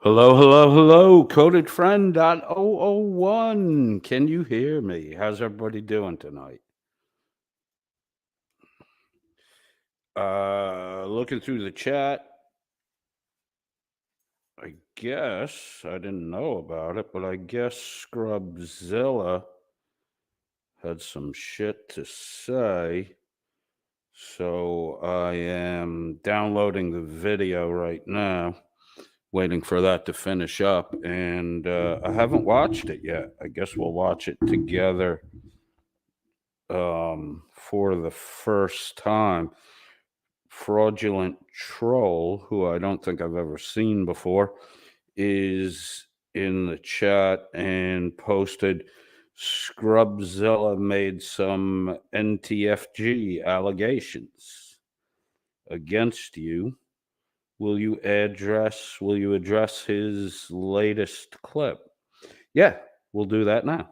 Hello, hello, hello, coded friend 001. Can you hear me? How's everybody doing tonight? Looking through the chat, I guess I didn't know about it, but I guess Scrubzilla had some shit to say. So I am downloading the video right now, waiting for that to finish up, and I haven't watched it yet. I guess we'll watch it together for the first time. Fraudulent Troll, who I don't think I've ever seen before, is in the chat and posted Scrubzilla made some NTFG allegations against you. Will you address his latest clip? Yeah, we'll do that now.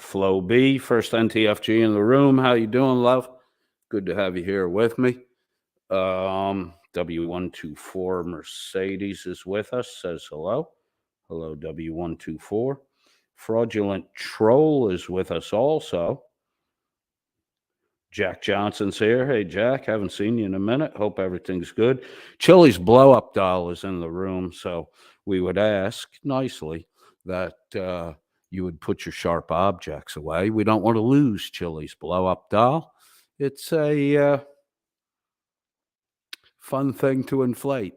Flo B, first NTFG in the room. How you doing, love? Good to have you here with me. W124 Mercedes is with us, says hello. Hello, W124. Fraudulent Troll is with us also. Jack Johnson's here. Hey, Jack, haven't seen you in a minute. Hope everything's good. Chili's blow up doll is in the room, so we would ask nicely that you would put your sharp objects away. We don't want to lose Chili's blow up doll. It's a fun thing to inflate.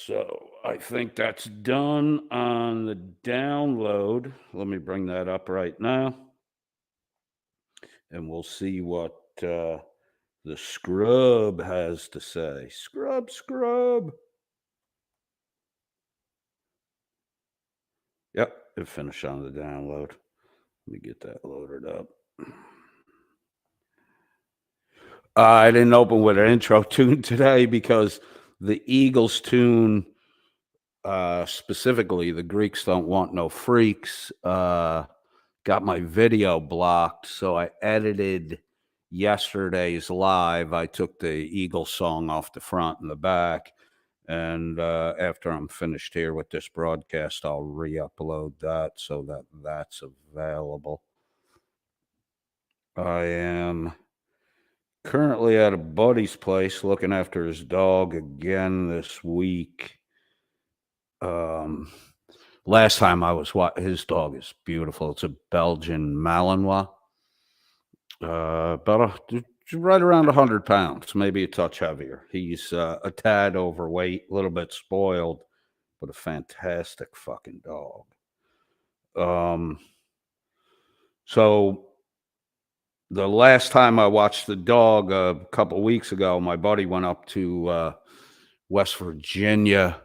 So I think that's done on the download. Let me bring that up right now. And we'll see what the scrub has to say. Scrub. Yep, it finished on the download. Let me get that loaded up. I didn't open with an intro tune today because the Eagles tune, specifically, the Greeks don't want no freaks, got my video blocked. So I edited yesterday's live. I took the Eagles song off the front and the back. And after I'm finished here with this broadcast, I'll re-upload that so that that's available. I am currently at a buddy's place looking after his dog again this week. Last time I was his dog is beautiful. It's a Belgian Malinois. Right around 100 pounds, maybe a touch heavier. He's a tad overweight, a little bit spoiled, but a fantastic fucking dog. So the last time I watched the dog a couple weeks ago, my buddy went up to West Virginia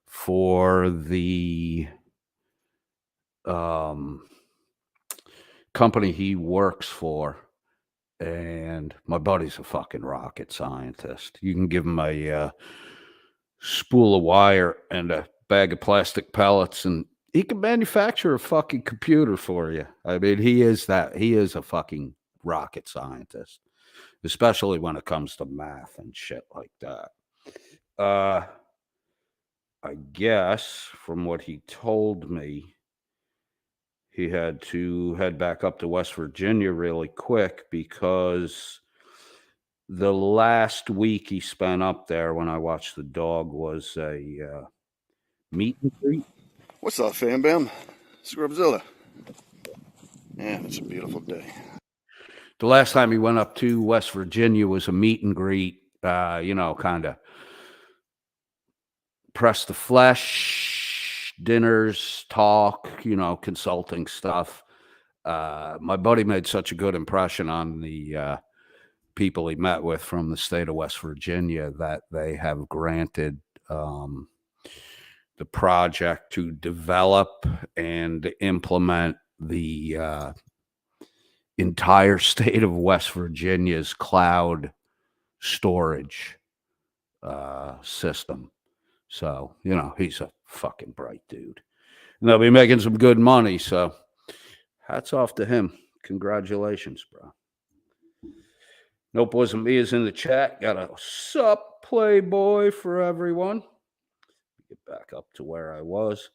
for the company he works for. And my buddy's a fucking rocket scientist. You can give him a spool of wire and a bag of plastic pellets, and he can manufacture a fucking computer for you. I mean, he is a fucking rocket scientist, especially when it comes to math and shit like that. I guess from what he told me, he had to head back up to West Virginia really quick because the last week he spent up there when I watched the dog was a meet and greet. What's up, fam bam? Scrubzilla. Yeah, it's a beautiful day. The last time he went up to West Virginia was a meet and greet, kind of press the flesh, dinners, talk, consulting stuff. My buddy made such a good impression on the people he met with from the state of West Virginia that they have granted the project to develop and implement the entire state of West Virginia's cloud storage system. So, he's a fucking bright dude. And they'll be making some good money. So hats off to him. Congratulations, bro. Nope, wasn't me is in the chat. Got a sup Playboy for everyone. Get back up to where I was.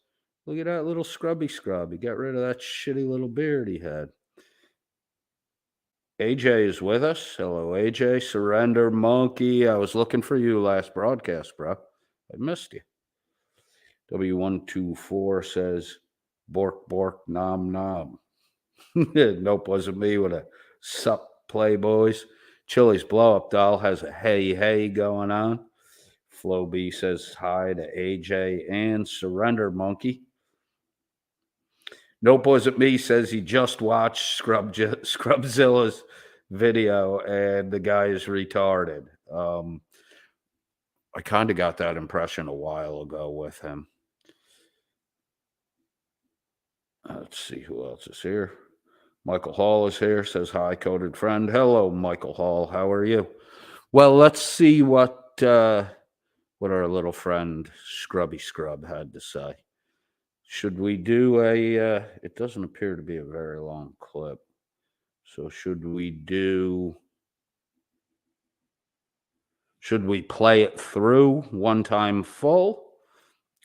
Look at that little scrubby scrub. He got rid of that shitty little beard he had. AJ is with us. Hello, AJ. Surrender Monkey. I was looking for you last broadcast, bro. I missed you. W124 says, bork, bork, nom, nom. Nope, wasn't me with a sup Playboys. Chili's blow up doll has a hey, hey going on. Flo B says hi to AJ and Surrender Monkey. Nope, wasn't me says he just watched Scrubzilla's video and the guy is retarded. I kind of got that impression a while ago with him. Let's see who else is here. Michael Hall is here, says hi, coded friend. Hello, Michael Hall. How are you? Well, let's see what our little friend Scrubby Scrub had to say. Should we do it doesn't appear to be a very long clip. So should we play it through one time full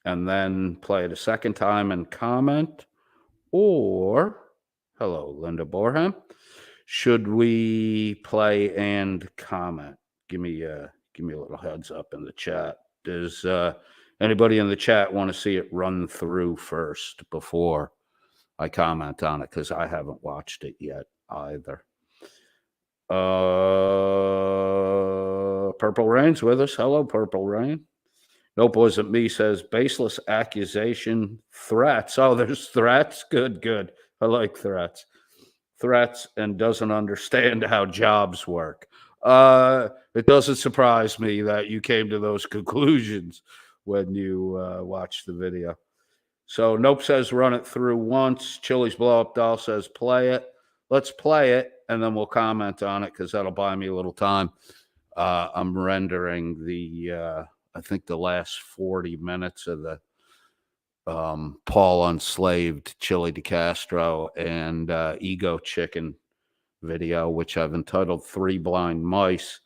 and then play it a second time and comment? Or, hello, Linda Borham, should we play and comment? Give me a little heads up in the chat. Does anybody in the chat want to see it run through first before I comment on it? Because I haven't watched it yet either. Purple Rain's with us. Hello, Purple Rain. Nope, wasn't me says baseless accusation threats. Oh, there's threats. Good. I like threats. Threats and doesn't understand how jobs work. It doesn't surprise me that you came to those conclusions when you watched the video. So Nope says run it through once. Chili's blow up doll says play it. Let's play it and then we'll comment on it because that'll buy me a little time. I'm rendering I think the last 40 minutes of the Paul Unslaved, Chili DeCastro, and Ego Chicken video, which I've entitled 3 Blind Mice.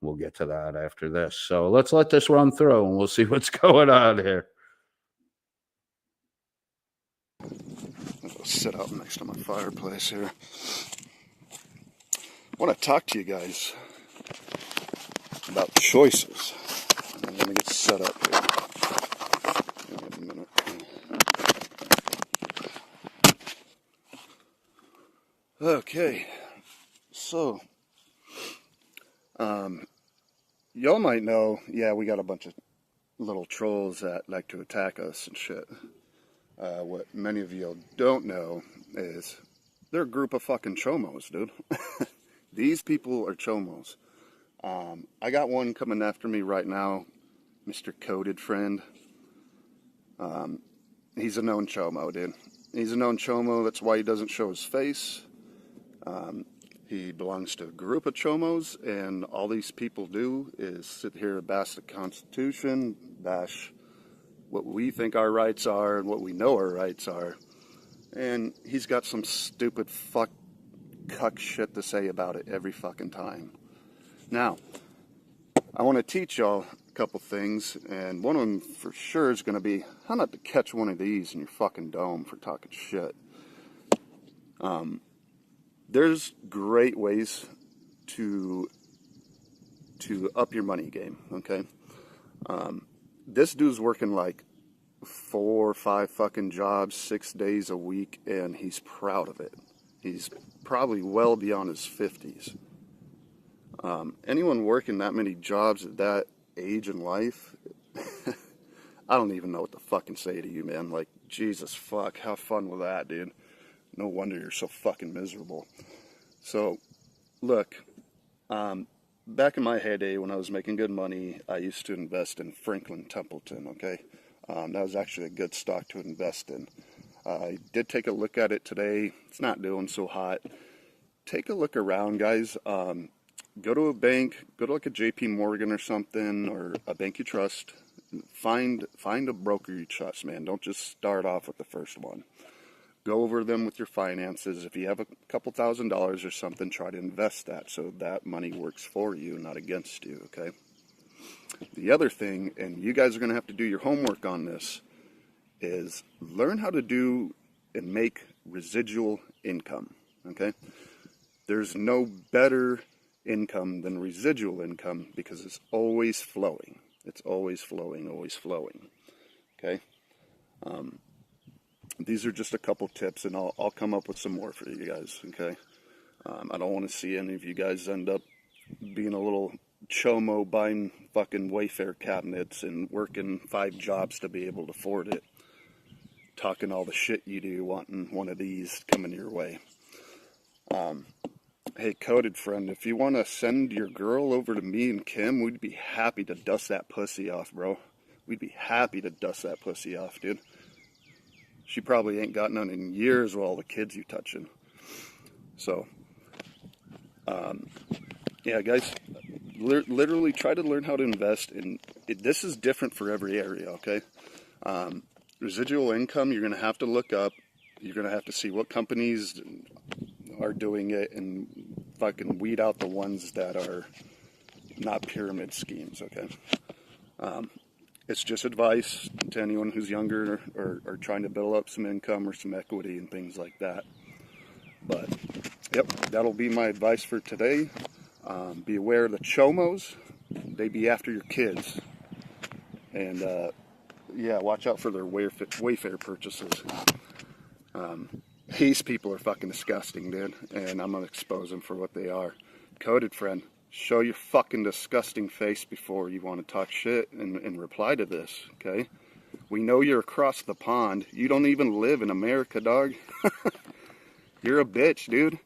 We'll get to that after this. So let's let this run through and we'll see what's going on here. I'll sit out next to my fireplace here. I want to talk to you guys about choices. I'm going to get set up here. Give me a minute. Okay, so y'all might know, yeah, we got a bunch of little trolls that like to attack us and shit. What many of you don't know is they're a group of fucking chomos, dude. These people are chomos. I got one coming after me right now, Mr. Coded Friend. He's a known chomo, dude. He's a known chomo, that's why he doesn't show his face. He belongs to a group of chomos, and all these people do is sit here and bash the Constitution, bash what we think our rights are and what we know our rights are. And he's got some stupid cuck shit to say about it every fucking time. Now, I want to teach y'all a couple things, and one of them for sure is going to be how not to catch one of these in your fucking dome for talking shit. There's great ways to up your money game, okay? This dude's working like 4 or 5 fucking jobs, 6 days a week, and he's proud of it. He's probably well beyond his 50s. Anyone working that many jobs at that age in life, I don't even know what to fucking say to you, man. Like, Jesus fuck, have fun with that, dude. No wonder you're so fucking miserable. So, look, back in my heyday when I was making good money, I used to invest in Franklin Templeton, okay? That was actually a good stock to invest in. I did take a look at it today. It's not doing so hot. Take a look around, guys. Go to a bank, go to like a JP Morgan or something, or a bank you trust. Find a broker you trust, man. Don't just start off with the first one. Go over them with your finances. If you have a couple $1,000s or something, try to invest that so that money works for you, not against you, okay? The other thing, and you guys are going to have to do your homework on this, is learn how to do and make residual income, okay? There's no better income than residual income because it's always flowing. It's always flowing, okay? These are just a couple tips, and I'll come up with some more for you guys, okay? I don't want to see any of you guys end up being a little chomo buying fucking Wayfair cabinets and working 5 jobs to be able to afford it. Talking all the shit you do, wanting one of these coming your way. Hey, Coded Friend, if you want to send your girl over to me and Kim, we'd be happy to dust that pussy off, bro. We'd be happy to dust that pussy off, dude. She probably ain't got none in years with all the kids you touching. So, yeah, guys, literally try to learn how to invest in it. This is different for every area, okay? Residual income, you're going to have to look up. You're going to have to see what companies are doing it and fucking weed out the ones that are not pyramid schemes, okay? It's just advice to anyone who's younger or trying to build up some income or some equity and things like that. But, yep, that'll be my advice for today. Be aware of the chomos. They be after your kids. And, yeah, watch out for their Wayfair purchases. These people are fucking disgusting, dude. And I'm going to expose them for what they are. Coded Friend, show your fucking disgusting face before you want to talk shit and reply to this, okay? We know you're across the pond. You don't even live in America, dog. You're a bitch, dude.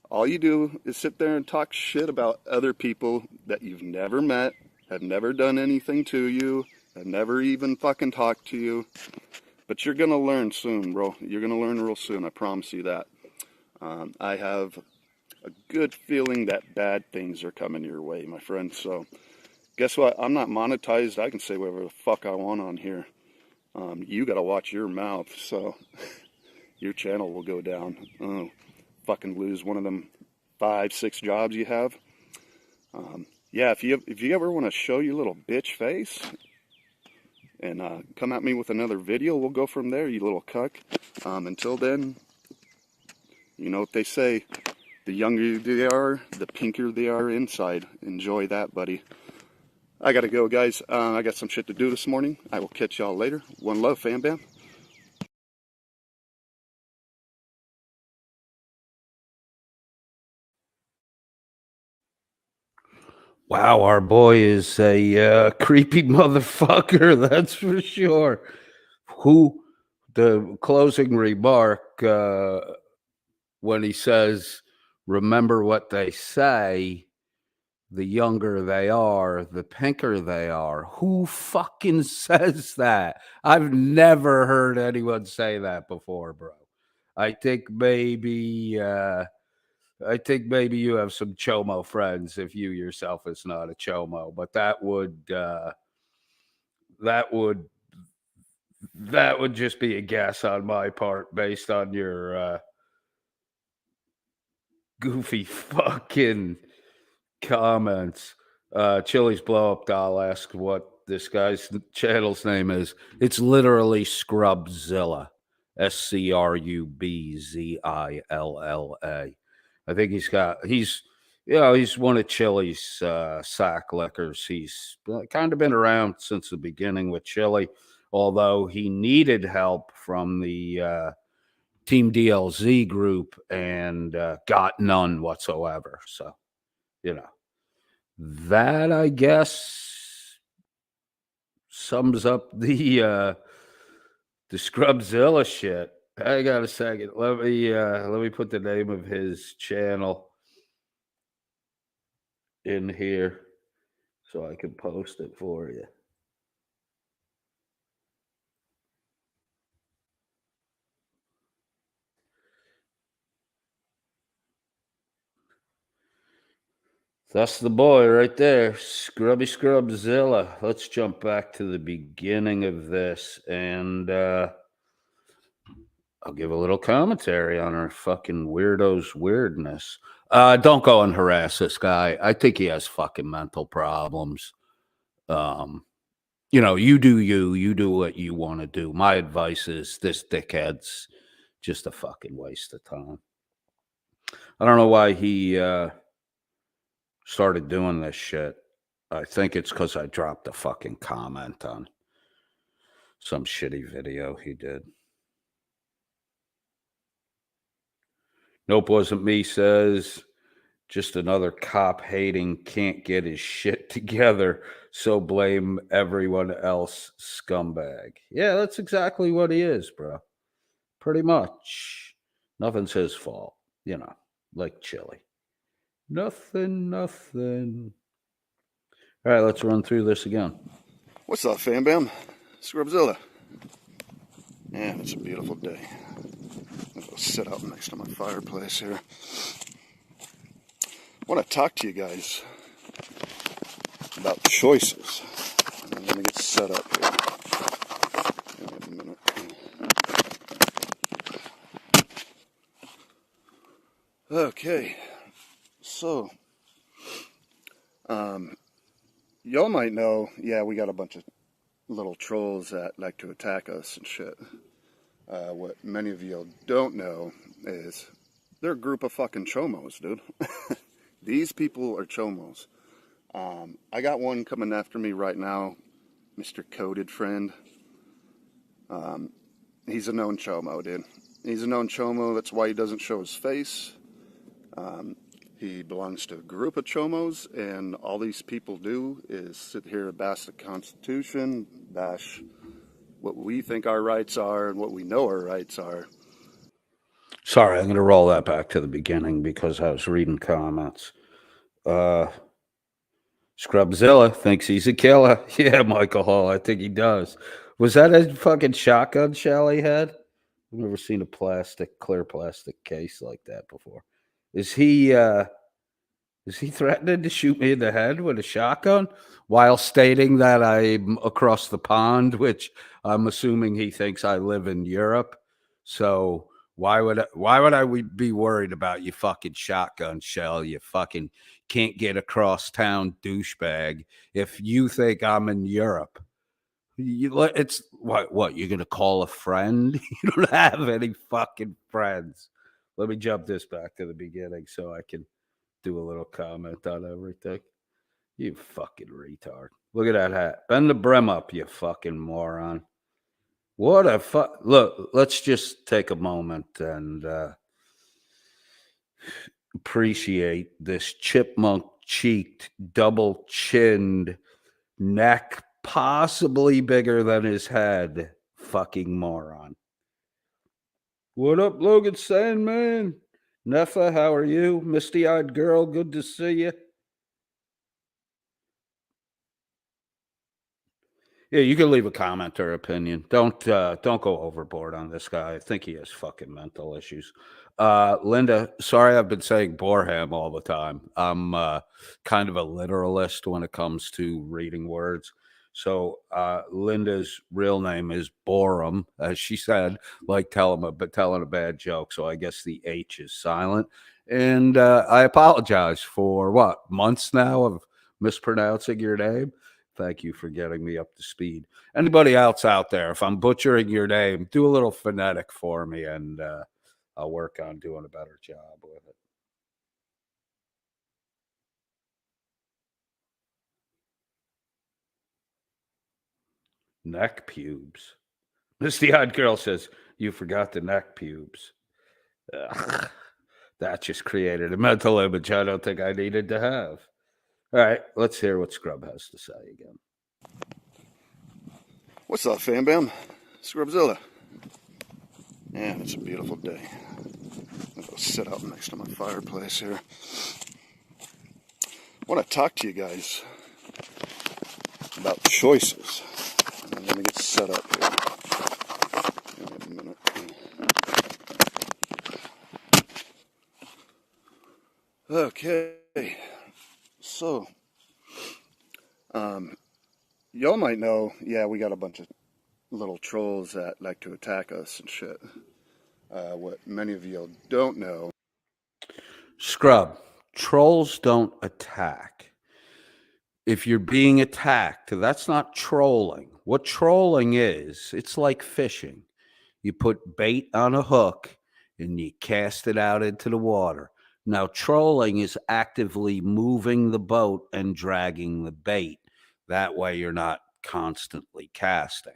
All you do is sit there and talk shit about other people that you've never met, have never done anything to you, have never even fucking talked to you. But you're going to learn soon, bro. You're going to learn real soon. I promise you that. I have a good feeling that bad things are coming your way, my friend. So, guess what? I'm not monetized. I can say whatever the fuck I want on here. You got to watch your mouth, so your channel will go down. Oh, fucking lose one of them 5-6 jobs you have. Yeah, if you ever want to show your little bitch face and come at me with another video, we'll go from there, you little cuck. Until then, you know what they say. The younger they are, the pinker they are inside. Enjoy that, buddy. I gotta go, guys. I got some shit to do this morning. I will catch y'all later. One love, fam bam. Wow, our boy is a creepy motherfucker, that's for sure. Who, the closing remark, when he says, remember what they say, the younger they are, the pinker they are. Who fucking says that? I've never heard anyone say that before, bro. I think maybe you have some chomo friends if you yourself is not a chomo, but that would just be a guess on my part based on your goofy fucking comments. Chili's blow up doll asked what this guy's channel's name is. It's literally Scrubzilla. Scrubzilla. I think he's one of Chili's sack lickers. He's kind of been around since the beginning with Chili, although he needed help from the Team DLZ group and got none whatsoever. So, you know, that I guess sums up the Scrubzilla shit. I got a second. Let me put the name of his channel in here so I can post it for you. That's the boy right there, Scrubzilla. Let's jump back to the beginning of this, and I'll give a little commentary on our fucking weirdo's weirdness. Don't go and harass this guy. I think he has fucking mental problems. Um, you do you. You do what you want to do. My advice is this dickhead's just a fucking waste of time. I don't know why he started doing this shit. I think it's because I dropped a fucking comment on some shitty video he did. Nope, wasn't me, says just another cop hating, can't get his shit together, so blame everyone else, scumbag. Yeah, that's exactly what he is, bro. Pretty much. Nothing's his fault, like Chili. Nothing. All right, let's run through this again. What's up, fam bam? Scrubzilla. Man, it's a beautiful day. I'm gonna go sit out next to my fireplace here. I want to talk to you guys about choices. Let me get set up here. Give me a minute. Okay, so y'all might know, yeah, we got a bunch of little trolls that like to attack us and shit. What many of you don't know is they're a group of fucking chomos, dude. These people are chomos. I got one coming after me right now, Mr. Coded Friend. He's a known chomo, dude. He's a known chomo, that's why he doesn't show his face. He belongs to a group of chomos, and all these people do is sit here and bash the Constitution, bash what we think our rights are and what we know our rights are. Sorry, I'm going to roll that back to the beginning because I was reading comments. Scrubzilla thinks he's a killer. Yeah, Michael Hall, I think he does. Was that a fucking shotgun shell he had? I've never seen a clear plastic case like that before. Is he threatening to shoot me in the head with a shotgun while stating that I'm across the pond, which I'm assuming he thinks I live in Europe? So why would I be worried about you fucking shotgun shell? You fucking can't get across town douchebag. If you think I'm in Europe, it's what you're gonna call a friend? You don't have any fucking friends. Let me jump this back to the beginning so I can do a little comment on everything. You fucking retard. Look at that hat. Bend the brim up, you fucking moron. What a fuck. Look, let's just take a moment and appreciate this chipmunk cheeked, double chinned, neck possibly bigger than his head fucking moron. What up, Logan Sandman? Neffa, how are you? Misty eyed girl, good to see you. Yeah, you can leave a comment or opinion. Don't go overboard on this guy. I think he has fucking mental issues. Linda, sorry I've been saying Borham all the time. I'm kind of a literalist when it comes to reading words. So Linda's real name is Borum, as she said, like telling a bad joke. So I guess the H is silent. And I apologize for months now of mispronouncing your name. Thank you for getting me up to speed. Anybody else out there, if I'm butchering your name, do a little phonetic for me, and I'll work on doing a better job with it. Neck pubes. Misty Eyed Girl says, you forgot the neck pubes. Ugh, that just created a mental image I don't think I needed to have. All right, let's hear what Scrub has to say again. What's up, fam bam? Scrubzilla. Man, it's a beautiful day. I'm gonna go sit out next to my fireplace here. I want to talk to you guys about choices. Let me get set up here. Give me a minute. Okay, so y'all might know, yeah, we got a bunch of little trolls that like to attack us and shit. What many of you don't know. Scrub, trolls don't attack. If you're being attacked, that's not trolling. What trolling is, it's like fishing. You put bait on a hook and you cast it out into the water. Now, trolling is actively moving the boat and dragging the bait. That way, you're not constantly casting.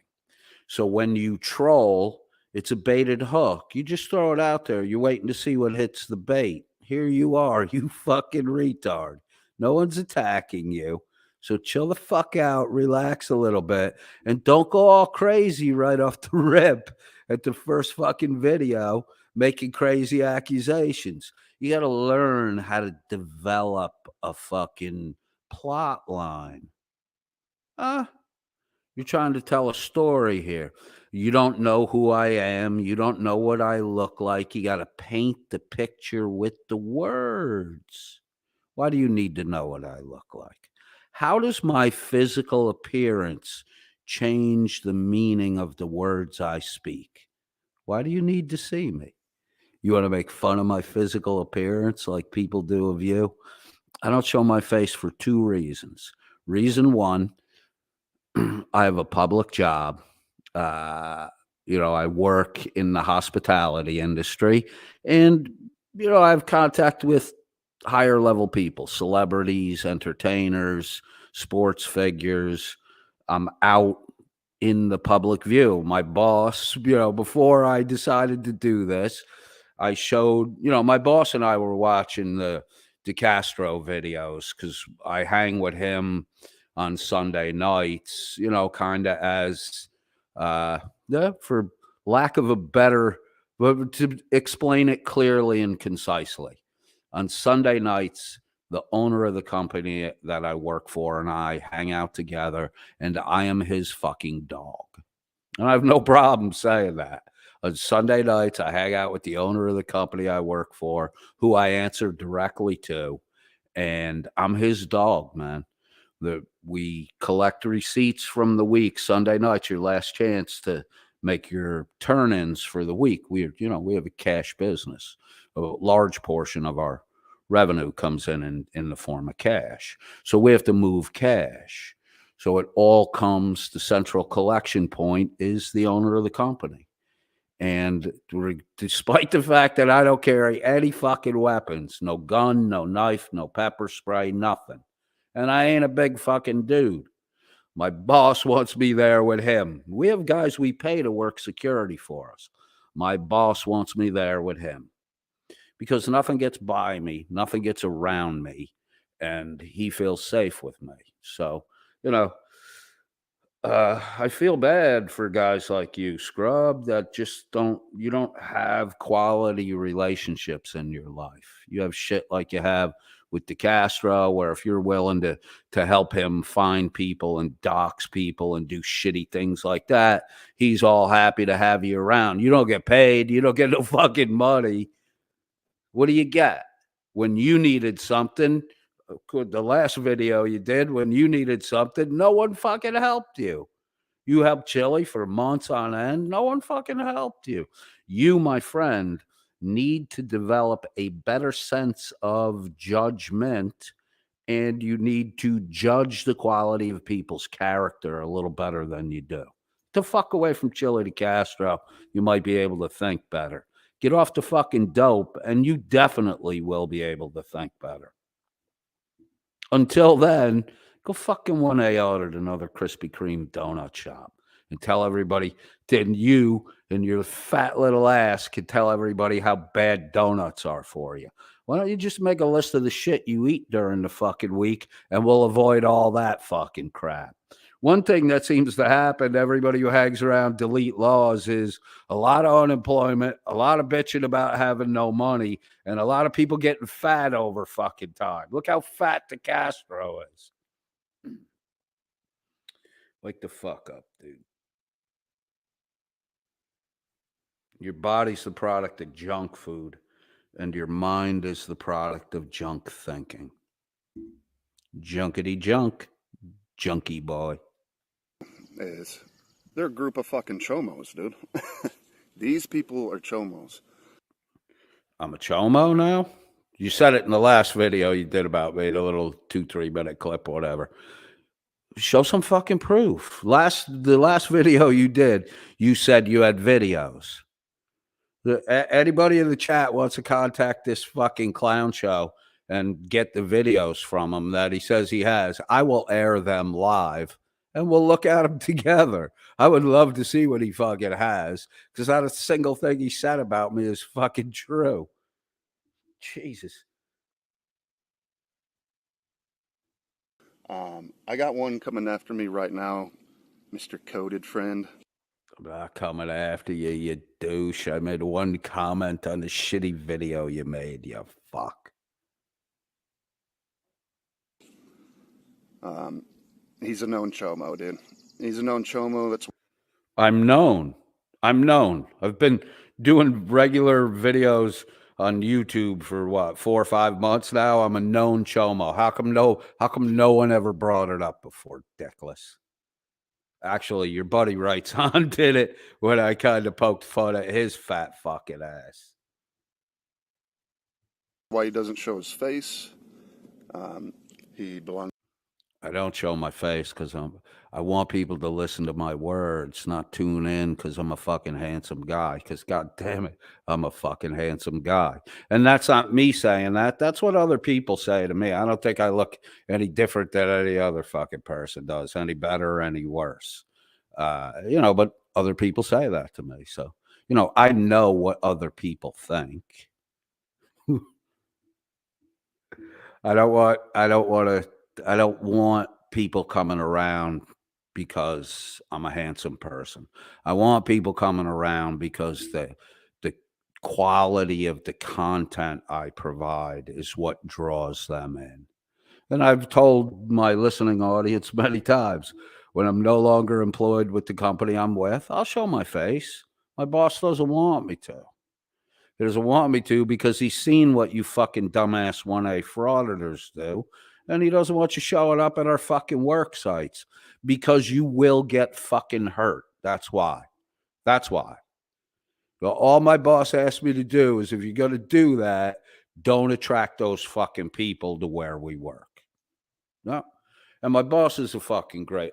So when you troll, it's a baited hook. You just throw it out there. You're waiting to see what hits the bait. Here you are, you fucking retard. No one's attacking you. So chill the fuck out, relax a little bit, and don't go all crazy right off the rip at the first fucking video making crazy accusations. You got to learn how to develop a fucking plot line. You're trying to tell a story here. You don't know who I am. You don't know what I look like. You got to paint the picture with the words. Why do you need to know what I look like? How does my physical appearance change the meaning of the words I speak? Why do you need to see me? You want to make fun of my physical appearance like people do of you? I don't show my face for two reasons. Reason one, I have a public job. Uh, I work in the hospitality industry, and I have contact with higher level people, celebrities, entertainers, sports figures. I'm out in the public view. My boss, before I decided to do this, I showed, my boss and I were watching the DeCastro videos because I hang with him on Sunday nights, kind of as, for lack of a better, but to explain it clearly and concisely. On Sunday nights, the owner of the company that I work for and I hang out together, and I am his fucking dog. And I have no problem saying that. On Sunday nights, I hang out with the owner of the company I work for, who I answer directly to, and I'm his dog, man. We collect receipts from the week. Sunday night's your last chance to make your turn-ins for the week. We have a cash business. A large portion of our revenue comes in the form of cash. So we have to move cash. So it all comes, the central collection point is the owner of the company. And despite the fact that I don't carry any fucking weapons, no gun, no knife, no pepper spray, nothing. And I ain't a big fucking dude. My boss wants me there with him. We have guys we pay to work security for us. My boss wants me there with him because nothing gets by me, nothing gets around me, and he feels safe with me. So, I feel bad for guys like you, Scrub, that just you don't have quality relationships in your life. You have shit like you have with DeCastro, where if you're willing to help him find people and dox people and do shitty things like that, he's all happy to have you around. You don't get paid. You don't get no fucking money. What do you get? When you needed something, the last video you did, when you needed something, no one fucking helped you. You helped Chili for months on end. No one fucking helped you. You, my friend, need to develop a better sense of judgment, and you need to judge the quality of people's character a little better than you do. To fuck away from Chili to Castro, you might be able to think better. Get off the fucking dope, and you definitely will be able to think better. Until then, go fucking 1A out at another Krispy Kreme donut shop and tell everybody, then you and your fat little ass can tell everybody how bad donuts are for you. Why don't you just make a list of the shit you eat during the fucking week, and we'll avoid all that fucking crap. One thing that seems to happen to everybody who hangs around Delete Lawz is a lot of unemployment, a lot of bitching about having no money, and a lot of people getting fat over fucking time. Look how fat DeCastro is. Wake the fuck up, dude. Your body's the product of junk food, and your mind is the product of junk thinking. Junkety junk, junkie boy. They're a group of fucking chomos, dude. These people are chomos. I'm a chomo now? You said it in the last video you did about me, the little 2-3 minute clip or whatever. Show some fucking proof. The last video you did, you said you had videos. Anybody in the chat wants to contact this fucking clown show and get the videos from him that he says he has, I will air them live and we'll look at them together. I would love to see what he fucking has, because not a single thing he said about me is fucking true. Jesus. I got one coming after me right now, Mr. Coded Friend. I'm not coming after you, you douche. I made one comment on the shitty video you made, you fuck. He's a known chomo, dude. He's a known chomo. That's I'm known. I've been doing regular videos on YouTube for what, 4 or 5 months now. I'm a known chomo. How come no one ever brought it up before, dickless? Actually, your buddy Wrights on did it when I kind of poked fun at his fat fucking ass. why he doesn't show his face. He belongs. I don't show my face because I want people to listen to my words, not tune in because I'm a fucking handsome guy. Because God damn it, I'm a fucking handsome guy. And that's not me saying that. That's what other people say to me. I don't think I look any different than any other fucking person does, any better or any worse. But other people say that to me. So, I know what other people think. I don't want people coming around because I'm a handsome person. I want people coming around because the quality of the content I provide is what draws them in. And I've told my listening audience many times, when I'm no longer employed with the company I'm with, I'll show my face. My boss doesn't want me to. He doesn't want me to because he's seen what you fucking dumbass 1A frauditors do. And he doesn't want you showing up at our fucking work sites because you will get fucking hurt. That's why. Well, all my boss asked me to do is, if you're going to do that, don't attract those fucking people to where we work. No. And my boss is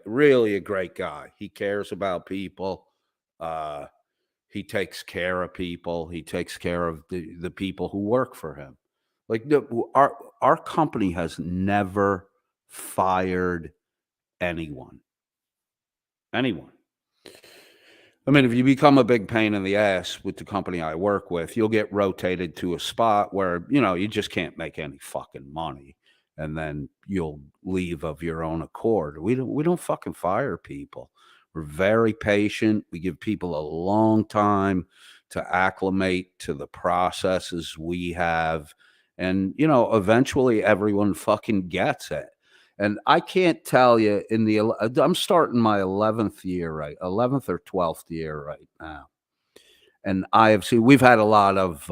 really a great guy. He cares about people. He takes care of people. He takes care of the people who work for him. Like, our company has never fired anyone. I mean, if you become a big pain in the ass with the company I work with, you'll get rotated to a spot where, you just can't make any fucking money. And then you'll leave of your own accord. We don't fucking fire people. We're very patient. We give people a long time to acclimate to the processes we have. And, eventually everyone fucking gets it. And I can't tell you, I'm starting my 11th year, right? 11th or 12th year right now. And we've had a lot of,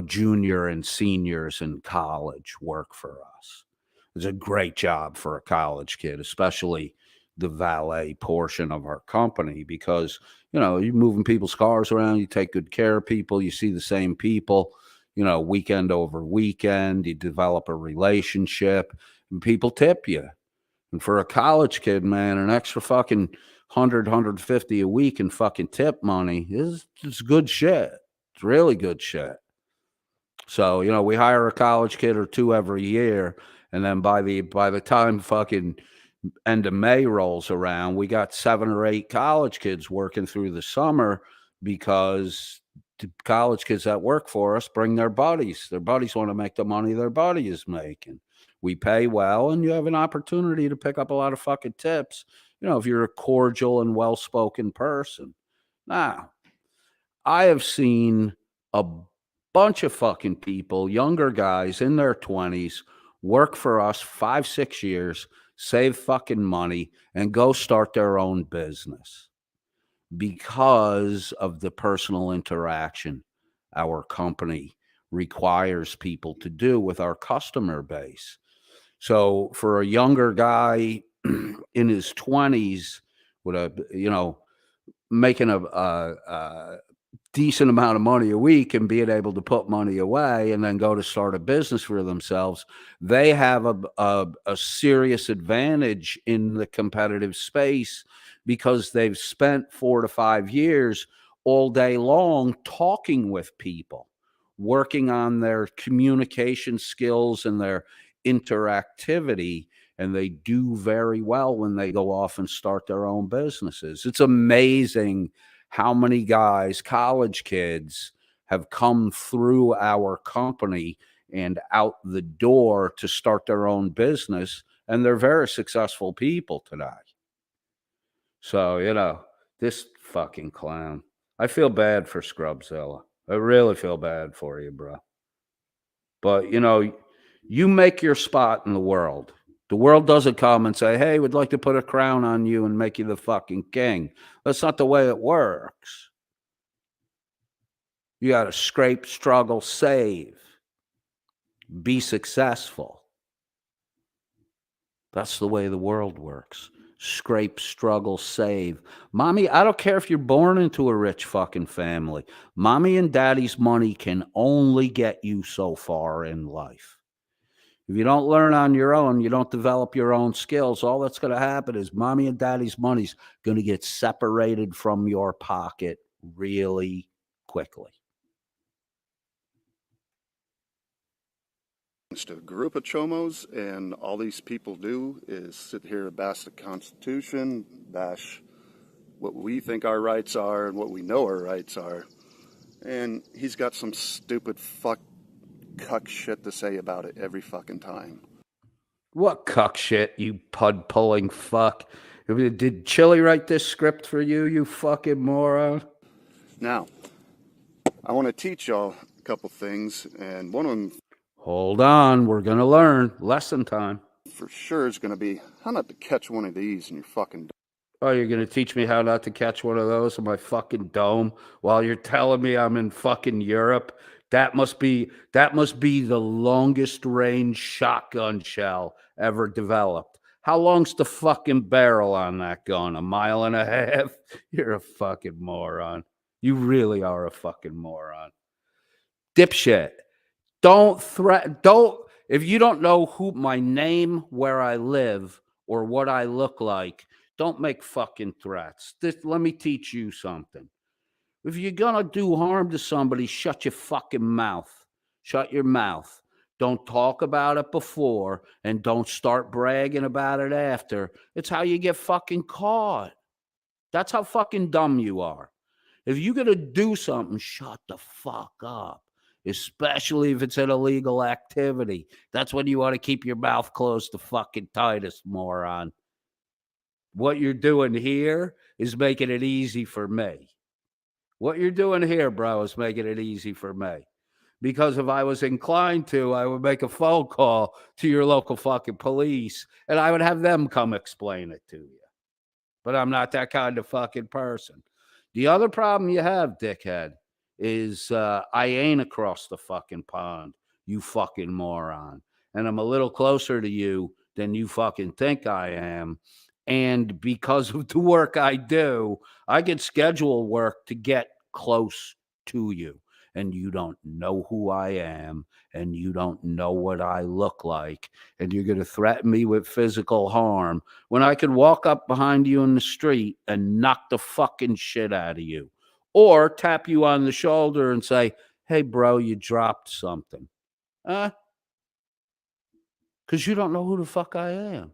junior and seniors in college work for us. It's a great job for a college kid, especially the valet portion of our company, because, you're moving people's cars around, you take good care of people, you see the same people, weekend over weekend, you develop a relationship, and people tip you. And for a college kid, man, an extra fucking 150 a week in fucking tip money is good shit. It's really good shit. So, we hire a college kid or two every year, and then by the time fucking end of May rolls around, we got 7 or 8 college kids working through the summer, because the college kids that work for us bring their buddies. Their buddies want to make the money their buddy is making. We pay well, and you have an opportunity to pick up a lot of fucking tips, if you're a cordial and well-spoken person. Now, I have seen a bunch of fucking people, younger guys in their 20s, work for us 5, 6 years, save fucking money, and go start their own business because of the personal interaction our company requires people to do with our customer base. So for a younger guy in his 20s with making decent amount of money a week and being able to put money away and then go to start a business for themselves, they have a serious advantage in the competitive space because they've spent 4 to 5 years all day long talking with people, working on their communication skills and their interactivity. And they do very well when they go off and start their own businesses. It's amazing how many guys, college kids, have come through our company and out the door to start their own business, and they're very successful people today. So, this fucking clown. I feel bad for Scrubzilla. I really feel bad for you, bro. But, you make your spot in the world. The world doesn't come and say, hey, we'd like to put a crown on you and make you the fucking king. That's not the way it works. You got to scrape, struggle, save, be successful. That's the way the world works. Scrape, struggle, save. Mommy, I don't care if you're born into a rich fucking family. Mommy and daddy's money can only get you so far in life. If you don't learn on your own, you don't develop your own skills, all that's going to happen is mommy and daddy's money's going to get separated from your pocket really quickly. To a group of chomos, and all these people do is sit here and bash the Constitution, bash what we think our rights are and what we know our rights are. And he's got some stupid cuck shit to say about it every fucking time. What cuck shit, you pud pulling fuck? Did Chili write this script for you, you fucking moron? Now, I want to teach y'all a couple things, and one of them, hold on, we're gonna learn. Lesson time. For sure is going to be how not to catch one of these in your fucking dome. Oh, you're gonna teach me how not to catch one of those in my fucking dome while you're telling me I'm in fucking Europe? That must be the longest range shotgun shell ever developed. How long's the fucking barrel on that gun? 1.5 miles? You're a fucking moron. You really are a fucking moron. Dipshit. If you don't know who my name, where I live, or what I look like, don't make fucking threats. Let me teach you something. If you're gonna do harm to somebody, shut your fucking mouth. Shut your mouth. Don't talk about it before, and don't start bragging about it after. It's how you get fucking caught. That's how fucking dumb you are. If you're gonna do something, shut the fuck up. Especially if it's an illegal activity. That's when you want to keep your mouth closed the fucking tightest, moron. What you're doing here is making it easy for me. What you're doing here, bro, is making it easy for me. Because if I was inclined to, I would make a phone call to your local fucking police and I would have them come explain it to you. But I'm not that kind of fucking person. The other problem you have, dickhead, is I ain't across the fucking pond, you fucking moron. And I'm a little closer to you than you fucking think I am. And because of the work I do, I can schedule work to get close to you. And you don't know who I am, and you don't know what I look like, and you're going to threaten me with physical harm when I could walk up behind you in the street and knock the fucking shit out of you. Or tap you on the shoulder and say, hey, bro, you dropped something. Because you don't know who the fuck I am.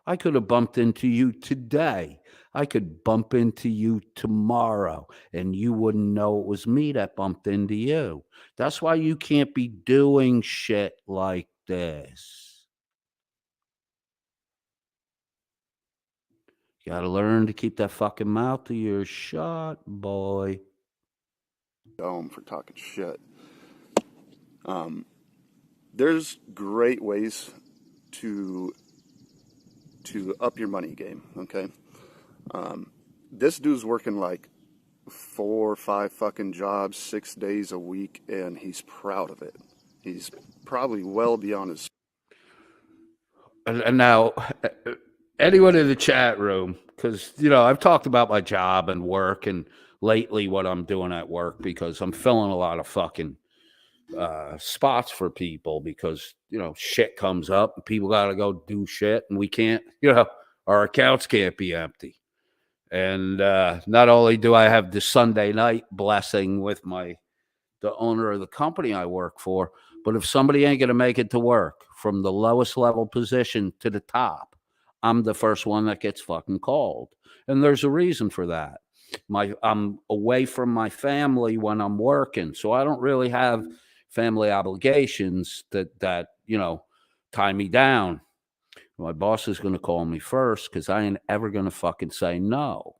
I could have bumped into you today. I could bump into you tomorrow, and you wouldn't know it was me that bumped into you. That's why you can't be doing shit like this. You gotta learn to keep that fucking mouth of yours shut, boy. Dome for talking shit. There's great ways to up your money game, okay? This dude's working like 4 or 5 fucking jobs, 6 days a week, and he's proud of it. He's probably well beyond his... And now, anyone in the chat room, because, I've talked about my job and work and lately what I'm doing at work, because I'm filling a lot of fucking spots for people, because shit comes up and people got to go do shit, and we can't, our accounts can't be empty. And not only do I have the Sunday night blessing with the owner of the company I work for, but if somebody ain't going to make it to work from the lowest level position to the top, I'm the first one that gets fucking called. And there's a reason for that. I'm away from my family when I'm working, so I don't really have family obligations that tie me down. My boss is going to call me first, because I ain't ever going to fucking say no.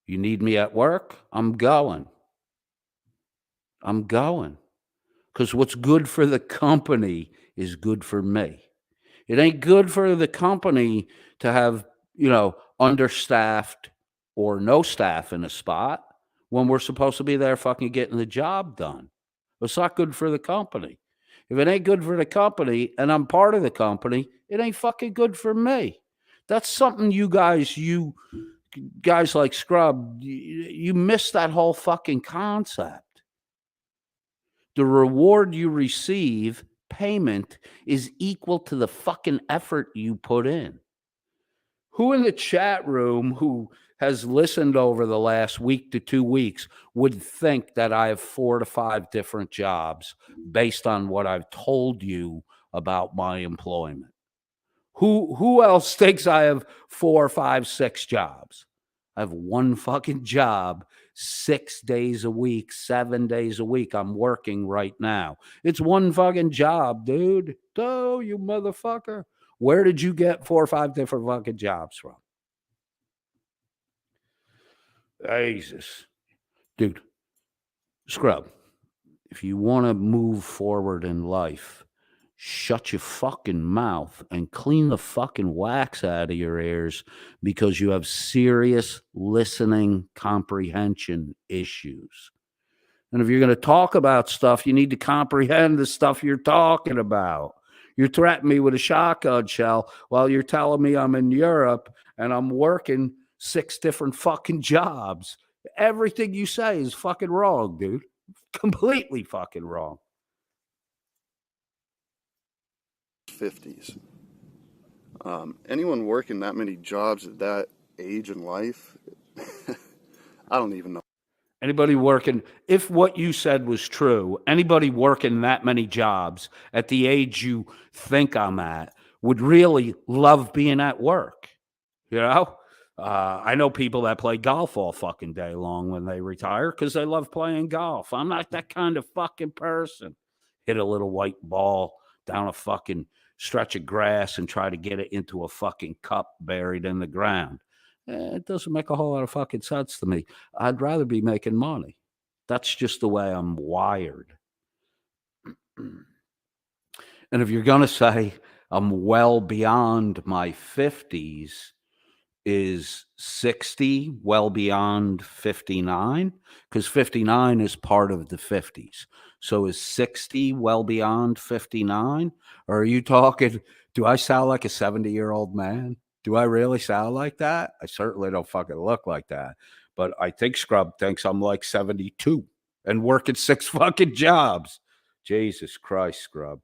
You need me at work? I'm going. Because what's good for the company is good for me. It ain't good for the company to have, understaffed or no staff in a spot when we're supposed to be there fucking getting the job done. It's not good for the company. If it ain't good for the company and I'm part of the company, it ain't fucking good for me. That's something you guys like Scrub, you miss that whole fucking concept. The reward you receive, payment, is equal to the fucking effort you put in. Who in the chat room who has listened over the last week to 2 weeks would think that I have 4 to 5 different jobs based on what I've told you about my employment? Who else thinks I have 4, 5, 6 jobs? I have one fucking job, 6 days a week, 7 days a week. I'm working right now. It's one fucking job, dude. Oh, you motherfucker. Where did you get 4 or 5 different fucking jobs from? Jesus. Dude, Scrub, if you want to move forward in life, shut your fucking mouth and clean the fucking wax out of your ears, because you have serious listening comprehension issues. And if you're going to talk about stuff, you need to comprehend the stuff you're talking about. You're threatening me with a shotgun shell while you're telling me I'm in Europe and I'm working 6 different fucking jobs. Everything you say is fucking wrong, dude. Completely fucking wrong. 50s. Anyone working that many jobs at that age in life, I don't even know. Anybody working, if what you said was true, anybody working that many jobs at the age you think I'm at would really love being at work. I know people that play golf all fucking day long when they retire because they love playing golf. I'm not that kind of fucking person. Hit a little white ball down a fucking stretch of grass and try to get it into a fucking cup buried in the ground. It doesn't make a whole lot of fucking sense to me. I'd rather be making money. That's just the way I'm wired. And if you're going to say I'm well beyond my 50s, is 60 well beyond 59? Because 59 is part of the 50s. So is 60 well beyond 59? Or are you talking, do I sound like a 70-year-old man? Do I really sound like that? I certainly don't fucking look like that. But I think Scrub thinks I'm like 72 and working 6 fucking jobs. Jesus Christ, Scrub.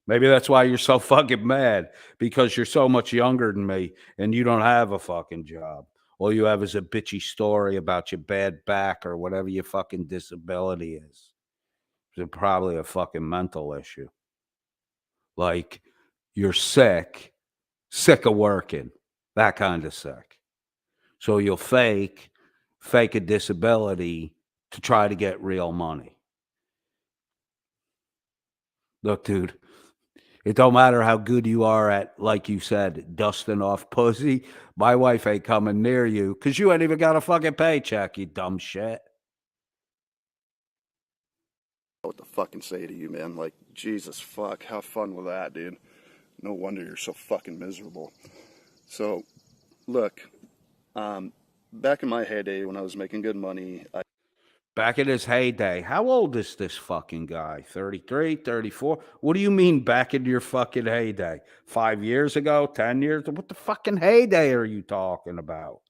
Maybe that's why you're so fucking mad, because you're so much younger than me and you don't have a fucking job. All you have is a bitchy story about your bad back or whatever your fucking disability is. It's probably a fucking mental issue. Like you're sick of working, that kind of sick. So you'll fake a disability to try to get real money. Look, dude, it don't matter how good you are at, like you said, dusting off pussy. My wife ain't coming near you because you ain't even got a fucking paycheck, you dumb shit. What to fucking say to you, man. Like, Jesus fuck, have fun with that, dude. No wonder you're so fucking miserable. So, look, back in my heyday when I was making good money, Back in his heyday. How old is this fucking guy? 33, 34? What do you mean back in your fucking heyday? 5 years ago? 10 years? What the fucking heyday are you talking about?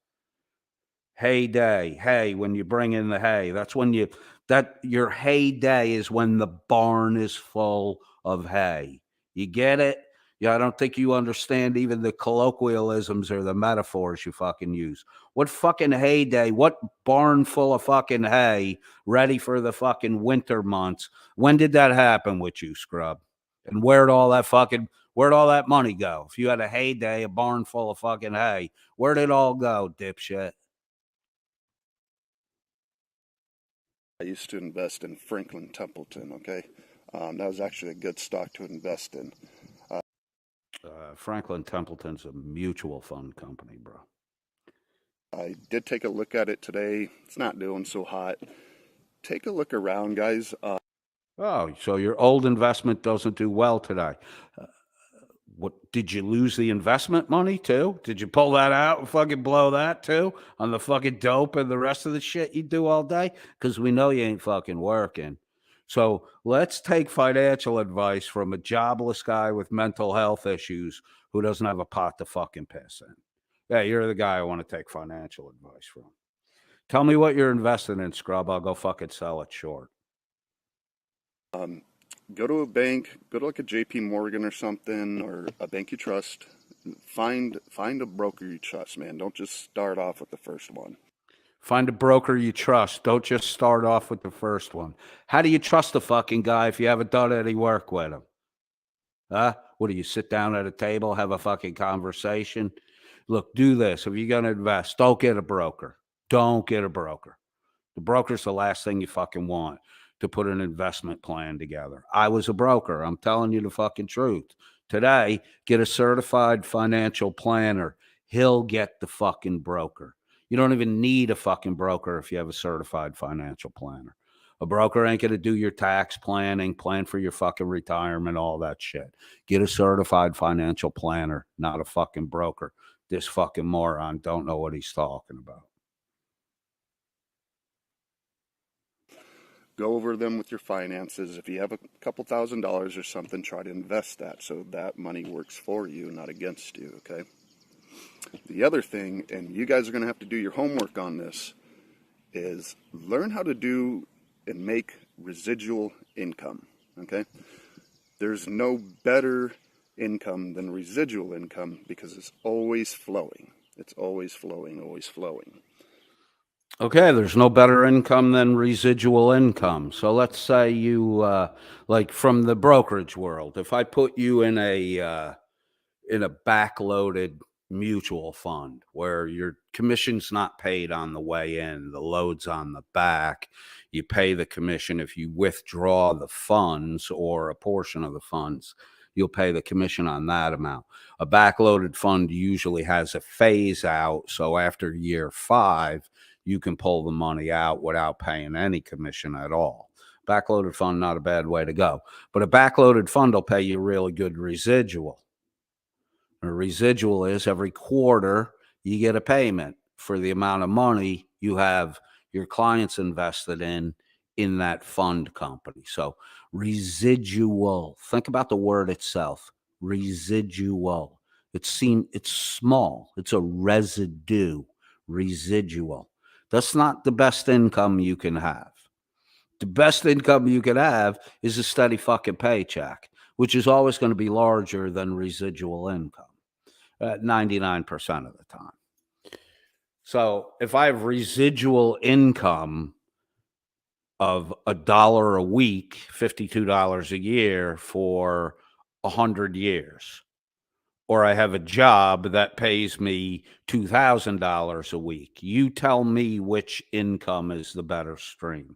Heyday, hay, when you bring in the hay. That's when your heyday is when the barn is full of hay. You get it? Yeah, I don't think you understand even the colloquialisms or the metaphors you fucking use. What fucking heyday? What barn full of fucking hay ready for the fucking winter months? When did that happen with you, Scrub? And where'd all that money go? If you had a heyday, a barn full of fucking hay, where'd it all go, dipshit? I used to invest in Franklin Templeton, okay? That was actually a good stock to invest in. Franklin Templeton's a mutual fund company, bro. I did take a look at it today. It's not doing so hot. Take a look around, guys. Oh, so your old investment doesn't do well today. What did you lose the investment money too? Did you pull that out and fucking blow that too on the fucking dope and the rest of the shit you do all day? Because we know you ain't fucking working. So let's take financial advice from a jobless guy with mental health issues who doesn't have a pot to fucking piss in. Yeah, you're the guy I want to take financial advice from. Tell me what you're investing in, Scrub. I'll go fucking sell it short. Go to a bank, go to like a JP Morgan or something, or a bank you trust. Find a broker you trust, man. Don't just start off with the first one. Find a broker you trust. Don't just start off with the first one. How do you trust a fucking guy if you haven't done any work with him? Huh? What do you sit down at a table, have a fucking conversation? Look, do this. If you're going to invest, don't get a broker. Don't get a broker. The broker's the last thing you fucking want to put an investment plan together. I was a broker. I'm telling you the fucking truth. Today, get a certified financial planner. He'll get the fucking broker. You don't even need a fucking broker if you have a certified financial planner. A broker ain't going to do your tax planning, plan for your fucking retirement, all that shit. Get a certified financial planner, not a fucking broker. This fucking moron don't know what he's talking about. Go over them with your finances. If you have a couple $1,000s or something, try to invest that so that money works for you, not against you, okay? The other thing, and you guys are going to have to do your homework on this, is learn how to do and make residual income, okay? There's no better income than residual income because it's always flowing. It's always flowing, always flowing. Okay, there's no better income than residual income. So let's say you, like from the brokerage world, if I put you in a backloaded mutual fund where your commission's not paid on the way in, the load's on the back, you pay the commission if you withdraw the funds or a portion of the funds, you'll pay the commission on that amount. A backloaded fund usually has a phase out, so after year 5, you can pull the money out without paying any commission at all. Backloaded fund, not a bad way to go. But a backloaded fund will pay you really good residual. A residual is every quarter you get a payment for the amount of money you have your clients invested in that fund company. So residual, think about the word itself, residual. It's small. It's a residue, residual. That's not the best income you can have. The best income you can have is a steady fucking paycheck, which is always going to be larger than residual income, 99% of the time. So if I have residual income of $1 a week, $52 a year for 100 years, or I have a job that pays me $2,000 a week, you tell me which income is the better stream.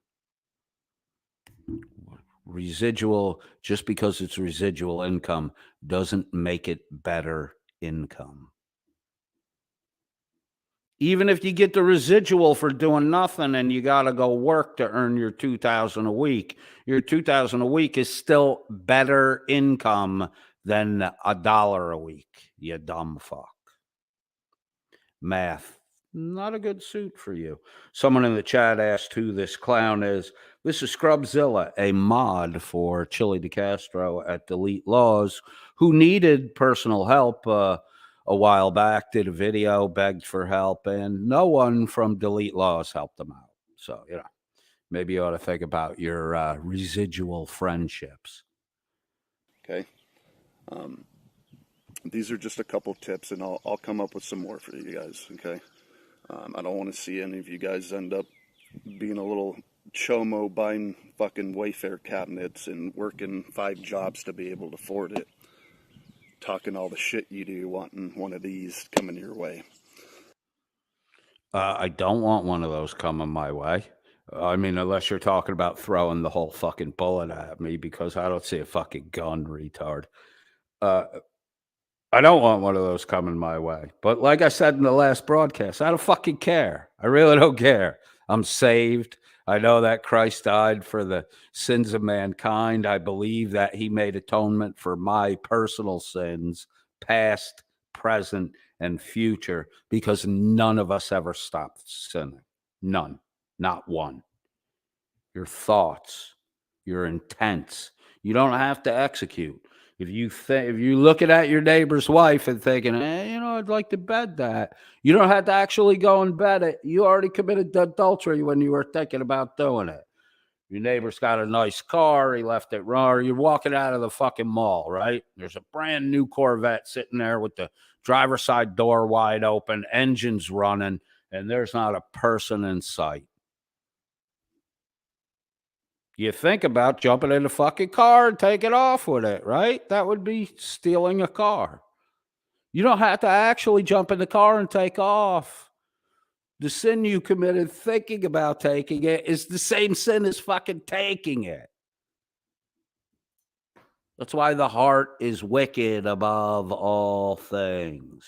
Residual, just because it's residual income, doesn't make it better income. Even if you get the residual for doing nothing and you got to go work to earn your $2,000 a week, your $2,000 a week is still better income than $1 a week, you dumb fuck. Math, not a good suit for you. Someone in the chat asked who this clown is. This is Scrubzilla, a mod for Chili DeCastro at Delete Lawz, who needed personal help a while back, did a video, begged for help, and no one from Delete Lawz helped them out. So, maybe you ought to think about your residual friendships. Okay. These are just a couple tips, and I'll come up with some more for you guys. Okay. I don't want to see any of you guys end up being a little chomo buying fucking Wayfair cabinets and working 5 jobs to be able to afford it. Talking all the shit you do, wanting one of these coming your way. I don't want one of those coming my way. I mean, unless you're talking about throwing the whole fucking bullet at me, because I don't see a fucking gun, retard. Uh, I don't want one of those coming my way. But like I said in the last broadcast, I don't fucking care. I really don't care. I'm saved. I know that Christ died for the sins of mankind. I believe that he made atonement for my personal sins, past, present, and future, because none of us ever stopped sinning. None. Not one. Your thoughts, your intents. You don't have to execute. If you're looking at your neighbor's wife and thinking, I'd like to bed that, you don't have to actually go and bed it. You already committed adultery when you were thinking about doing it. Your neighbor's got a nice car. He left it run. Or you're walking out of the fucking mall, right? There's a brand new Corvette sitting there with the driver's side door wide open, engines running, and there's not a person in sight. You think about jumping in the fucking car and taking off with it, right? That would be stealing a car. You don't have to actually jump in the car and take off. The sin you committed thinking about taking it is the same sin as fucking taking it. That's why the heart is wicked above all things.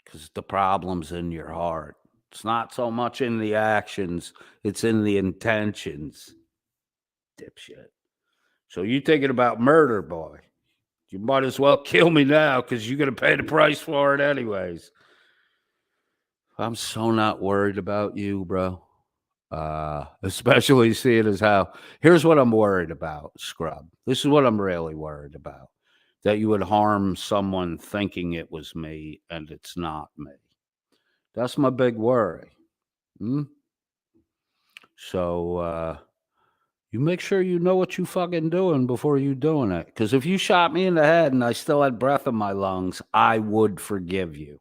Because the problem's in your heart. It's not so much in the actions, it's in the intentions. Dipshit. So you thinking about murder, boy. You might as well kill me now, because you're going to pay the price for it anyways. I'm so not worried about you, bro. Especially seeing as how, here's what I'm worried about, Scrub. This is what I'm really worried about. That you would harm someone thinking it was me and it's not me. That's my big worry. So, you make sure you know what you fucking doing before you doing it. Because if you shot me in the head and I still had breath in my lungs, I would forgive you.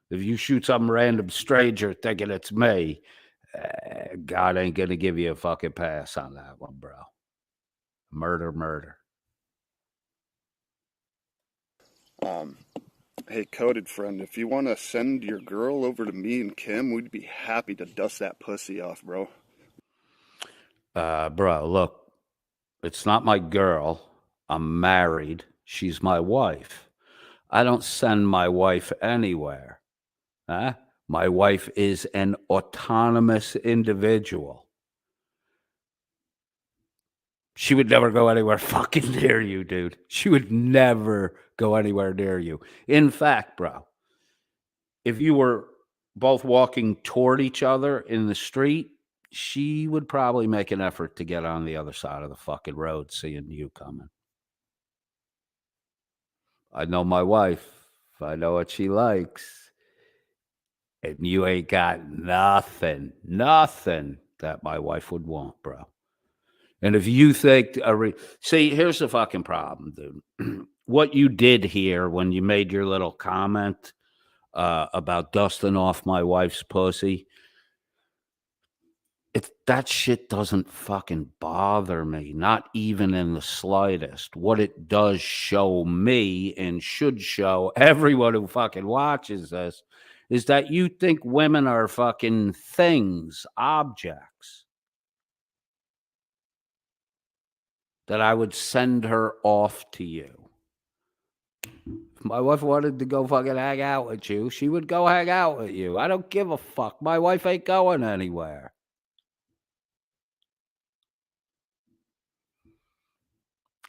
If you shoot some random stranger thinking it's me, God ain't going to give you a fucking pass on that one, bro. Murder. Hey, Coded Friend, if you want to send your girl over to me and Kim, we'd be happy to dust that pussy off, bro. Bro, look, it's not my girl. I'm married. She's my wife. I don't send my wife anywhere. Huh? My wife is an autonomous individual. She would never go anywhere fucking near you, dude. She would never go anywhere near you. In fact, bro, if you were both walking toward each other in the street, she would probably make an effort to get on the other side of the fucking road, seeing you coming. I know my wife. I know what she likes. And you ain't got nothing that my wife would want, bro. And if you think, see, here's the fucking problem, dude. What you did here when you made your little comment about dusting off my wife's pussy, that shit doesn't fucking bother me, not even in the slightest. What it does show me, and should show everyone who fucking watches this, is that you think women are fucking things, objects. That I would send her off to you. If my wife wanted to go fucking hang out with you, she would go hang out with you. I don't give a fuck. My wife ain't going anywhere.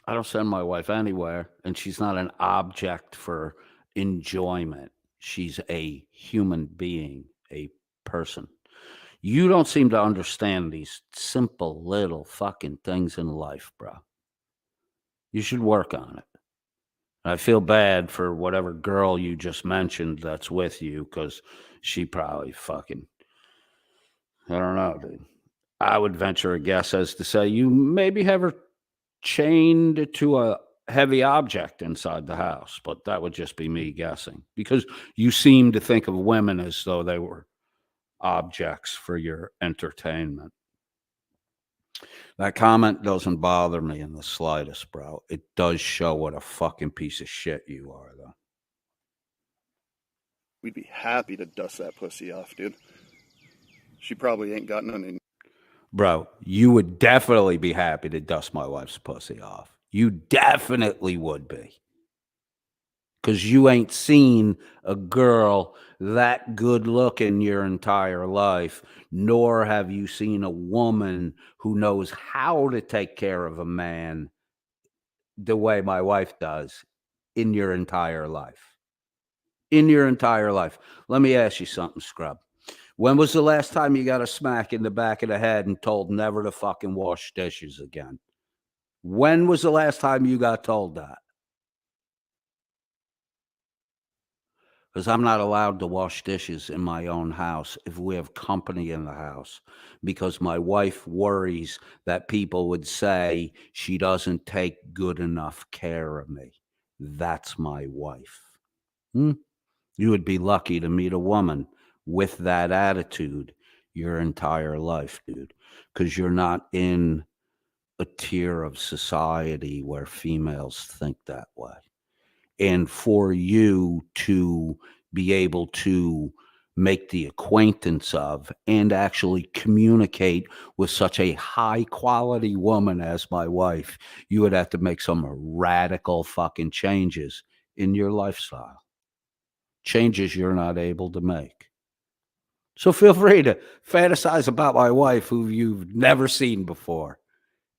I don't send my wife anywhere, and she's not an object for enjoyment. She's a human being, a person. You don't seem to understand these simple little fucking things in life, bro. You should work on it. I feel bad for whatever girl you just mentioned that's with you, because she probably fucking, I don't know, dude. I would venture a guess as to say you maybe have her chained to a heavy object inside the house, but that would just be me guessing, because you seem to think of women as though they were objects for your entertainment. That comment doesn't bother me in the slightest, bro. It does show what a fucking piece of shit you are, though. We'd be happy to dust that pussy off, dude. She probably ain't got none in. Bro, you would definitely be happy to dust my wife's pussy off. You definitely would be. Because you ain't seen a girl that good looking your entire life, nor have you seen a woman who knows how to take care of a man the way my wife does in your entire life. In your entire life. Let me ask you something, Scrub. When was the last time you got a smack in the back of the head and told never to fucking wash dishes again? When was the last time you got told that? Because I'm not allowed to wash dishes in my own house if we have company in the house, because my wife worries that people would say she doesn't take good enough care of me. That's my wife. You would be lucky to meet a woman with that attitude your entire life, dude, because you're not in a tier of society where females think that way. And for you to be able to make the acquaintance of and actually communicate with such a high quality woman as my wife, you would have to make some radical fucking changes in your lifestyle, changes you're not able to make. So feel free to fantasize about my wife, who you've never seen before.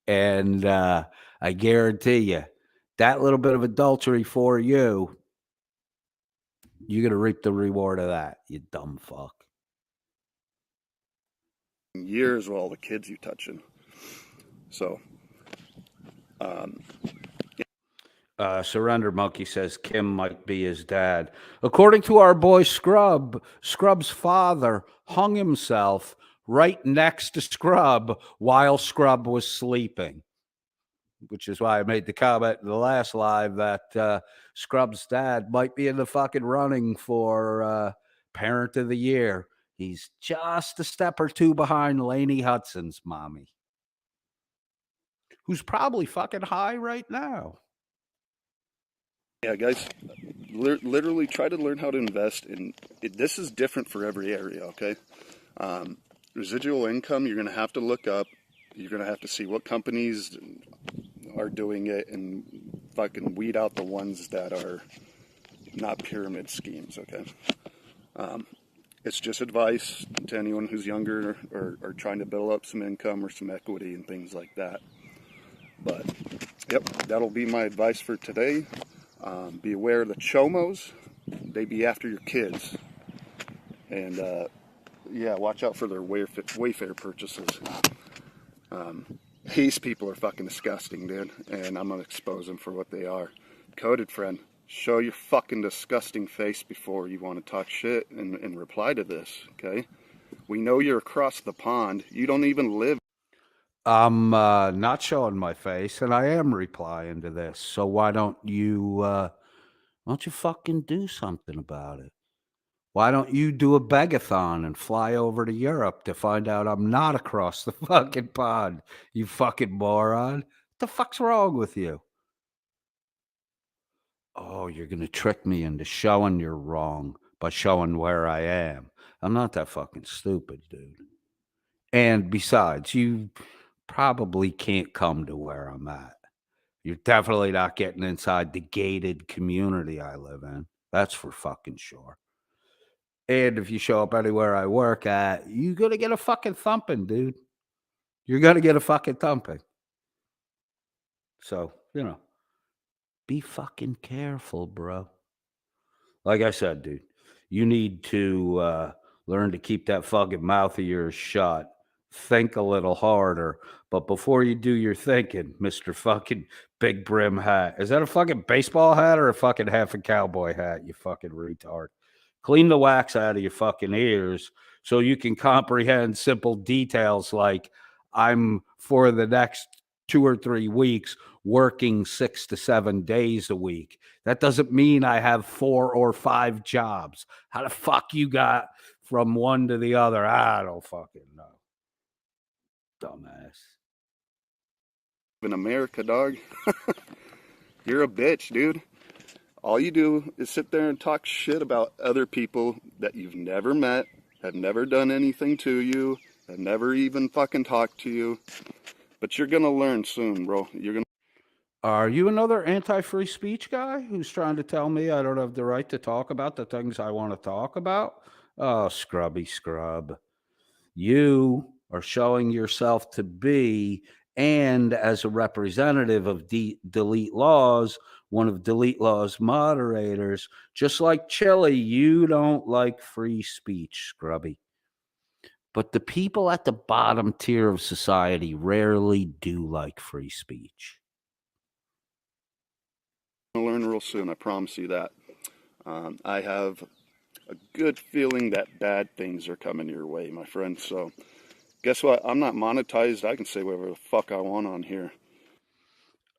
And I guarantee you, that little bit of adultery for you, you're going to reap the reward of that, you dumb fuck. Years with all the kids you touching. So, Surrender Monkey says Kim might be his dad. According to our boy Scrub, Scrub's father hung himself right next to Scrub while Scrub was sleeping, which is why I made the comment in the last live that Scrub's dad might be in the fucking running for Parent of the Year. He's just a step or two behind Lainey Hudson's mommy, who's probably fucking high right now. yeah, guys, literally try to learn how to invest in it. This is different for every area, okay? Residual income, you're going to have to look up. You're going to have to see what companies are doing it and fucking weed out the ones that are not pyramid schemes, okay? It's just advice to anyone who's younger or trying to build up some income or some equity and things like that. But, yep, that'll be my advice for today. Be aware of the chomos. They be after your kids. And, yeah, watch out for their Wayfair purchases. These people are fucking disgusting, dude. And I'm going to expose them for what they are. Coded friend, show your fucking disgusting face before you want to talk shit and reply to this, okay? We know you're across the pond. You don't even live. I'm not showing my face, and I am replying to this. So why don't you fucking do something about it? Why don't you do a begathon and fly over to Europe to find out I'm not across the fucking pond, you fucking moron? What the fuck's wrong with you? Oh, you're gonna trick me into showing you're wrong by showing where I am. I'm not that fucking stupid, dude. And besides, you probably can't come to where I'm at. You're definitely not getting inside the gated community I live in. That's for fucking sure. And if you show up anywhere I work at, you're gonna get a fucking thumping, dude. You're gonna get a fucking thumping. So, be fucking careful, bro. Like I said, dude, you need to learn to keep that fucking mouth of yours shut. think a little harder. But before you do your thinking, Mr. fucking big brim hat, is that a fucking baseball hat or a fucking half a cowboy hat, you fucking retard? Clean the wax out of your fucking ears so you can comprehend simple details like I'm for the next 2 or 3 weeks working 6 to 7 days a week. That doesn't mean I have 4 or 5 jobs. How the fuck you got from one to the other? I don't fucking know. Dumbass. In America, dog. You're a bitch, dude. All you do is sit there and talk shit about other people that you've never met, have never done anything to you, have never even fucking talked to you. But you're gonna learn soon, bro. You're gonna. Are you another anti-free speech guy who's trying to tell me I don't have the right to talk about the things I want to talk about? Oh, scrubby scrub. You are showing yourself to be, and as a representative of Delete Lawz, one of Delete Lawz moderators, just like Chili, you don't like free speech, scrubby. But the people at the bottom tier of society rarely do like free speech. Learn real soon, I promise you that. I have a good feeling that bad things are coming your way, my friend. So, guess what? I'm not monetized. I can say whatever the fuck I want on here.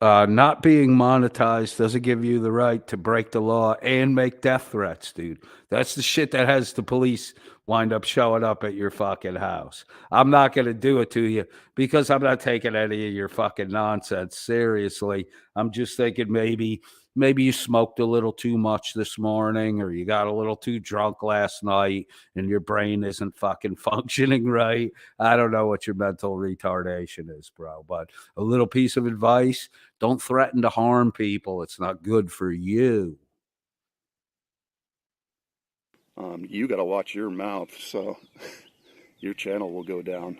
Not being monetized doesn't give you the right to break the law and make death threats, dude. That's the shit that has the police wind up showing up at your fucking house. I'm not going to do it to you because I'm not taking any of your fucking nonsense seriously. I'm just thinking maybe you smoked a little too much this morning or you got a little too drunk last night and your brain isn't fucking functioning right. I don't know what your mental retardation is, bro, but a little piece of advice: don't threaten to harm people. It's not good for you. You got to watch your mouth, so your channel will go down.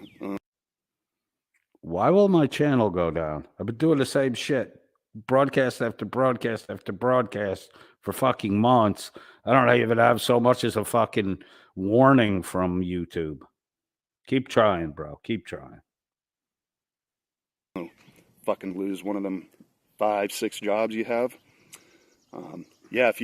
Why will my channel go down? I've been doing the same shit, broadcast after broadcast after broadcast for fucking months. I don't even have so much as a fucking warning from YouTube. Keep trying, bro. Keep trying. Fucking lose one of them 5, 6 jobs you have. Yeah, if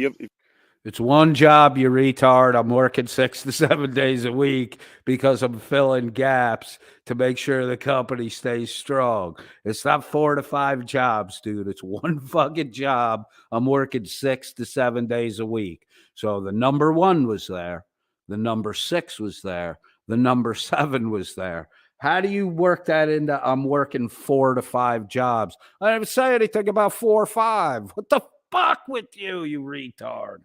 It's one job, you retard. I'm working 6 to 7 days a week because I'm filling gaps to make sure the company stays strong. It's not 4 to 5 jobs, dude. It's one fucking job. I'm working 6 to 7 days a week. So the number 1 was there. The number 6 was there. The number 7 was there. How do you work that into I'm working 4 to 5 jobs? I didn't say anything about 4 or 5. What the fuck with you, you retard?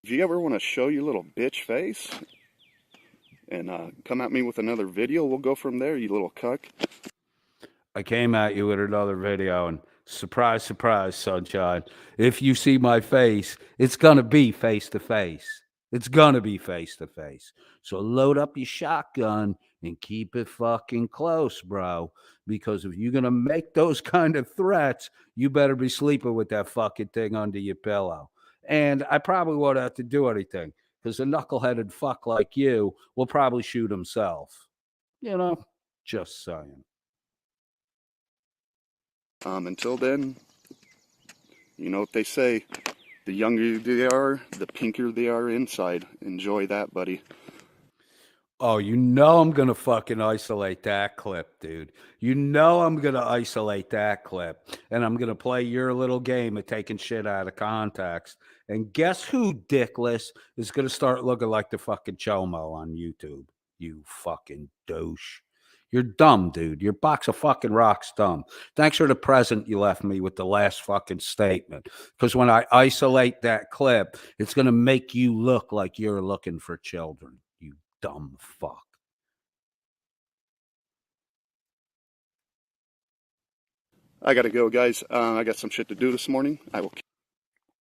if you ever want to show your little bitch face and come at me with another video, we'll go from there, you little cuck. I came at you with another video, and surprise, surprise, sunshine. If you see my face, it's gonna be face to face. It's gonna be face to face. So load up your shotgun and keep it fucking close, bro. Because if you're gonna make those kind of threats, you better be sleeping with that fucking thing under your pillow. And I probably won't have to do anything because a knuckleheaded fuck like you will probably shoot himself. You know, just saying. Until then, you know what they say. The younger they are, the pinker they are inside. Enjoy that, buddy. Oh, you know I'm gonna fucking isolate that clip, dude. You know I'm gonna isolate that clip. And I'm gonna play your little game of taking shit out of context. And guess who, dickless, is gonna start looking like the fucking chomo on YouTube? You fucking douche. You're dumb, dude. Your box of fucking rocks dumb. Thanks for the present you left me with the last fucking statement. Because when I isolate that clip, it's gonna make you look like you're looking for children. You dumb fuck. I gotta go, guys. I got some shit to do this morning. I will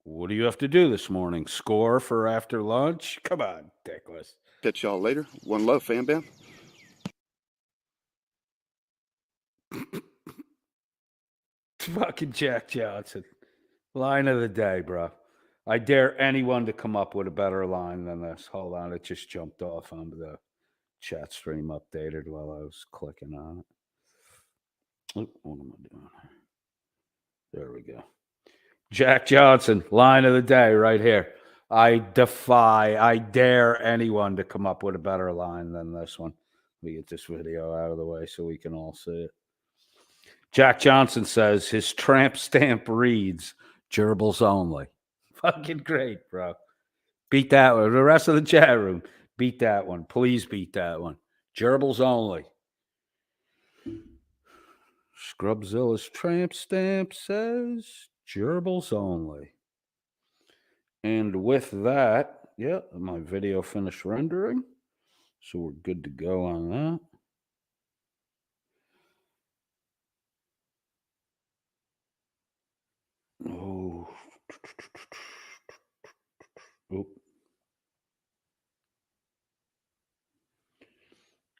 What do you have to do this morning? Score for after lunch? Come on, dickless. catch y'all later. One love, fam bam. Fucking Jack Johnson. Line of the day, bro. I dare anyone to come up with a better line than this. Hold on, it just jumped off onto the chat stream updated while I was clicking on it. Oop, what am I doing? There we go. Jack Johnson, line of the day right here. I dare anyone to come up with a better line than this one. We get this video out of the way so we can all see it. Jack Johnson says his tramp stamp reads gerbils only. Fucking great, bro. Beat that one. The rest of the chat room, beat that one. Please beat that one. Gerbils only. Scrubzilla's tramp stamp says gerbils only. And with that, yeah, my video finished rendering. So we're good to go on that. Oh. Oop.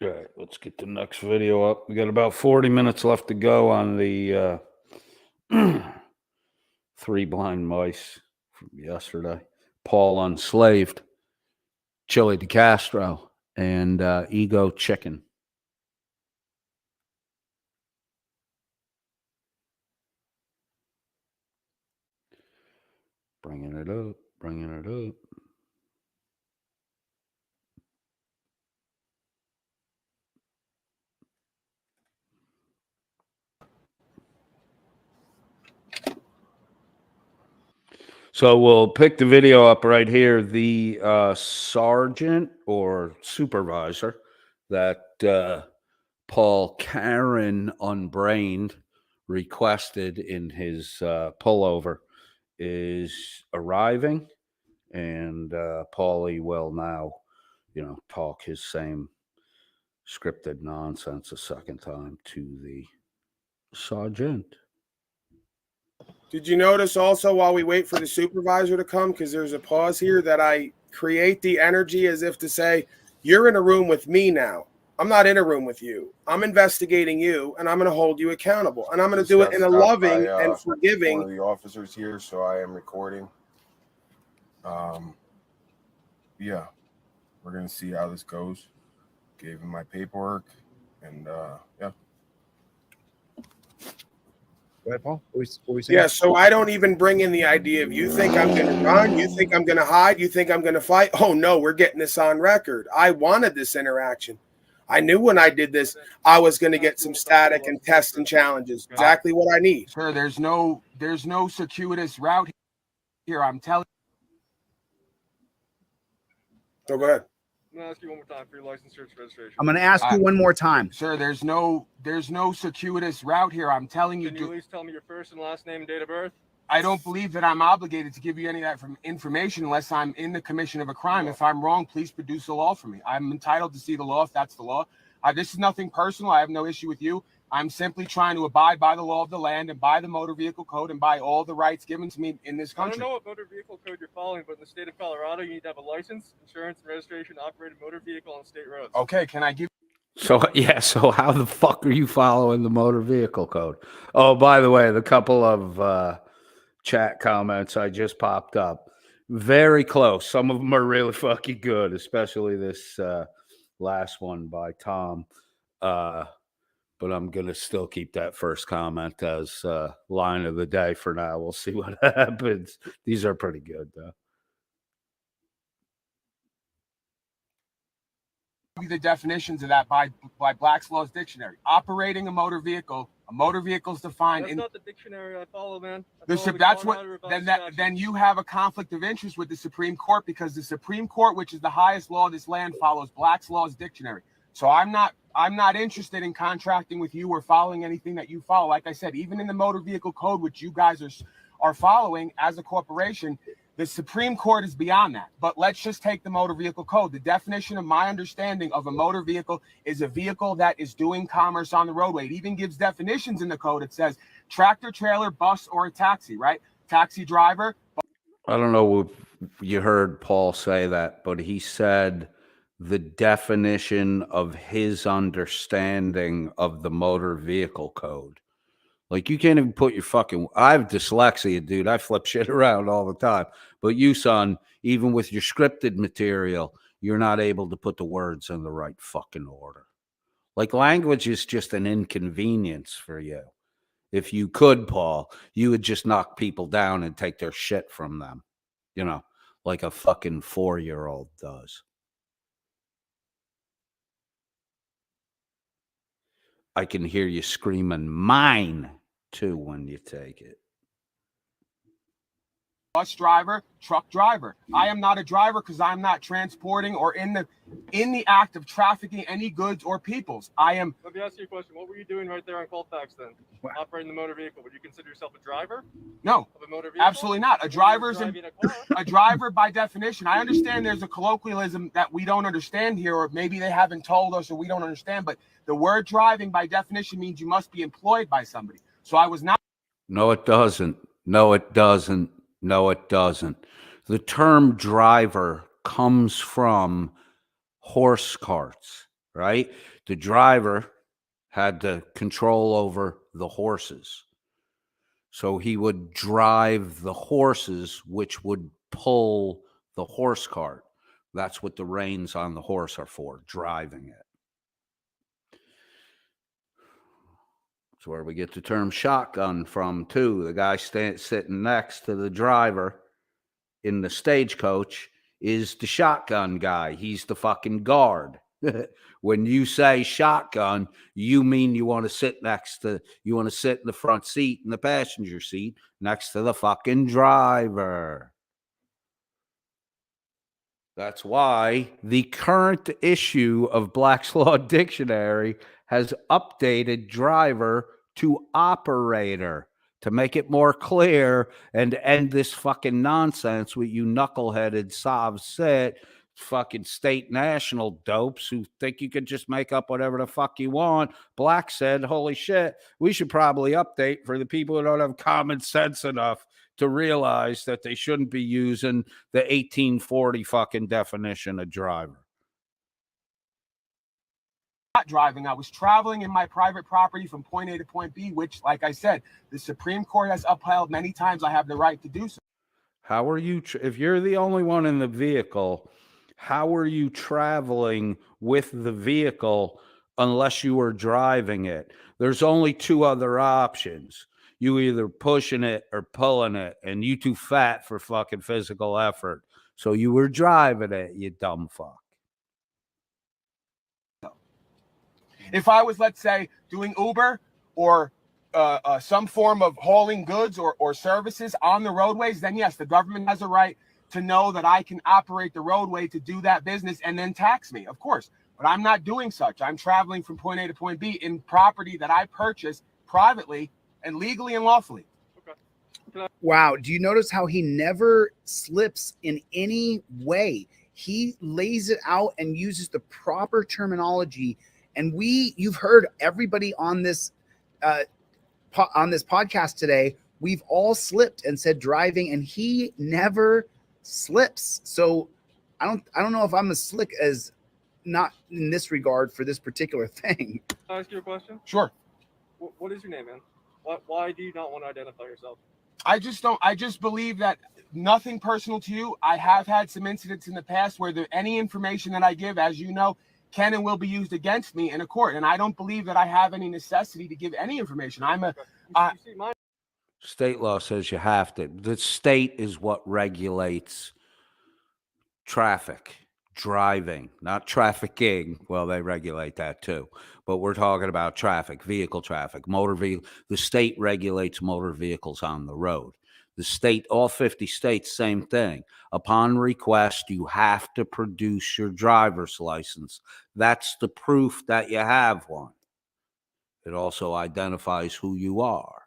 All right, let's get the next video up. We got about 40 minutes left to go on the 3 blind mice from yesterday. Paul Unslaved, Chili DeCastro, and Ego Chicken. Bringing it up, bringing it up. So we'll pick the video up right here. The sergeant or supervisor that Paul Karen Unbrained requested in his pullover is arriving, and Paulie will now, talk his same scripted nonsense a second time to the sergeant. Did you notice also while we wait for the supervisor to come, because there's a pause here, that I create the energy as if to say, you're in a room with me now. I'm not in a room with you. I'm investigating you, and I'm going to hold you accountable. And I'm going to do it in a loving and forgiving. One of the officers here, so I am recording. Yeah, we're going to see how this goes. Gave him my paperwork, and yeah. Go ahead, Paul. What we saying? Yeah, so I don't even bring in the idea of you think I'm going to run, you think I'm going to hide, you think I'm going to fight. Oh, no, we're getting this on record. I wanted this interaction. I knew when I did this, I was going to get some static and tests and challenges. Exactly what I need. Sir, there's no circuitous route here. I'm telling you. So go ahead. I'm gonna ask you one more time for your license, search, registration. I'm going to ask you one more time. Sir, there's no circuitous route here. I'm telling you. Can you at least tell me your first and last name and date of birth? I don't believe that I'm obligated to give you any of that information unless I'm in the commission of a crime. If I'm wrong, please produce the law for me. I'm entitled to see the law if that's the law. This is nothing personal. I have no issue with you. I'm simply trying to abide by the law of the land and by the motor vehicle code and by all the rights given to me in this country. I don't know what motor vehicle code you're following, but in the state of Colorado, you need to have a license, insurance, and registration to operate a motor vehicle on state roads. Okay, can I give? So how the fuck are you following the motor vehicle code? Oh, by the way, the couple of chat comments I just popped up, very close. Some of them are really fucking good, especially this last one by Tom. But I'm going to still keep that first comment as line of the day for now. We'll see what happens. These are pretty good, though. The definitions of that by Black's Law's dictionary. Operating a motor vehicle is defined. That's not the dictionary I follow, man. That's what. Then you have a conflict of interest with the Supreme Court, because the Supreme Court, which is the highest law of this land, follows Black's Law's dictionary. So I'm not interested in contracting with you or following anything that you follow. Like I said, even in the motor vehicle code, which you guys are following as a corporation, the Supreme Court is beyond that. But let's just take the motor vehicle code. The definition of my understanding of a motor vehicle is a vehicle that is doing commerce on the roadway. It even gives definitions in the code. It says tractor, trailer, bus, or a taxi, right? Taxi driver. I don't know if you heard Paul say that, but he said the definition of his understanding of the motor vehicle code. Like, you can't even put your fucking... I have dyslexia, dude. I flip shit around all the time. But you, son, even with your scripted material, you're not able to put the words in the right fucking order. Like, language is just an inconvenience for you. If you could, Paul, you would just knock people down and take their shit from them, you know, like a fucking 4-year-old does. I can hear you screaming "mine" too when you take it. Bus driver, truck driver. I am not a driver because I'm not transporting or in the act of trafficking any goods or peoples. I am. Let me ask you a question. What were you doing right there on Colfax then? Wow. Operating the motor vehicle. Would you consider yourself a driver No, of a motor vehicle? absolutely not. A driver's driving a car. a driver by definition. I understand there's a colloquialism that we don't understand here, or maybe they haven't told us or we don't understand, but the word driving by definition means you must be employed by somebody. So I was not. No, it doesn't. No, it doesn't. No, it doesn't. The term driver comes from horse carts, right? The driver had the control over the horses. So he would drive the horses, which would pull the horse cart. That's what the reins on the horse are for, driving it. That's where we get the term shotgun from, too. The guy sitting next to the driver in the stagecoach is the shotgun guy. He's the fucking guard. When you say shotgun, you mean you want to sit in the front seat, in the passenger seat, next to the fucking driver. That's why the current issue of Black's Law Dictionary has updated driver to operator to make it more clear and end this fucking nonsense with you knuckleheaded Sov-Sit fucking state national dopes who think you can just make up whatever the fuck you want. Black said, holy shit, we should probably update for the people who don't have common sense enough to realize that they shouldn't be using the 1840 fucking definition of driver. Not driving. I was traveling in my private property from point A to point B, which, like I said, the Supreme Court has upheld many times. I have the right to do so. How are you, if you're the only one in the vehicle, how are you traveling with the vehicle unless you were driving it? There's only two other options. You either pushing it or pulling it, and you too fat for fucking physical effort. So you were driving it, you dumb fuck. If I was, let's say, doing Uber or some form of hauling goods or services on the roadways, then yes, the government has a right to know that I can operate the roadway to do that business and then tax me, of course. But I'm not doing such. I'm traveling from point A to point B in property that I purchased privately and legally and lawfully. Okay. Wow. Do you notice how he never slips in any way? He lays it out and uses the proper terminology. And you've heard everybody on this podcast today, we've all slipped and said driving, and he never slips. So I don't know if I'm as slick as not in this regard for this particular thing. Can I ask you a question? Sure. What is your name, man? Why do you not want to identify yourself? I just believe that nothing personal to you. I have had some incidents in the past where any information that I give, as you know, can and will be used against me in a court. And I don't believe that I have any necessity to give any information. State law says you have to. The state is what regulates traffic, driving, not trafficking. Well, they regulate that too. But we're talking about traffic, vehicle traffic, motor vehicle. The state regulates motor vehicles on the road. The state, all 50 states, same thing. Upon request, you have to produce your driver's license. That's the proof that you have one. It also identifies who you are.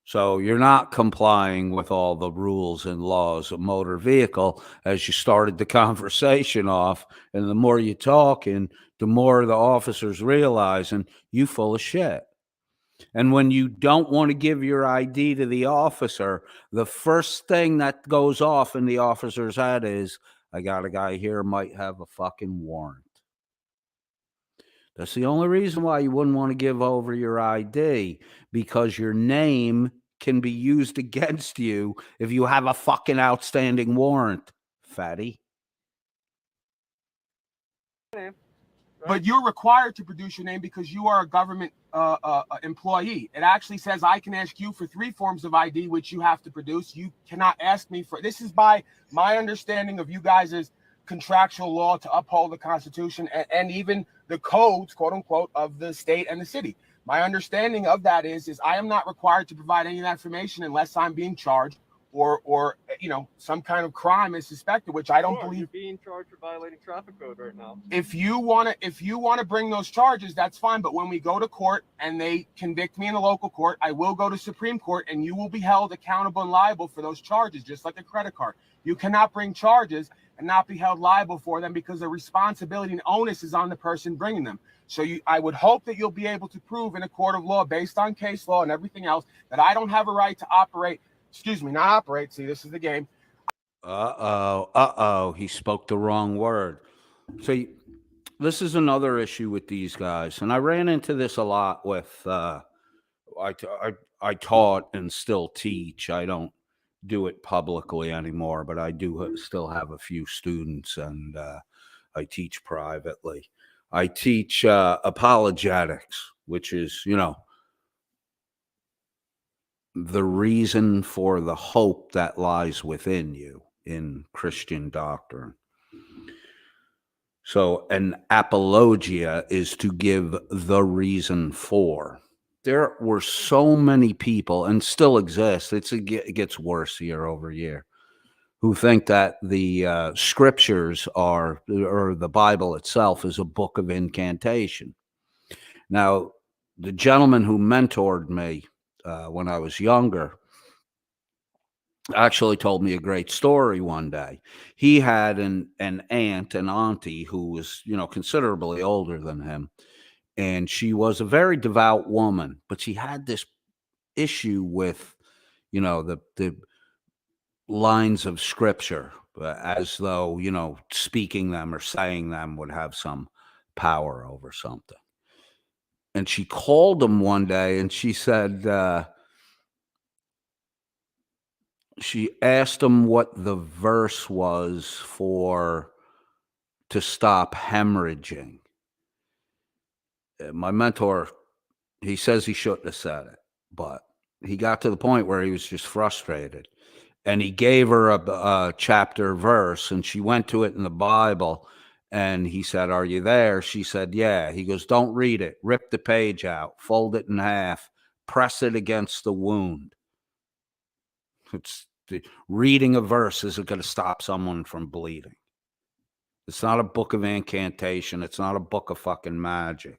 So you're not complying with all the rules and laws of motor vehicle as you started the conversation off. And the more you talk, and the more the officers realizing you full of shit. And when you don't want to give your ID to the officer, the first thing that goes off in the officer's head is, I got a guy here might have a fucking warrant. That's the only reason why you wouldn't want to give over your ID, because your name can be used against you if you have a fucking outstanding warrant, fatty. But you're required to produce your name because you are a government employee. It actually says I can ask you for 3 forms of ID, which you have to produce. You cannot ask me for. This is by my understanding of you guys' contractual law to uphold the Constitution and even the codes, quote unquote, of the state and the city. My understanding of that is I am not required to provide any of that information unless I'm being charged or you know, some kind of crime is suspected, which I don't believe. You're being charged for violating traffic code right now. If you want to bring those charges, that's fine. But when we go to court and they convict me in the local court, I will go to Supreme Court and you will be held accountable and liable for those charges, just like a credit card. You cannot bring charges and not be held liable for them because the responsibility and onus is on the person bringing them. So I would hope that you'll be able to prove in a court of law, based on case law and everything else, that I don't have a right to operate. Excuse me, not operate. See, this is the game. He spoke the wrong word. See, this is another issue with these guys, and I ran into this a lot with. I taught and still teach. I don't do it publicly anymore, but I do still have a few students, and I teach privately. I teach apologetics, which is, you know, the reason for the hope that lies within you in Christian doctrine. So an apologia is to give the reason for. There were so many people, and still exist, it gets worse year over year, who think that the scriptures are, or the Bible itself is a book of incantation. Now, the gentleman who mentored me when I was younger actually told me a great story one day. He had an auntie who was, you know, considerably older than him, and she was a very devout woman, but she had this issue with, you know, the lines of scripture, as though, you know, speaking them or saying them would have some power over something. And she called him one day and she said, she asked him what the verse was to stop hemorrhaging. My mentor, he says he shouldn't have said it, but he got to the point where he was just frustrated. And he gave her a chapter verse, and she went to it in the Bible. And he said, "Are you there?" She said, "Yeah." He goes, "Don't read it. Rip the page out, fold it in half, press it against the wound." Reading a verse isn't going to stop someone from bleeding. It's not a book of incantation. It's not a book of fucking magic.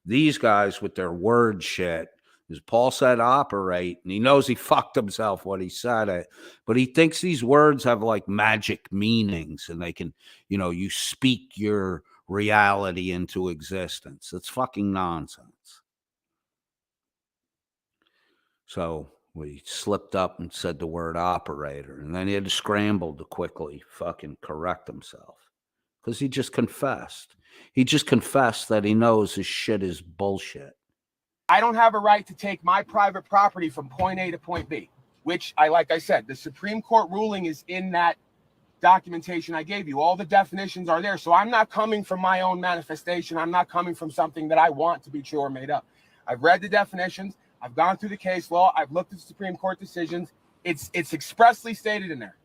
These guys with their word shit, as Paul said, operate, and he knows he fucked himself when he said it, but he thinks these words have like magic meanings and they can, you know, you speak your reality into existence. It's fucking nonsense. So we slipped up and said the word operator, and then he had to scramble to quickly fucking correct himself because he just confessed. He just confessed that he knows his shit is bullshit. I don't have a right to take my private property from point A to point B, which like I said, the Supreme Court ruling is in that documentation I gave you. All the definitions are there. So I'm not coming from my own manifestation. I'm not coming from something that I want to be true or made up. I've read the definitions. I've gone through the case law. I've looked at the Supreme Court decisions. It's expressly stated in there.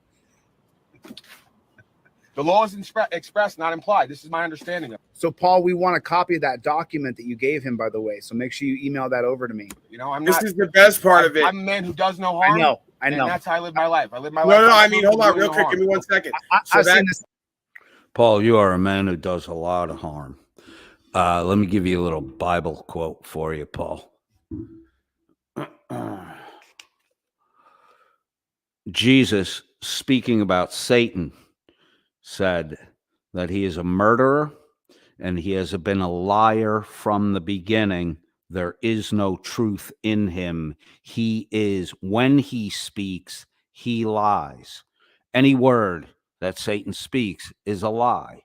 The law is expressed, not implied. This is my understanding of it. So, Paul, we want a copy of that document that you gave him, by the way. So make sure you email that over to me. You know, This is the best part of it. I'm a man who does no harm. I know. And that's how I live my life. I live my life. No, I mean, hold on real quick. Give me 1 second. I've seen this. Paul, you are a man who does a lot of harm. Let me give you a little Bible quote for you, Paul. Jesus, speaking about Satan, said that he is a murderer and he has been a liar from the beginning. There is no truth in him. He is, when he speaks, he lies. Any word that Satan speaks is a lie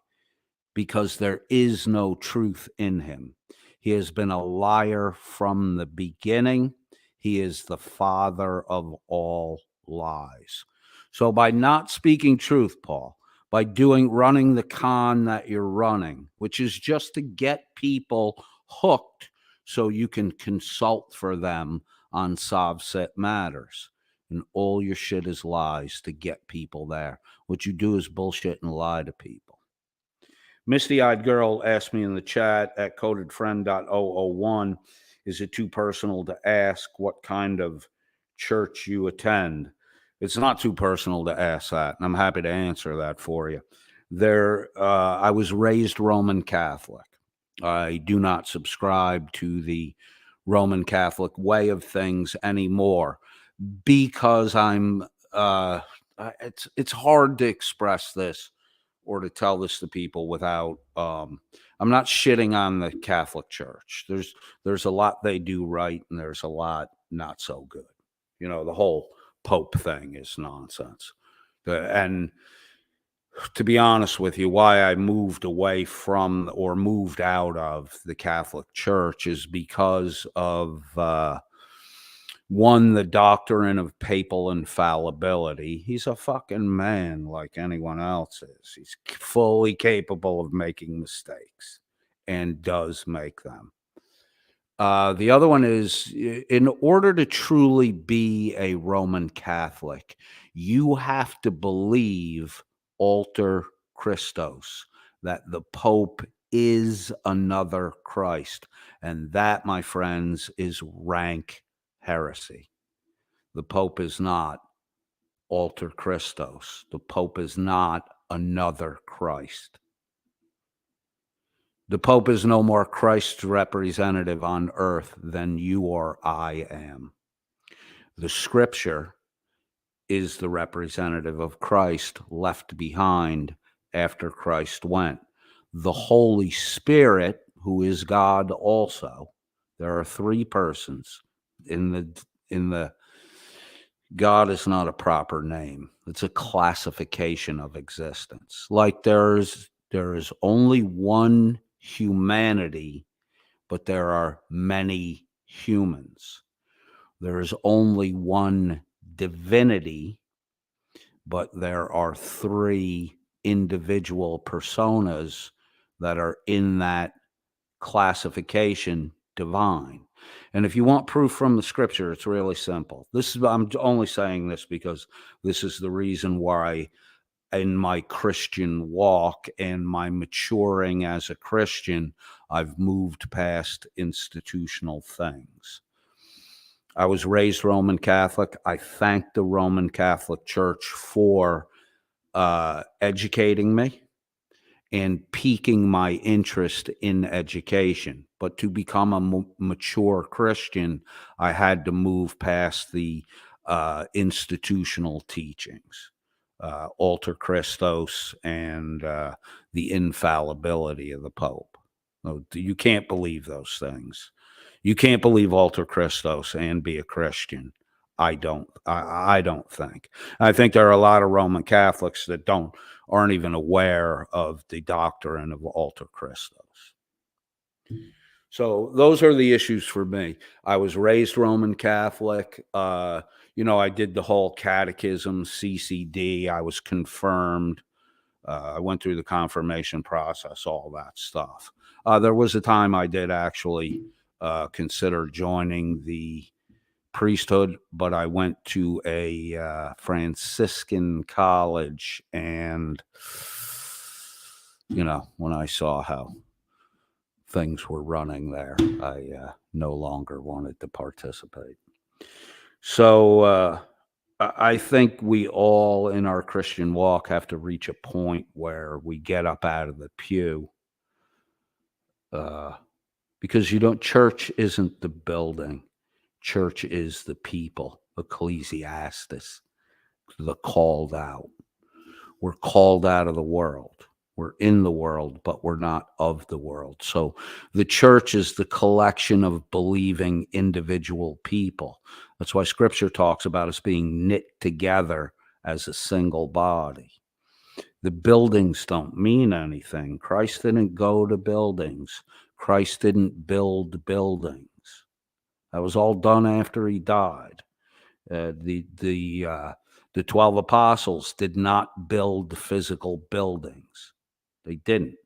because there is no truth in him. He has been a liar from the beginning. He is the father of all lies. So by not speaking truth, Paul, by running the con that you're running, which is just to get people hooked so you can consult for them on Sovset matters. And all your shit is lies to get people there. What you do is bullshit and lie to people. Misty-eyed girl asked me in the chat at codedfriend.001, is it too personal to ask what kind of church you attend? It's not too personal to ask that, and I'm happy to answer that for you. I was raised Roman Catholic. I do not subscribe to the Roman Catholic way of things anymore because it's hard to express this or to tell this to people without I'm not shitting on the Catholic Church. There's a lot they do right and there's a lot not so good. You know, the whole Pope thing is nonsense. And to be honest with you, why I moved away from or moved out of the Catholic Church is because of one, the doctrine of papal infallibility. He's a fucking man like anyone else is. He's fully capable of making mistakes and does make them. The other one is, in order to truly be a Roman Catholic, you have to believe alter Christos, that the Pope is another Christ. And that, my friends, is rank heresy. The Pope is not alter Christos. The Pope is not another Christ. The Pope is no more Christ's representative on earth than you or I am. The Scripture is the representative of Christ left behind after Christ went. The Holy Spirit, who is God also, there are three persons in the God is not a proper name. It's a classification of existence. Like there is only one humanity, but there are many humans. There is only one divinity, but there are three individual personas that are in that classification divine. And if you want proof from the Scripture, it's really simple. I'm only saying this because this is the reason why in my Christian walk and my maturing as a Christian, I've moved past institutional things. I was raised Roman Catholic. I thank the Roman Catholic Church for educating me and piquing my interest in education. But to become a mature Christian, I had to move past the institutional teachings, alter Christos, and the infallibility of the Pope. You can't believe those things. You can't believe alter Christos and be a Christian. I don't think. I think there are a lot of Roman Catholics that aren't even aware of the doctrine of alter Christos. So those are the issues for me. I was raised Roman Catholic. I did the whole catechism, CCD. I was confirmed. I went through the confirmation process, all that stuff. There was a time I did actually consider joining the priesthood, but I went to a Franciscan college, and when I saw how things were running there, I no longer wanted to participate. So I think we all in our Christian walk have to reach a point where we get up out of the pew, because church isn't the building. Church is the people, Ecclesiastes, the called out. We're called out of the world. We're in the world, but we're not of the world. So the church is the collection of believing individual people. That's why Scripture talks about us being knit together as a single body. The buildings don't mean anything. Christ didn't go to buildings. Christ didn't build buildings. That was all done after he died. The The 12 apostles did not build physical buildings. They didn't.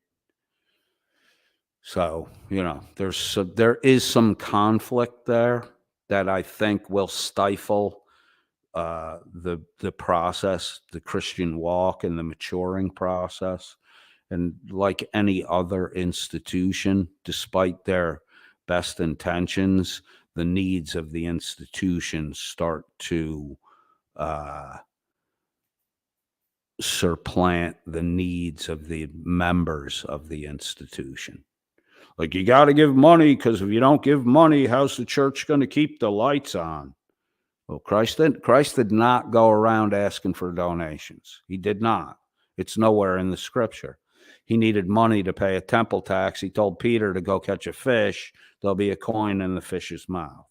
So, there is some conflict there that I think will stifle the process, the Christian walk and the maturing process. And like any other institution, despite their best intentions, the needs of the institution start to supplant the needs of the members of the institution. Like, you got to give money, because if you don't give money, how's the church going to keep the lights on? Well, Christ did not go around asking for donations. He did not. It's nowhere in the scripture. He needed money to pay a temple tax. He told Peter to go catch a fish. There'll be a coin in the fish's mouth.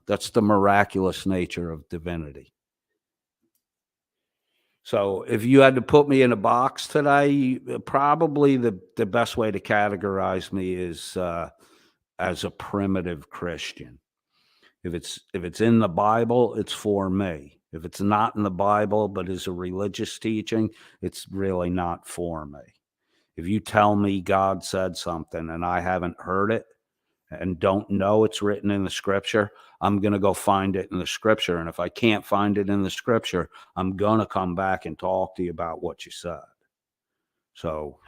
That's the miraculous nature of divinity. So if you had to put me in a box today, probably the best way to categorize me is as a primitive Christian. If it's in the Bible, it's for me. If it's not in the Bible but is a religious teaching, it's really not for me. If you tell me God said something and I haven't heard it and don't know it's written in the scripture, I'm going to go find it in the scripture. And if I can't find it in the scripture, I'm going to come back and talk to you about what you said. So,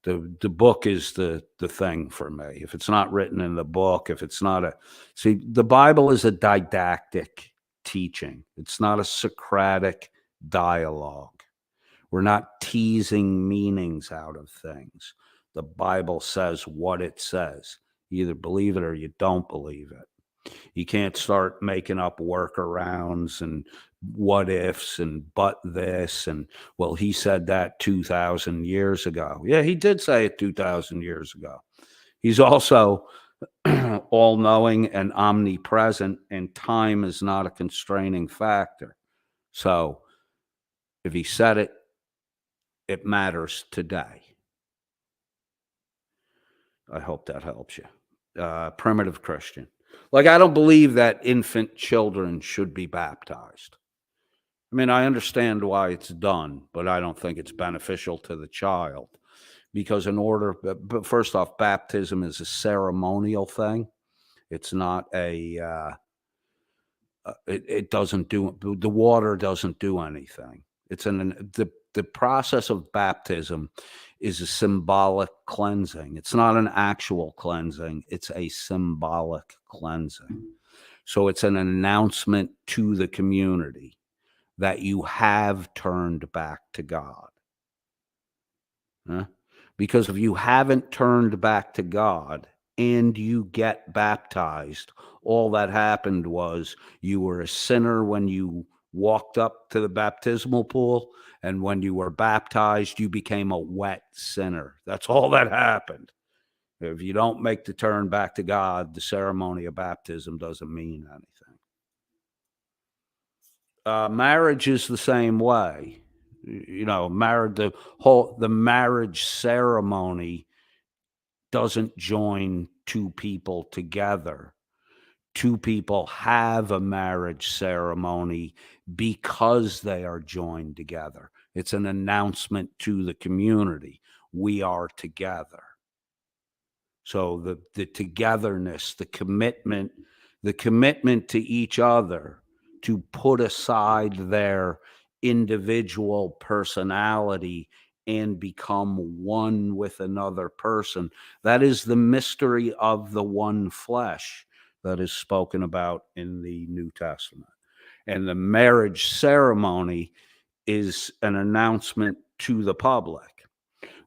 the book is the thing for me. If it's not written in the book, if it's not the Bible is a didactic teaching. It's not a Socratic dialogue. We're not teasing meanings out of things. The Bible says what it says. You either believe it or you don't believe it. You can't start making up workarounds and what ifs and but this and, well, he said that 2,000 years ago. Yeah, he did say it 2,000 years ago. He's also all-knowing and omnipresent, and time is not a constraining factor. So if he said it, it matters today. I hope that helps you. Primitive Christian. Like, I don't believe that infant children should be baptized. I mean, I understand why it's done, but I don't think it's beneficial to the child. Because but first off, baptism is a ceremonial thing. It's not it doesn't do, the water doesn't do anything. The process of baptism is a symbolic cleansing. It's not an actual cleansing. It's a symbolic cleansing. So it's an announcement to the community that you have turned back to God. Because if you haven't turned back to God and you get baptized, all that happened was you were a sinner when you walked up to the baptismal pool, and when you were baptized, you became a wet sinner. That's all that happened. If you don't make the turn back to God, the ceremony of baptism doesn't mean anything. Marriage is the same way. The marriage ceremony doesn't join two people together. Two people have a marriage ceremony because they are joined together. It's an announcement to the community. We are together. So the togetherness, the commitment to each other, to put aside their individual personality and become one with another person. That is the mystery of the one flesh that is spoken about in the New Testament. And the marriage ceremony is an announcement to the public.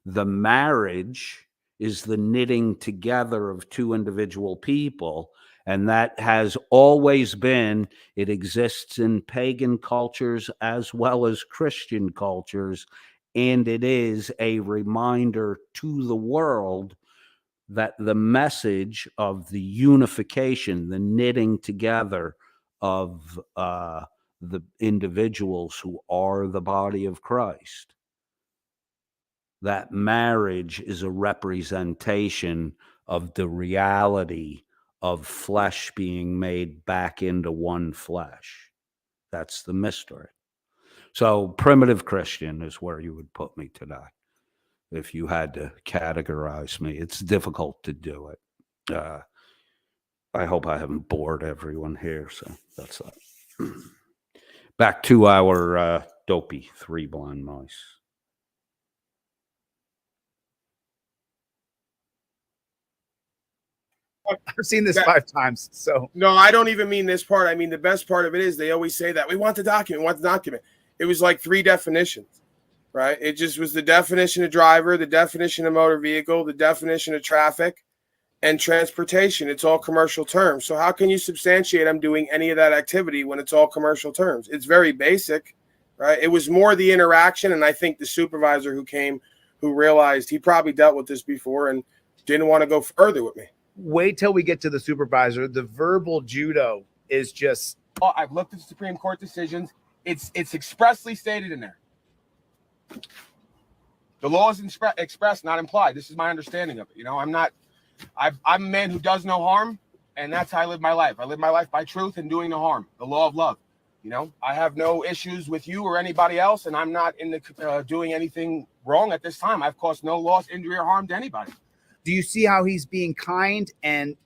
The marriage is the knitting together of two individual people, and that has always been, it exists in pagan cultures as well as Christian cultures, and it is a reminder to the world that the message of the unification, the knitting together of the individuals who are the body of Christ, that marriage is a representation of the reality of flesh being made back into one flesh. That's the mystery. So primitive Christian is where you would put me today. If you had to categorize me, it's difficult to do it. I hope I haven't bored everyone here. So that's that. Back to our dopey 3 blind mice. I've seen this That- 5 times. So No, I don't even mean this part. I mean, the best part of it is they always say that we want the document, we want the document. It was like 3 definitions, right? It just was the definition of driver, the definition of motor vehicle, the definition of traffic, and transportation. It's all commercial terms. So how can you substantiate I'm doing any of that activity when it's all commercial terms? It's very basic, right? It was more the interaction, and I think the supervisor who came, who realized he probably dealt with this before and didn't want to go further with me. wait till we get to the supervisor. The verbal judo is just. I've looked at the Supreme Court decisions. It's expressly stated in there. The law is expressed, not implied. This is my understanding of it. You know, I'm a man who does no harm, and that's how I live my life. I live my life by truth and doing no harm. The law of love. You know, I have no issues with you or anybody else, and I'm not in the doing anything wrong at this time. I've caused no loss, injury, or harm to anybody. Do you see how he's being kind and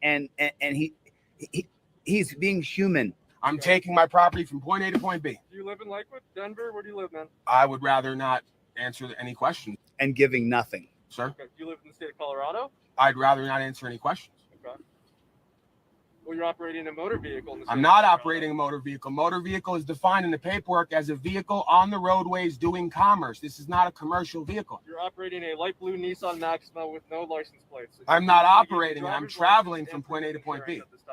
he's being human? I'm taking my property from point A to point B. Do you live in Lakewood, Denver? Where do you live, man? I would rather not answer any questions, And giving nothing. sir. Okay. Do you live in the state of Colorado? I'd rather not answer any questions. Okay. Well, you're operating a motor vehicle in the state I'm of not Colorado. operating a motor vehicle. Motor vehicle is defined in the paperwork as a vehicle on the roadways doing commerce. This is not a commercial vehicle. You're operating a light blue Nissan Maxima with no license plates. So I'm you not need to get a operating it. I'm driver's traveling license from and point A to proof of point B. insurance at this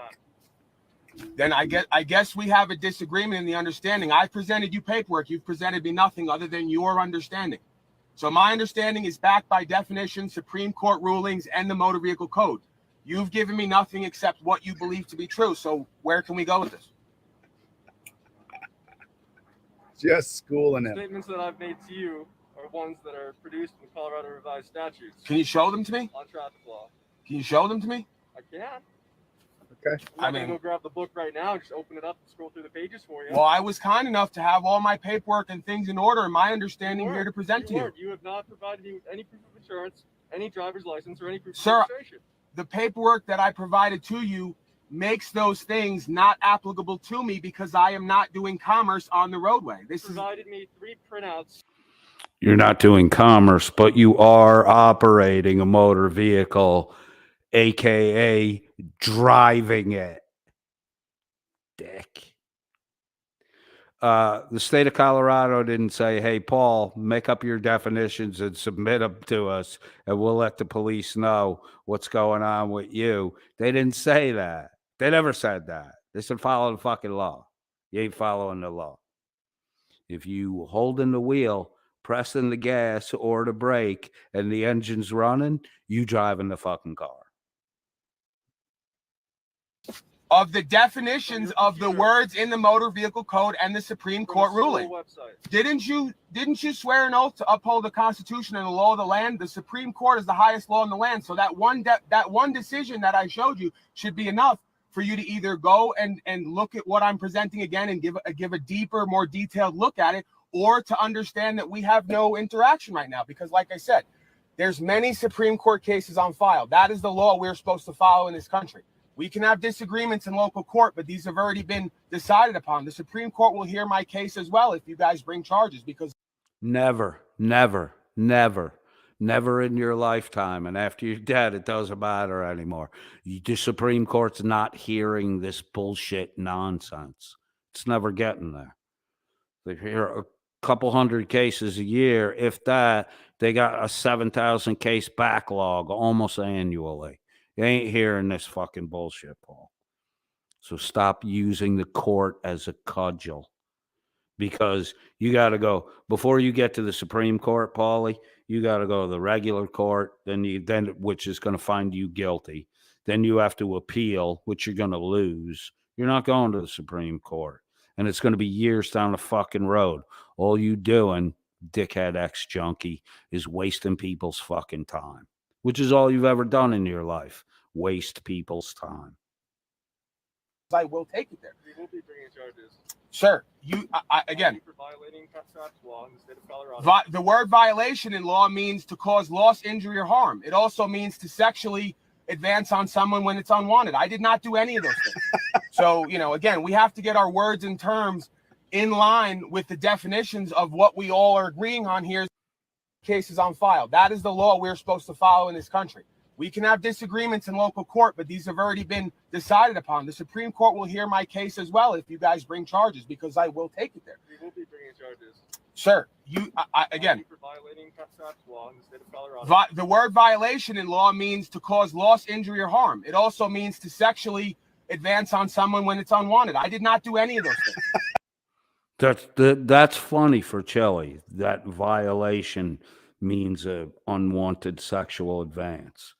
time. Then I guess we have a disagreement in the understanding. I presented you paperwork. You've presented me nothing other than your understanding. So my understanding is backed by definitions, Supreme Court rulings, and the Motor Vehicle Code. You've given me nothing except what you believe to be true. So where can we go with this? Just schooling him. Statements that I've made to you are ones that are produced in the Colorado Revised Statutes Can you show them to me? on traffic law. Can you show them to me? I can. Okay. I'm I gonna mean- go grab the book right now and just open it up and scroll through the pages for you. Well, I was kind enough to have all my paperwork and things in order and my understanding You here to weren't. present to you. weren't. You have not provided me with any proof of insurance, any driver's license, or any proof Sir, of registration. The paperwork that I provided to you makes those things not applicable to me because I am not doing commerce on the roadway. This is Provided me 3 printouts. You're not doing commerce, but you are operating a motor vehicle, aka driving it. Dick. The state of Colorado didn't say, hey, Paul, make up your definitions and submit them to us, and we'll let the police know what's going on with you. They didn't say that. They never said that. They said, follow the fucking law. You ain't following the law. If you holding the wheel, pressing the gas or the brake, and the engine's running, you driving the fucking car. of the definitions of the words in the Motor Vehicle Code and the Supreme Court ruling. Website. Didn't you swear an oath to uphold the Constitution and the law of the land? The Supreme Court is the highest law in the land. So that one decision that I showed you should be enough for you to either go and look at what I'm presenting again and give a deeper, more detailed look at it, or to understand that we have no interaction right now. Because like I said, there's many Supreme Court cases on file. That is the law we're supposed to follow in this country. We can have disagreements in local court, but these have already been decided upon. The Supreme Court will hear my case as well if you guys bring charges, because Never in your lifetime. And after you're dead, it doesn't matter anymore. The Supreme Court's not hearing this bullshit nonsense. It's never getting there. They hear a couple hundred cases a year. If that, they got a 7,000 case backlog almost annually. You ain't hearing this fucking bullshit, Paul. So stop using the court as a cudgel. Because you got to go, before you get to the Supreme Court, Paulie, you got to go to the regular court, then which is going to find you guilty. Then you have to appeal, which you're going to lose. You're not going to the Supreme Court. And it's going to be years down the fucking road. All you doing, dickhead ex-junkie, is wasting people's fucking time, which is all you've ever done in your life. Waste people's time. I will take it there. We will be bringing charges. Sir, again, for violating traffic law in the state of Colorado. The word violation in law means to cause loss, injury, or harm. It also means to sexually advance on someone when it's unwanted. I did not do any of those things. So, again, we have to get our words and terms in line with the definitions of what we all are agreeing on here. Cases on file. That is the law we're supposed to follow in this country. We can have disagreements in local court, but these have already been decided upon. The Supreme Court will hear my case as well if you guys bring charges, because I will take it there. We will be bringing charges. Sir, again, for violating traffic law in the state of Colorado. The word violation in law means to cause loss, injury, or harm. It also means to sexually advance on someone when it's unwanted. I did not do any of those things. That's funny for Chelly. That violation means a unwanted sexual advance.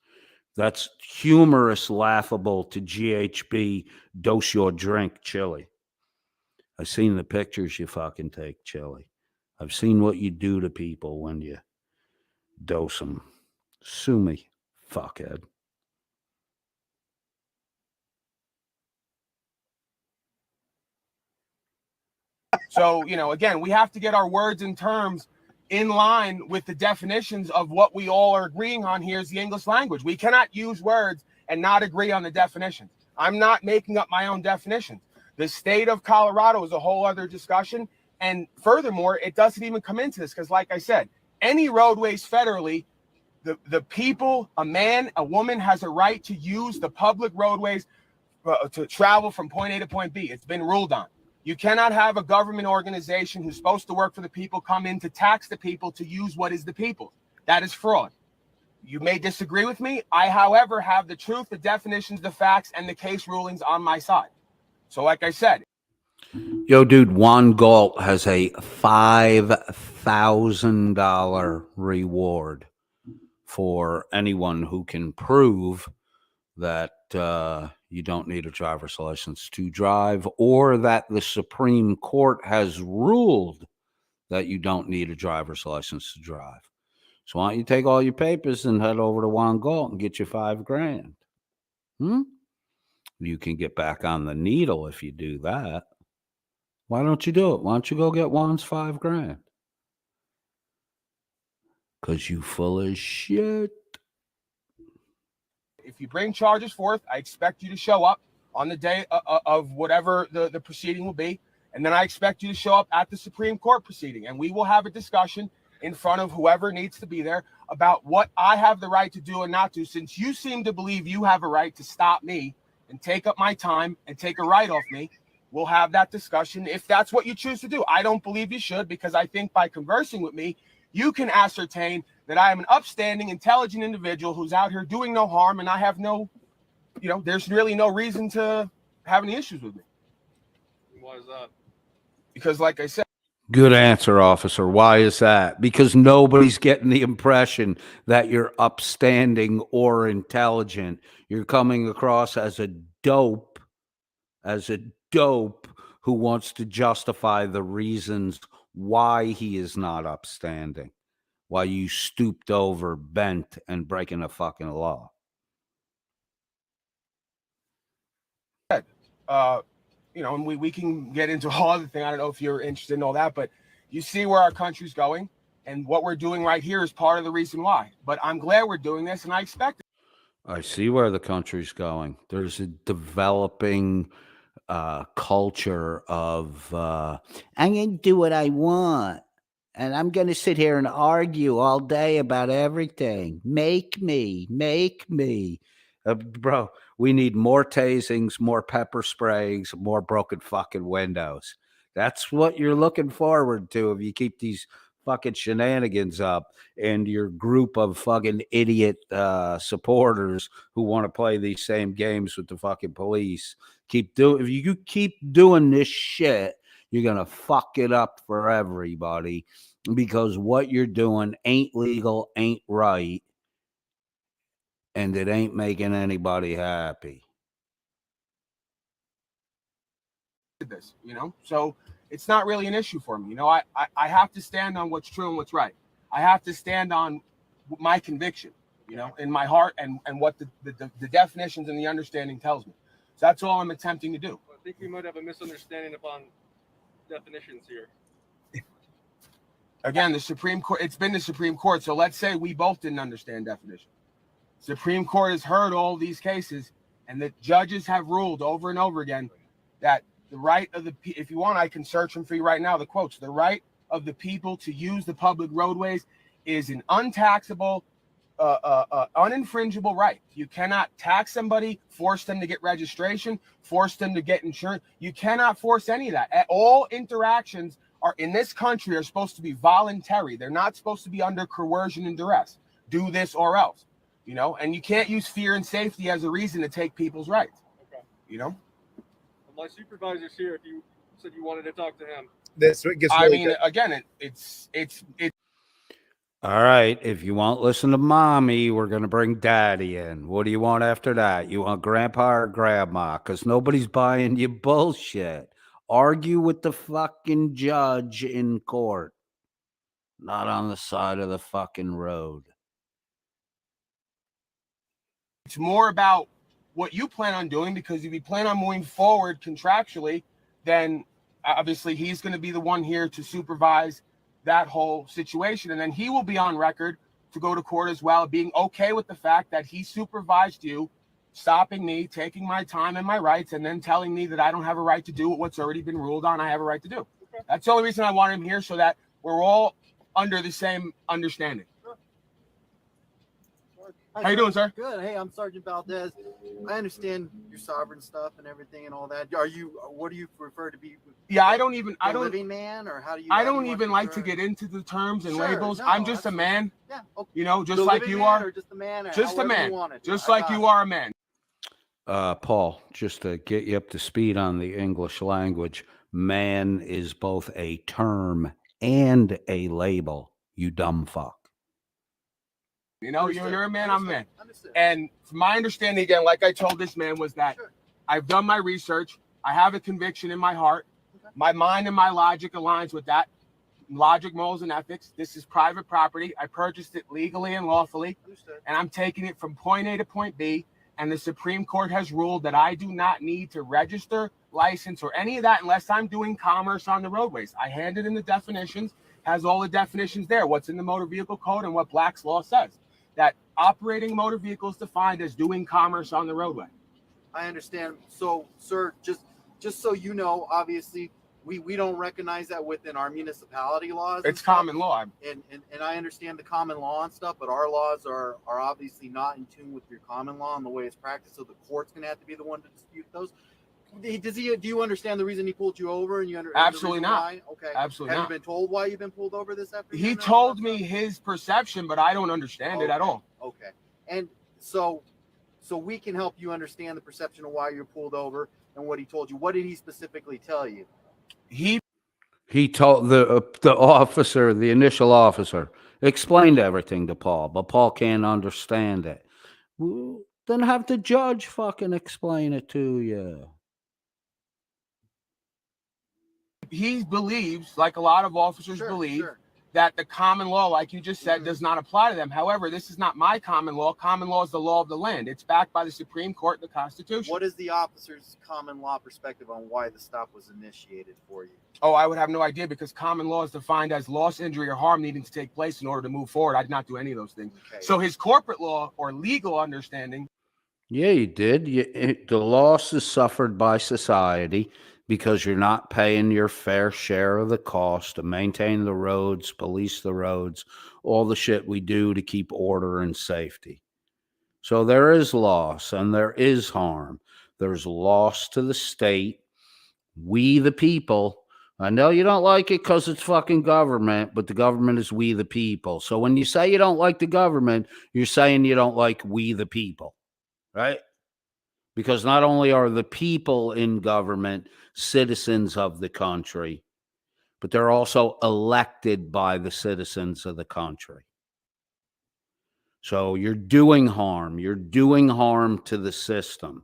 That's humorous, laughable to GHB, dose your drink, Chili. I've seen the pictures you fucking take, Chili. I've seen what you do to people when you dose them. Sue me, fuckhead. So, again, we have to get our words and terms in line with the definitions of what we all are agreeing on here is the English language. We cannot use words and not agree on the definitions. I'm not making up my own definitions. The state of Colorado is a whole other discussion. And furthermore, it doesn't even come into this because, like I said, any roadways federally, the people, a man, a woman has a right to use the public roadways to travel from point A to point B. It's been ruled on. You cannot have a government organization who's supposed to work for the people come in to tax the people to use what is the people. That is fraud. You may disagree with me. I, however, have the truth, the definitions, the facts, and the case rulings on my side. So like I said. Yo, dude, Juan Galt has a $5,000 reward for anyone who can prove that you don't need a driver's license to drive, or that the Supreme Court has ruled that you don't need a driver's license to drive. So why don't you take all your papers and head over to Juan Galt and get your $5,000? You can get back on the needle if you do that. Why don't you do it? Why don't you go get Juan's $5,000? Because you full of shit. If you bring charges forth, I expect you to show up on the day of whatever the proceeding will be. And then I expect you to show up at the Supreme Court proceeding. And we will have a discussion in front of whoever needs to be there about what I have the right to do and not do. Since you seem to believe you have a right to stop me and take up my time and take a right off me, we'll have that discussion if that's what you choose to do. I don't believe you should, because I think by conversing with me, you can ascertain that I am an upstanding, intelligent individual who's out here doing no harm, and I have no, there's really no reason to have any issues with me. Why is that? Because, like I said. Good answer, officer. Why is that? Because nobody's getting the impression that you're upstanding or intelligent. You're coming across as a dope who wants to justify the reasons why he is not upstanding, why you stooped over, bent, and breaking a fucking law. And we can get into all other things. I don't know if you're interested in all that, but you see where our country's going, and what we're doing right here is part of the reason why. But I'm glad we're doing this, and I expect it. I see where the country's going. There's a developing culture of I'm going to do what I want, and I'm going to sit here and argue all day about everything. Make me. Bro, we need more tasings, more pepper sprays, more broken fucking windows. That's what you're looking forward to if you keep these fucking shenanigans up and your group of fucking idiot supporters who want to play these same games with the fucking police. If you keep doing this shit, you're going to fuck it up for everybody, because what you're doing ain't legal, ain't right, and it ain't making anybody happy. This, so it's not really an issue for me. I have to stand on what's true and what's right. I have to stand on my conviction, in my heart, and what the definitions and the understanding tells me. So that's all I'm attempting to do. I think we might have a misunderstanding upon definitions here. Again, the Supreme Court, it's been the Supreme Court. So let's say we both didn't understand definition. Supreme Court has heard all these cases, and the judges have ruled over and over again that the right of the, if you want, I can search them for you right now, the quotes, the right of the people to use the public roadways is an untaxable, uninfringible right. You cannot tax somebody, force them to get registration, force them to get insurance. You cannot force any of that. All interactions are in this country are supposed to be voluntary. They're not supposed to be under coercion and duress. Do this or else, you know, and you can't use fear and safety as a reason to take people's rights. Okay. You know, Well, my supervisor's here. If you said you wanted to talk to him. This gets I really mean, good. again, it's All right, if you won't listen to mommy, we're going to bring daddy in. What do you want after that? You want grandpa or grandma? Because nobody's buying you bullshit. Argue with the fucking judge in court, not on the side of the fucking road. it's more about what you plan on doing, because if you plan on moving forward contractually, then obviously he's going to be the one here to supervise that whole situation, and then he will be on record to go to court as well, being okay with the fact that he supervised you, stopping me, taking my time and my rights, and then telling me that I don't have a right to do what's already been ruled on I have a right to do. Okay. That's the only reason I want him here, so that we're all under the same understanding. Hi, How you doing, sir? Good. Hey, I'm Sergeant Valdez. I understand your sovereign stuff and everything and all that. Are you? What do you prefer to be? Yeah, I don't even. I don't. Living man, or how do you? I how do don't you even want like to prefer? get into the terms and Sure, labels. no, I'm just a that's- man, Yeah. Okay. you know, just The like living you man are. or just a man, or Just a however man. you want it. Just I like got you it. are a man. Paul, just to get you up to speed on the English language, man is both a term and a label, you dumb fuck. You know, Understood. you're a man, I'm a man. Understood. And from my understanding, again, like I told this man, was that Sure. I've done my research. I have a conviction in my heart. Okay. My mind and my logic aligns with that. Logic, morals, and ethics. This is private property. I purchased it legally and lawfully, Understood. and I'm taking it from point A to point B. And the Supreme Court has ruled that I do not need to register, license, or any of that unless I'm doing commerce on the roadways. I handed in the definitions, has all the definitions there, what's in the motor vehicle code and what Black's law says. That operating motor vehicles defined as doing commerce on the roadway. I understand. So, sir, just so you know, obviously, we don't recognize that within our municipality laws. and It's stuff. common law. And I understand the common law and stuff, but our laws are obviously not in tune with your common law and the way it's practiced. So the court's gonna have to be the one to dispute those. Do you understand the reason he pulled you over? And Absolutely not. Why? Okay. Absolutely Have not. you been told why you've been pulled over this afternoon? He and all told that me stuff? his perception, but I don't understand it at all. Okay. And so we can help you understand the perception of why you're pulled over and what he told you. What did he specifically tell you? He told the officer, the initial officer, explained everything to Paul, but Paul can't understand it. Well, then have the judge fucking explain it to you. He believes, like a lot of officers believe, Sure. that the common law, like you just said, does not apply to them. However, this is not my common law. Common law is the law of the land. It's backed by the Supreme Court and the Constitution. What is the officer's common law perspective on why the stop was initiated for you? Oh, I would have no idea, because common law is defined as loss, injury, or harm needing to take place in order to move forward. I did not do any of those things. Okay. So his corporate law or legal understanding. Yeah, you did. The loss is suffered by society because you're not paying your fair share of the cost to maintain the roads, police the roads, all the shit we do to keep order and safety. So there is loss and there is harm. There's loss to the state. We, the people, I know you don't like it because it's fucking government, but the government is we, the people. So when you say you don't like the government, you're saying you don't like we, the people, right? Because not only are the people in government citizens of the country, but they're also elected by the citizens of the country. So you're doing harm. You're doing harm to the system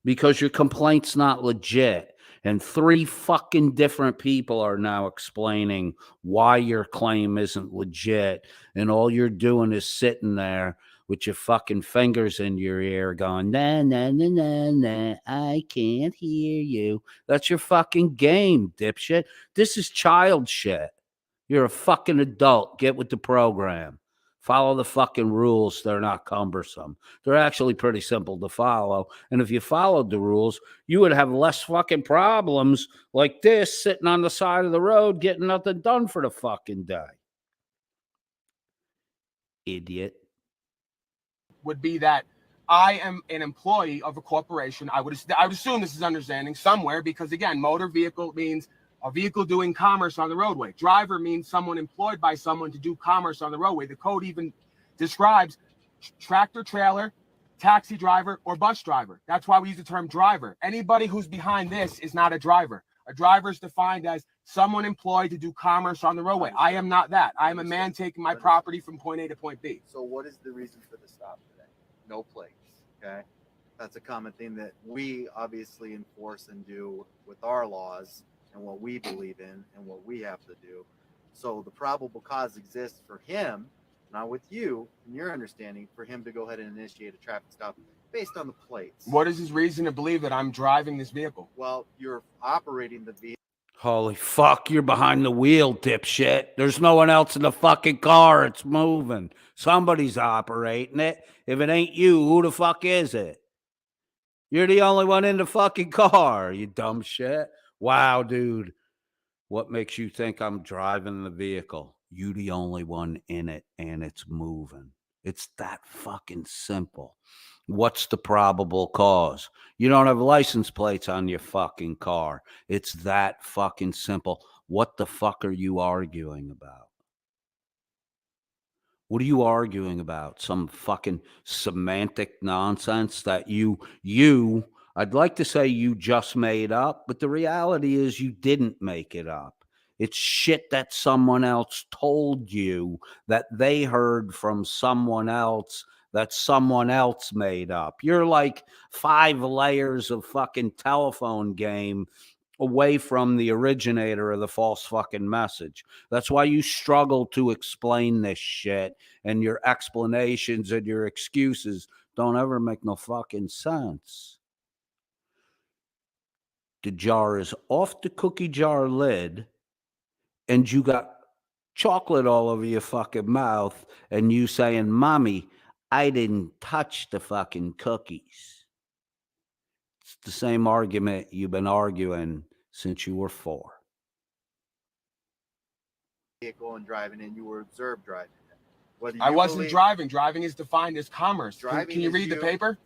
because your complaint's not legit. And 3 fucking different people are now explaining why your claim isn't legit. And all you're doing is sitting there with your fucking fingers in your ear going, nah, nah, nah, nah, nah, I can't hear you. That's your fucking game, dipshit. This is child shit. You're a fucking adult. Get with the program. Follow the fucking rules. They're not cumbersome. They're actually pretty simple to follow. And if you followed the rules, you would have less fucking problems like this sitting on the side of the road getting nothing done for the fucking day. Idiot. Would be that I am an employee of a corporation. I would assume this is understanding somewhere, because again, motor vehicle means a vehicle doing commerce on the roadway. Driver means someone employed by someone to do commerce on the roadway. The code even describes tractor trailer, taxi driver, or bus driver. That's why we use the term driver. Anybody who's behind this is not a driver. A driver is defined as someone employed to do commerce on the roadway. I am not that. I am a man taking my property from point A to point B. So what is the reason for the stop today? No plates. Okay. That's a common thing that we obviously enforce and do with our laws and what we believe in and what we have to do. So the probable cause exists for him, not with you, in your understanding, for him to go ahead and initiate a traffic stop based on the plates. What is his reason to believe that I'm driving this vehicle? Well, you're operating the vehicle. Holy fuck, you're behind the wheel, dipshit. There's no one else in the fucking car. It's moving. Somebody's operating it. If it ain't you, who the fuck is it? You're the only one in the fucking car, you dumb shit. Wow, dude. What makes you think I'm driving the vehicle? You the only one in it, and it's moving. It's that fucking simple. What's the probable cause? You don't have license plates on your fucking car. It's that fucking simple. What the fuck are you arguing about? What are you arguing about? Some fucking semantic nonsense that I'd like to say you just made up, but the reality is you didn't make it up. It's shit that someone else told you that they heard from someone else that someone else made up. You're like 5 layers of fucking telephone game away from the originator of the false fucking message. That's why you struggle to explain this shit, and your explanations and your excuses don't ever make no fucking sense. The jar is off the cookie jar lid, and you got chocolate all over your fucking mouth, and you saying, Mommy, I didn't touch the fucking cookies. It's the same argument you've been arguing since you were 4. Vehicle and driving, and you were observed driving. I wasn't driving. Driving is defined as commerce. Can you read the paper?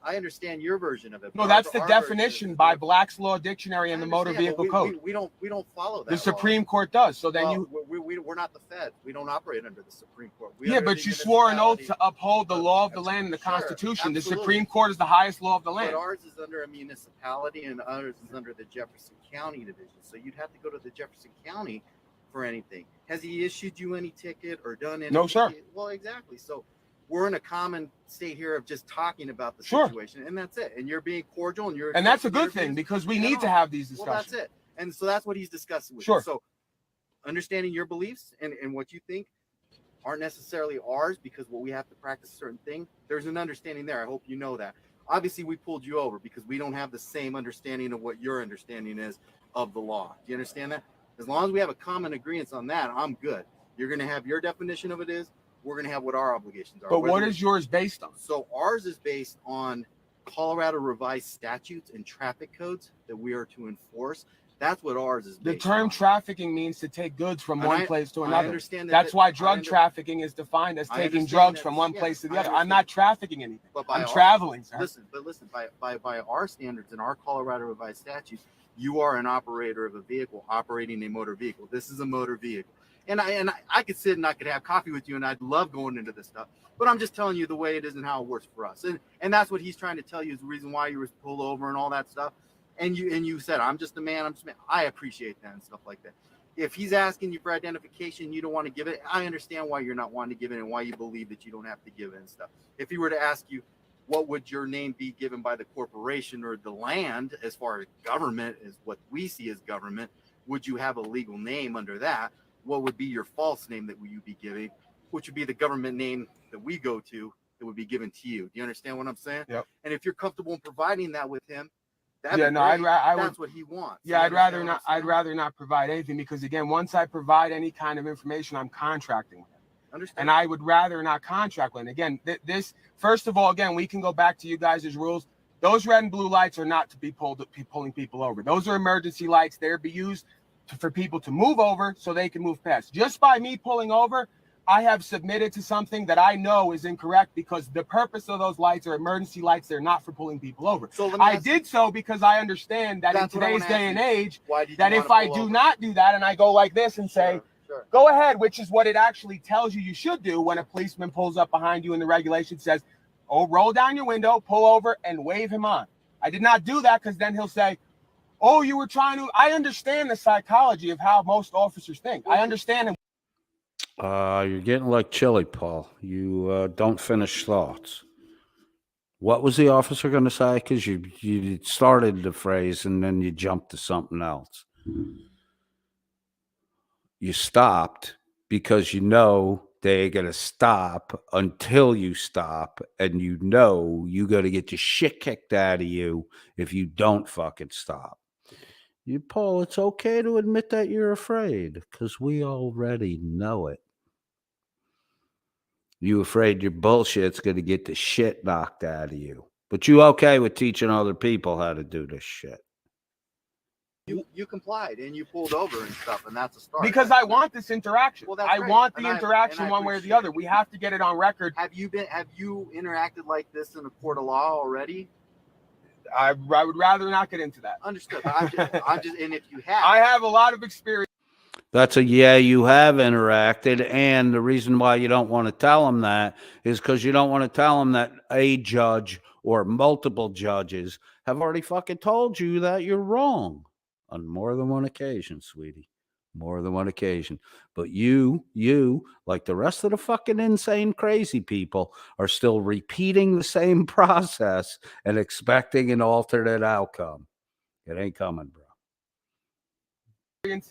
I understand your version of it. No, that's the definition by Black's Law Dictionary and the Motor Vehicle Code. We don't follow that. The Supreme Court does. So then we're not the Fed. We don't operate under the Supreme Court. Yeah, but you swore an oath to uphold the law of the land and the Constitution. The Supreme Court is the highest law of the land. But ours is under a municipality, and ours is under the Jefferson County division. So you'd have to go to the Jefferson County for anything. Has he issued you any ticket or done anything? No, sir. Well, exactly. So we're in a common state here of just talking about the situation, and that's it. And you're being cordial, and that's a good thing, because we need to have these discussions. Well, that's it. And so that's what he's discussing with you. So understanding your beliefs and what you think aren't necessarily ours, because what we have to practice a certain thing. There's an understanding there. I hope you know that. Obviously, we pulled you over because we don't have the same understanding of what your understanding is of the law. Do you understand that? As long as we have a common agreement on that, I'm good. You're going to have your definition of it is. We're going to have what our obligations are. But what is yours based on? So ours is based on Colorado revised statutes and traffic codes that we are to enforce. That's what ours is based on. The term trafficking means to take goods from one place to another. I understand That's why drug trafficking is defined as taking drugs from one place to the other. I'm not trafficking anything. I'm traveling, sir. Listen, by our standards and our Colorado revised statutes, you are an operator of a vehicle operating a motor vehicle. This is a motor vehicle. And I could sit and I could have coffee with you, and I'd love going into this stuff. But I'm just telling you the way it is and how it works for us. And that's what he's trying to tell you is the reason why you were pulled over and all that stuff. And you said, I'm just a man. I appreciate that and stuff like that. If he's asking you for identification, you don't want to give it. I understand why you're not wanting to give it and why you believe that you don't have to give it and stuff. If he were to ask you, what would your name be given by the corporation or the land as far as government is what we see as government, would you have a legal name under that? What would be your false name that you be giving, which would be the government name that we go to it would be given to you. Do you understand what I'm saying? Yep. And if you're comfortable in providing that with him, that's what he wants. Yeah, I'd rather not. I'd rather not provide anything because again, once I provide any kind of information, I'm contracting with him. Understand. And I would rather not contract with him. Again, this first of all, again, we can go back to you guys' rules. Those red and blue lights are not to be pulling people over. Those are emergency lights. They're to be used for people to move over so they can move past. Just by me pulling over, I have submitted to something that I know is incorrect because the purpose of those lights are emergency lights. They're not for pulling people over. So I did so because I understand that in today's day and age, that if I do not do that and I go like this and say, go ahead, which is what it actually tells you should do when a policeman pulls up behind you and the regulation says, oh, roll down your window, pull over, and wave him on. I did not do that because then he'll say, oh, you were trying to. I understand the psychology of how most officers think. I understand. You're getting like chili, Paul. You don't finish thoughts. What was the officer going to say? Because you started the phrase and then you jumped to something else. You stopped because you know they're going to stop until you stop, and you know you got to get your shit kicked out of you if you don't fucking stop. You, Paul, it's okay to admit that you're afraid because we already know it. You afraid your bullshit's going to get the shit knocked out of you. But you okay with teaching other people how to do this shit? You complied and you pulled over and stuff, and that's a start. Because I want this interaction. Well, that's I great. want the And interaction one way or the other. We have to get it on record. Have you interacted like this in a court of law already? I would rather not get into that. Understood. I'm just, and if you have, I have a lot of experience. That's a yeah, you have interacted. And the reason why you don't want to tell them that is because you don't want to tell them that a judge or multiple judges have already fucking told you that you're wrong on more than one occasion, sweetie. More than one occasion. But you, like the rest of the fucking insane, crazy people, are still repeating the same process and expecting an alternate outcome. It ain't coming, bro.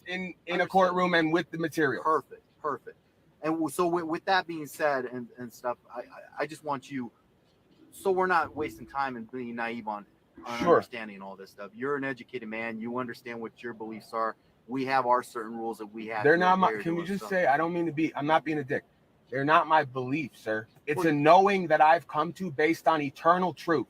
In a courtroom and with the material. Perfect. And so with that being said and stuff, I just want you, so we're not wasting time and being naive on understanding all this stuff. You're an educated man. You understand what your beliefs are. We have our certain rules that we have. They're not my, can you just say, I don't mean to be, I'm not being a dick. They're not my beliefs, sir. It's a knowing that I've come to based on eternal truth.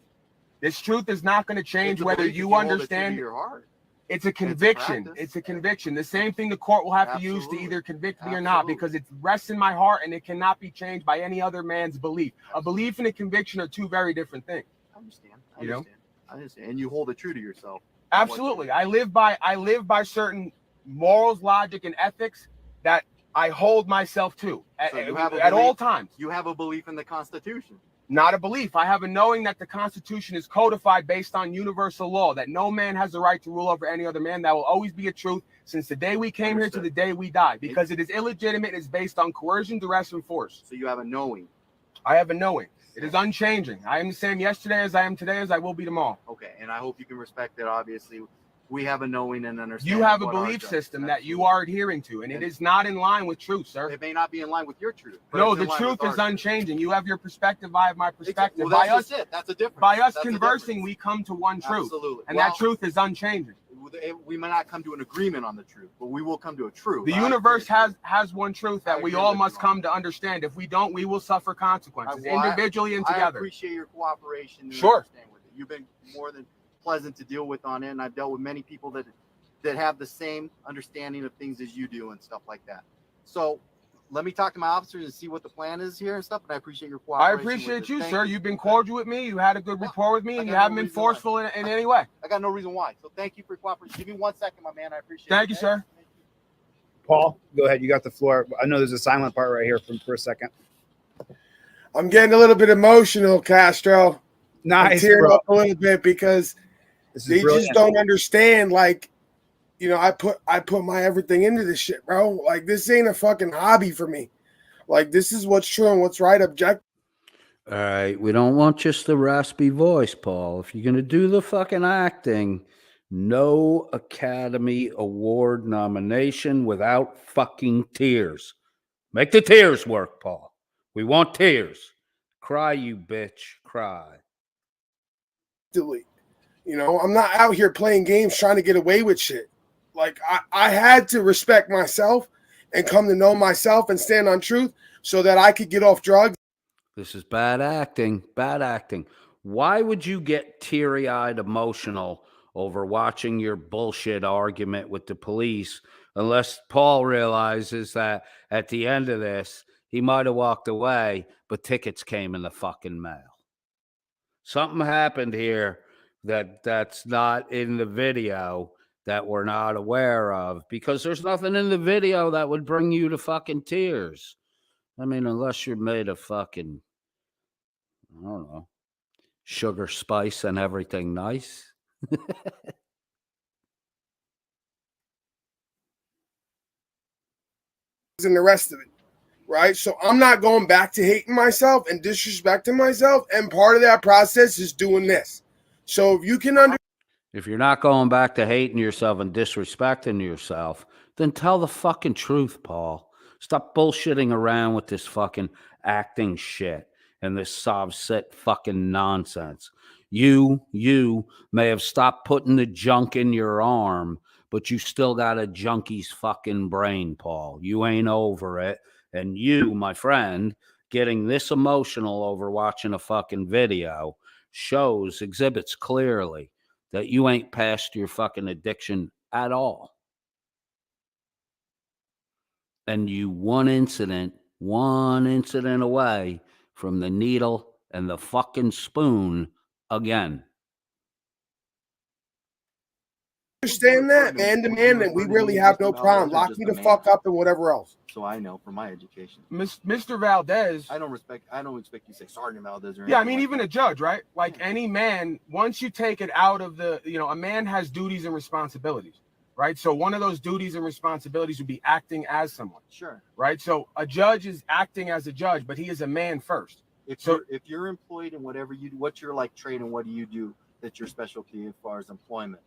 This truth is not going to change whether you understand. Your heart. It's a conviction. It's a conviction. The same thing the court will have to use to either convict me or not, because it rests in my heart and it cannot be changed by any other man's belief. A belief and a conviction are two very different things. I understand. And you hold it true to yourself. Absolutely. I live by certain morals, logic, and ethics that I hold myself to at all times. You have a belief in the Constitution. Not a belief. I have a knowing that the Constitution is codified based on universal law, that no man has the right to rule over any other man. That will always be a truth since the day we came here to the day we die, because it is illegitimate. It's based on coercion, duress, and force. So you have a knowing. I have a knowing. It is unchanging. I am the same yesterday as I am today as I will be tomorrow. Okay, and I hope you can respect that. Obviously, we have a knowing and understanding. You have a belief system that you are adhering to, and it is not in line with truth, sir. It may not be in line with your truth. No, the truth is unchanging. You have your perspective, I have my perspective. Well, that's it. That's a difference. By us conversing, we come to one truth. Absolutely. And that truth is unchanging. We may not come to an agreement on the truth, but we will come to a truth. The universe has one truth that we all must come to understand. If we don't, we will suffer consequences individually and together. I appreciate your cooperation. Sure. You've been more than pleasant to deal with on it, and I've dealt with many people that have the same understanding of things as you do and stuff like that. So let me talk to my officers and see what the plan is here and stuff. And I appreciate your cooperation. I appreciate you, sir. You've been cordial with me. You had a good rapport with me, and you haven't been forceful in any way. I got no reason why. So thank you for your cooperation. Give me 1 second, my man. I appreciate it. Thank you, sir. Paul, go ahead. You got the floor. I know there's a silent part right here for a second. I'm getting a little bit emotional, Castro. Nice, I'm tearing bro. up a little bit because they just don't understand. Like, you know, I put my everything into this shit, bro. Like, this ain't a fucking hobby for me. Like, this is what's true and what's right, objective. All right, we don't want just the raspy voice, Paul. If you're going to do the fucking acting, no Academy Award nomination without fucking tears. Make the tears work, Paul. We want tears. Cry, you bitch. Cry. You know, I'm not out here playing games trying to get away with shit. Like I had to respect myself and come to know myself and stand on truth so that I could get off drugs. This is bad acting. Bad acting. Why would you get teary-eyed emotional over watching your bullshit argument with the police unless Paul realizes that at the end of this, he might have walked away, but tickets came in the fucking mail? Something happened here that's not in the video that we're not aware of, because there's nothing in the video that would bring you to fucking tears. I mean, unless you're made of fucking, I don't know, sugar, spice, and everything nice. And the rest of it, right? So I'm not going back to hating myself and disrespecting myself, and part of that process is doing this. So if you can If you're not going back to hating yourself and disrespecting yourself, then tell the fucking truth, Paul. Stop bullshitting around with this fucking acting shit and this sob-sit fucking nonsense. You may have stopped putting the junk in your arm, but you still got a junkie's fucking brain, Paul. You ain't over it. And you, my friend, getting this emotional over watching a fucking video exhibits clearly that you ain't past your fucking addiction at all. And you one incident away from the needle and the fucking spoon again. understand that, man to man, then we really have no problem. Lock me the fuck up and whatever else. So I know from my education. Mr. Valdez. I don't expect you to say Sergeant Valdez or anything. Yeah, I mean, even a judge, right? Like any man, once you take it out of the, a man has duties and responsibilities, right? So one of those duties and responsibilities would be acting as someone. Sure. Right? So a judge is acting as a judge, but he is a man first. If you're employed in whatever you do, what's your like trade and what do you do that's your specialty as far as employment?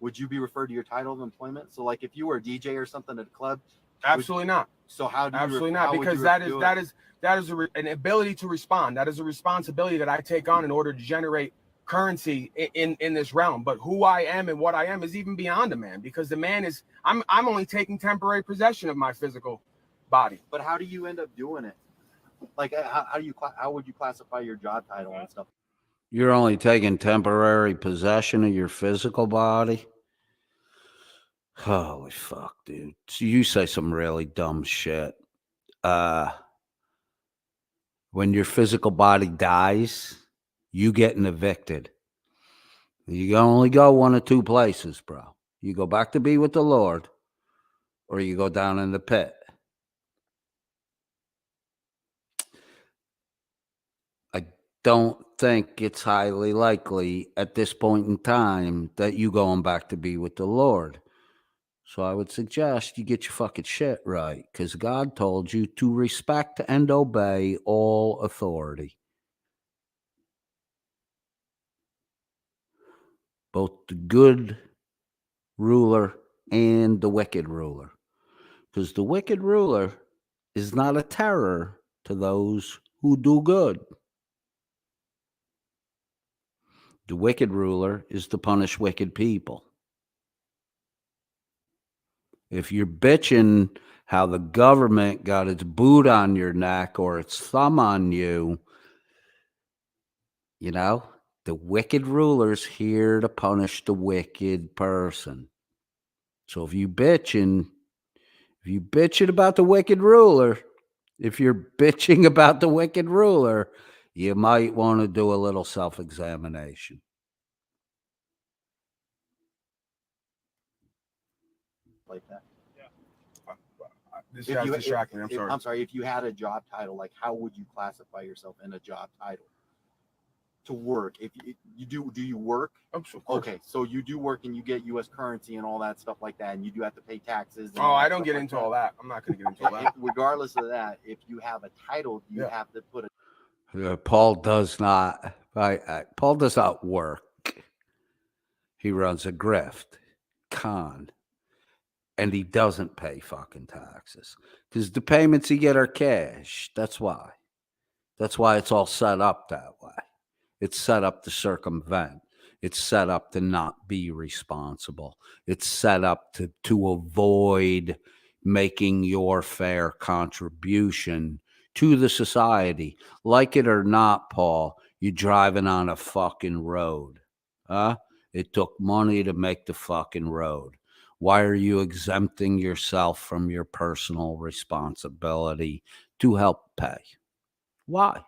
Would you be referred to your title of employment? So like if you were a DJ or something at a club? Absolutely not. So how do you? Absolutely not, because that is an ability to respond. That is a responsibility that I take on in order to generate currency in this realm. But who I am and what I am is even beyond a man, because the man is I'm only taking temporary possession of my physical body. But how do you end up doing it? Like how would you classify your job title and stuff? You're only taking temporary possession of your physical body? Holy fuck, dude. So you say some really dumb shit. When your physical body dies, you getting evicted. You can only go one of two places, bro. You go back to be with the Lord, or you go down in the pit. I don't think it's highly likely at this point in time that you going back to be with the Lord. So I would suggest you get your fucking shit right, because God told you to respect and obey all authority. Both the good ruler and the wicked ruler. Because the wicked ruler is not a terror to those who do good. The wicked ruler is to punish wicked people. If you're bitching how the government got its boot on your neck or its thumb on you, the wicked ruler's here to punish the wicked person. So if you bitching about the wicked ruler, you might want to do a little self-examination. Like that. Yeah. This guy's distracting. I'm sorry. If you had a job title, like how would you classify yourself in a job title? To work, if you do you work? Okay, so you do work and you get U.S. currency and all that stuff like that, and you do have to pay taxes. And I don't get into all that. I'm not going to get into all that. Regardless of that, if you have a title, you have to put a. Paul does not. Paul does not work. He runs a grift, con, and he doesn't pay fucking taxes because the payments he get are cash. That's why. That's why it's all set up that way. It's set up to circumvent. It's set up to not be responsible. It's set up to avoid making your fair contribution to the society. Like it or not, Paul, you're driving on a fucking road. Huh? It took money to make the fucking road. Why are you exempting yourself from your personal responsibility to help pay? Why?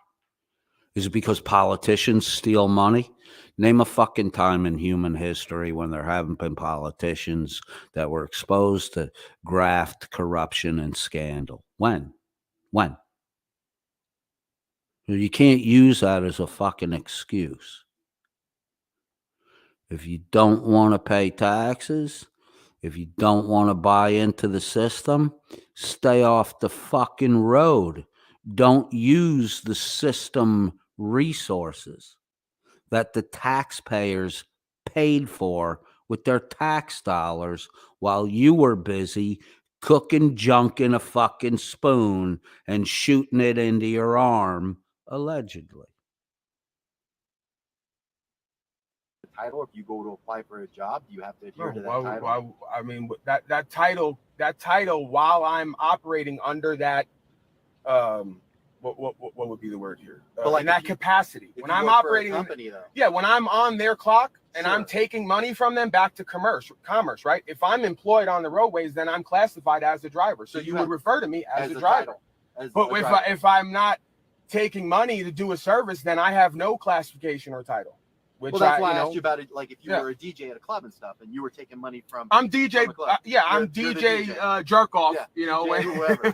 Is it because politicians steal money? Name a fucking time in human history when there haven't been politicians that were exposed to graft, corruption, and scandal. When? When? You can't use that as a fucking excuse. If you don't want to pay taxes, if you don't want to buy into the system, stay off the fucking road. Don't use the system resources that the taxpayers paid for with their tax dollars while you were busy cooking junk in a fucking spoon and shooting it into your arm, allegedly. Title, if you go to apply for a job, do you have to adhere to that Well, title? I mean, that title, while I'm operating under that, what would be the word here? But like in that capacity, If when you I'm work for a operating, company though. yeah, when I'm on their clock and I'm Sure. taking money from them back to commerce, right? If I'm employed on the roadways, then I'm classified as a driver. So So you you would have- refer to me as a a driver. title, as But a if driver. if I'm not taking money to do a service, then I have no classification or title. Which Well, that's why I you asked know, you about it. Like, if you Yeah. were a DJ at a club and stuff, and you were taking money from. I'm DJ. from a club. I'm You're the DJ, DJ. jerk off. Yeah, You know, DJ whoever.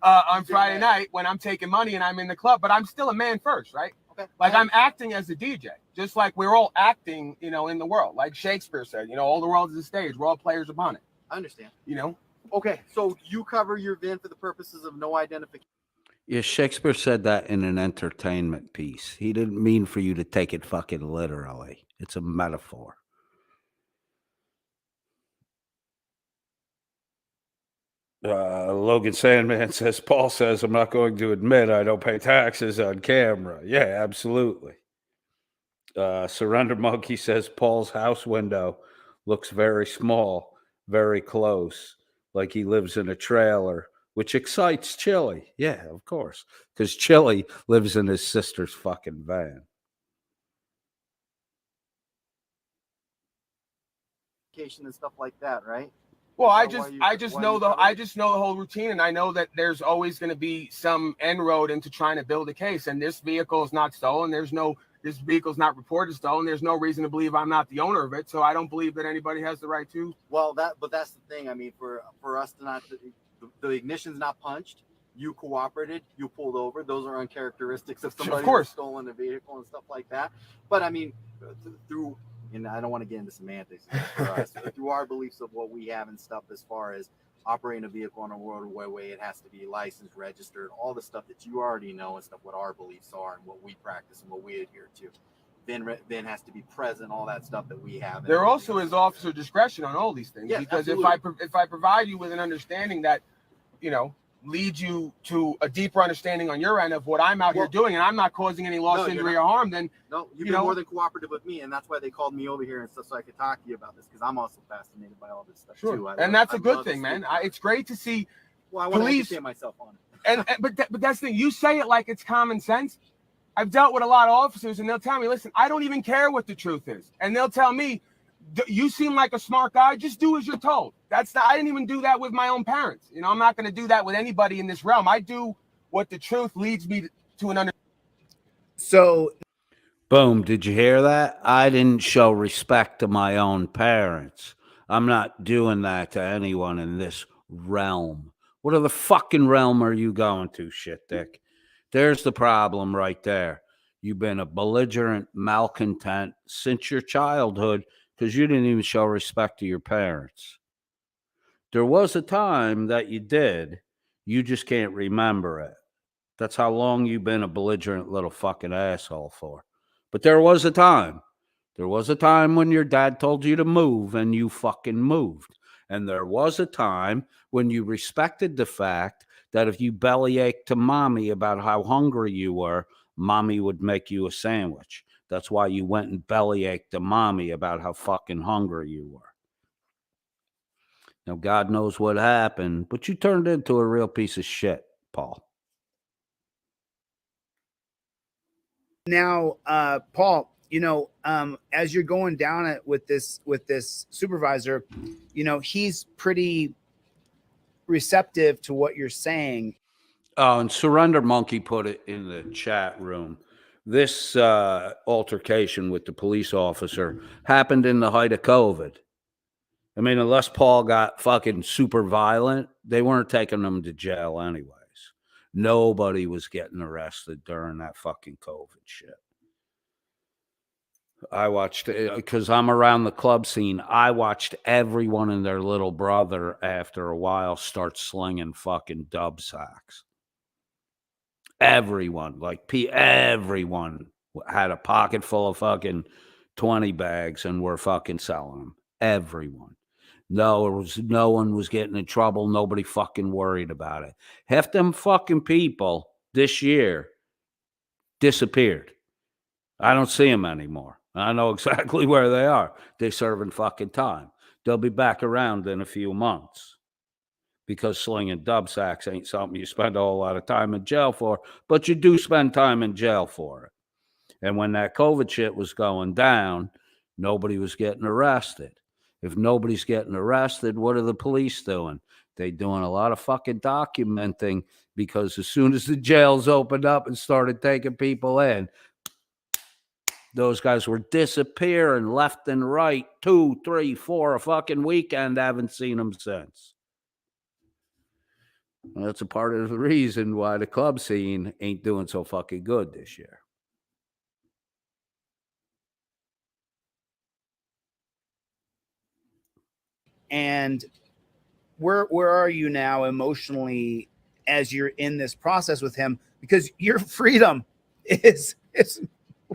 on DJ Friday man. night when I'm taking money and I'm in the club, but I'm still a man first, right? Okay. Like Yeah. I'm acting as a DJ, just like we're all acting, you know, in the world. Like Shakespeare said, you know, all the world is a stage. We're all players upon it. I understand. You know. Okay, so you cover your VIN for the purposes of no identification. Yeah, Shakespeare said that in an entertainment piece. He didn't mean for you to take it fucking literally. It's a metaphor. Logan Sandman says, Paul says, I'm not going to admit I don't pay taxes on camera. Yeah, absolutely. Surrender Monkey says, Paul's house window looks very small, very close, like he lives in a trailer, which excites Chili. Yeah, of course, because Chili lives in his sister's fucking van. And stuff like that, right? Well, Is I that just why I you- just why know you the cover I it? just know the whole routine, and I know that there's always going to be some end road into trying to build a case. And this vehicle is not stolen. This vehicle's not reported stolen. There's no reason to believe I'm not the owner of it. So I don't believe that anybody has the right to. Well, but that's the thing. I mean, for us to not, the ignition's not punched. You cooperated. You pulled over. Those are uncharacteristics of somebody course. who's stolen a vehicle and stuff like that. But I mean, through, and I don't want to get into semantics for us, through our beliefs of what we have and stuff, as far as operating a vehicle on a roadway, it has to be licensed, registered, all the stuff that you already know and stuff, what our beliefs are and what we practice and what we adhere to. VIN has to be present, all that stuff that we have. There also is officer discretion on all these things, Yeah, because absolutely. if I provide you with an understanding that, you know, leads you to a deeper understanding on your end of what I'm out here Well, doing, and I'm not causing any loss, no, you're injury, not. or harm, then No, you've You been know? more than cooperative with me, and that's why they called me over here and stuff, so I could talk to you about this, because I'm also fascinated by all this stuff too. and that's a good thing, man. It's great to see. Well, I want to police- educate myself on it. But that's the thing. You say it like it's common sense. I've dealt with a lot of officers, and they'll tell me, "Listen, I don't even care what the truth is," and they'll tell me, "You seem like a smart guy. Just do as you're told." I didn't even do that with my own parents. You know, I'm not going to do that with anybody in this realm. I do what the truth leads me to an understanding. So Boom. Did you hear that? I didn't show respect to my own parents. I'm not doing that to anyone in this realm. What other fucking realm are you going to, shit dick? There's the problem right there. You've been a belligerent malcontent since your childhood because you didn't even show respect to your parents. There was a time that you did. You just can't remember it. That's how long you've been a belligerent little fucking asshole for. But there was a time. There was a time when your dad told you to move and you fucking moved. And there was a time when you respected the fact that if you bellyached to mommy about how hungry you were, mommy would make you a sandwich. That's why you went and bellyached to mommy about how fucking hungry you were. Now, God knows what happened, but you turned into a real piece of shit, Paul. Now, Paul, as you're going down it with this supervisor, he's pretty receptive to what you're saying. Oh, and Surrender Monkey put it in the chat room. This altercation with the police officer happened in the height of COVID. I mean, unless Paul got fucking super violent, they weren't taking him to jail anyways. Nobody was getting arrested during that fucking COVID shit. I watched, because I'm around the club scene, I watched everyone and their little brother after a while start slinging fucking dub sacks. Everyone, everyone had a pocket full of fucking 20 bags and were fucking selling them. Everyone. No one was getting in trouble. Nobody fucking worried about it. Half them fucking people this year disappeared. I don't see them anymore. I know exactly where they are. They're serving fucking time. They'll be back around in a few months, because slinging dub sacks ain't something you spend a whole lot of time in jail for, but you do spend time in jail for it. And when that COVID shit was going down, nobody was getting arrested. If nobody's getting arrested, what are the police doing? They're doing a lot of fucking documenting, because as soon as the jails opened up and started taking people in, those guys were disappearing left and right, 2, 3, 4 a fucking weekend. I haven't seen them since. And that's a part of the reason why the club scene ain't doing so fucking good this year. And where are you now emotionally as you're in this process with him? Because your freedom is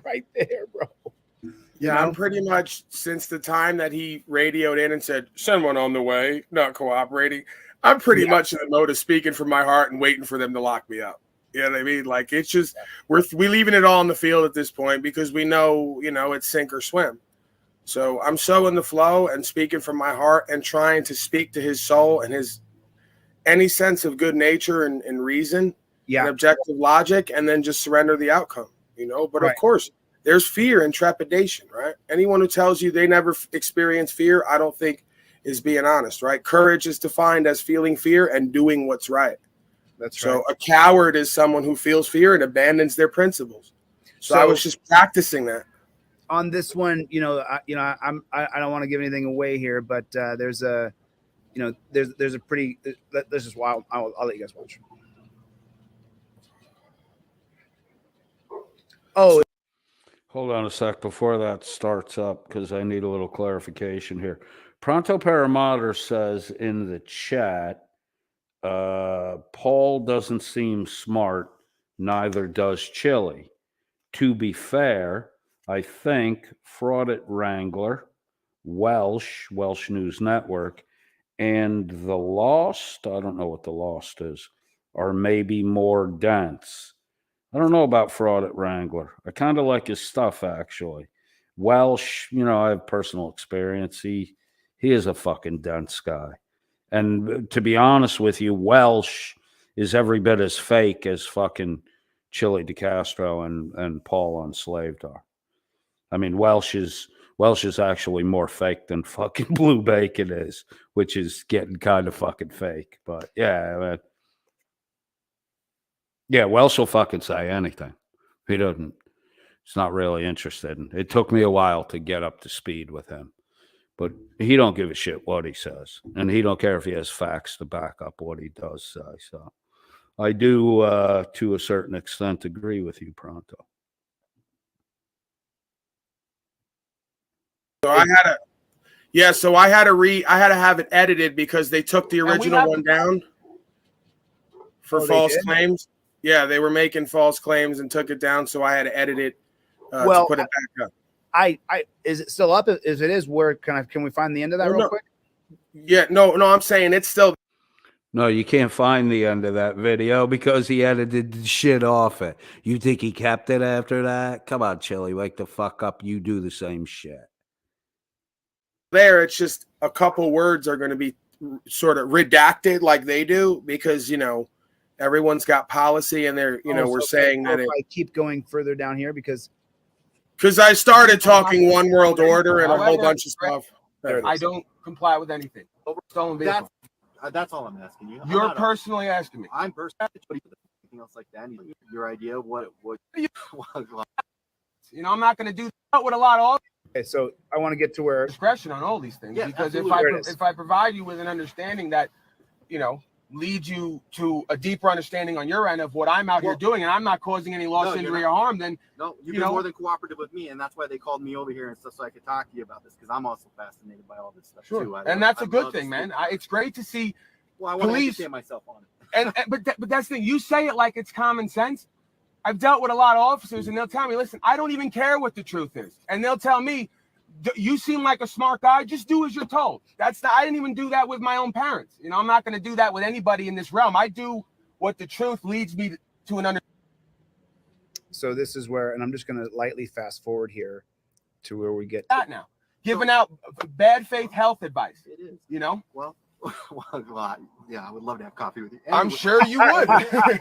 right there, bro. Yeah, I'm pretty much, since the time that he radioed in and said, send one on the way, not cooperating, I'm pretty much in the mode of speaking from my heart and waiting for them to lock me up. You know what I mean? Like, it's just, we're leaving it all on the field at this point, because we know, it's sink or swim. So I'm so in the flow and speaking from my heart and trying to speak to his soul and his any sense of good nature and reason and objective logic, and then just surrender the outcome, But of course, there's fear and trepidation, right? Anyone who tells you they never experience fear, I don't think is being honest, right? Courage is defined as feeling fear and doing what's right. That's right. So a coward is someone who feels fear and abandons their principles. So I was just practicing that. On this one, I don't want to give anything away here, but there's a pretty, this is wild. I'll let you guys watch. Oh, hold on a sec before that starts up, because I need a little clarification here. Pronto Paramotor says in the chat, Paul doesn't seem smart, neither does Chili. To be fair, I think Fraudit Wrangler, Welsh News Network, and The Lost, I don't know what The Lost is, are maybe more dense. I don't know about Fraudit Wrangler. I kind of like his stuff, actually. Welsh, I have personal experience. He is a fucking dense guy. And to be honest with you, Welsh is every bit as fake as fucking Chili DeCastro and Paul Unslaved are. I mean, Welsh is actually more fake than fucking Blue Bacon is, which is getting kind of fucking fake. But yeah, man. Yeah, Welsh will fucking say anything. He doesn't. He's not really interested. It took me a while to get up to speed with him, but he don't give a shit what he says, and he don't care if he has facts to back up what he does say. So I do, to a certain extent, agree with you, Pronto. So I had to have it edited because they took the original one down for false claims. Yeah, they were making false claims and took it down, so I had to edit it to put it back up. Is it still up? If it is, where can we find the end of that real quick? Yeah, no, I'm saying it's still. No, you can't find the end of that video because he edited the shit off it. You think he kept it after that? Come on, Chili, wake the fuck up. You do the same shit. There, it's just a couple words are going to be sort of redacted like they do because, you know, everyone's got policy and they're, you know, we're saying that if I keep going further down here because I started talking one world order and a whole bunch of stuff. I don't comply with anything. Stolen vehicle. That's all I'm asking you. You're personally asking me. I'm personally anything else like that. Your idea of what you know, I'm not going to do that with a lot of okay, so I want to get to where discretion on all these things because if I provide you with an understanding that, you know, leads you to a deeper understanding on your end of what I'm out here doing, and I'm not causing any loss, injury, or harm, then you've been more than cooperative with me, and that's why they called me over here and stuff so I could talk to you about this because I'm also fascinated by all this stuff too. And that's a good thing, man. It's great to see. Well, I want to educate myself on it. But that's the thing. You say it like it's common sense. I've dealt with a lot of officers, and they'll tell me, "Listen, I don't even care what the truth is," and they'll tell me, "You seem like a smart guy. Just do as you're told." I didn't even do that with my own parents. You know, I'm not going to do that with anybody in this realm. I do what the truth leads me to an understanding. So this is where, and I'm just going to lightly fast forward here to where we get that now, giving out bad faith health advice. It is, you know. Well, yeah, I would love to have coffee with you. Anyway. I'm sure you would,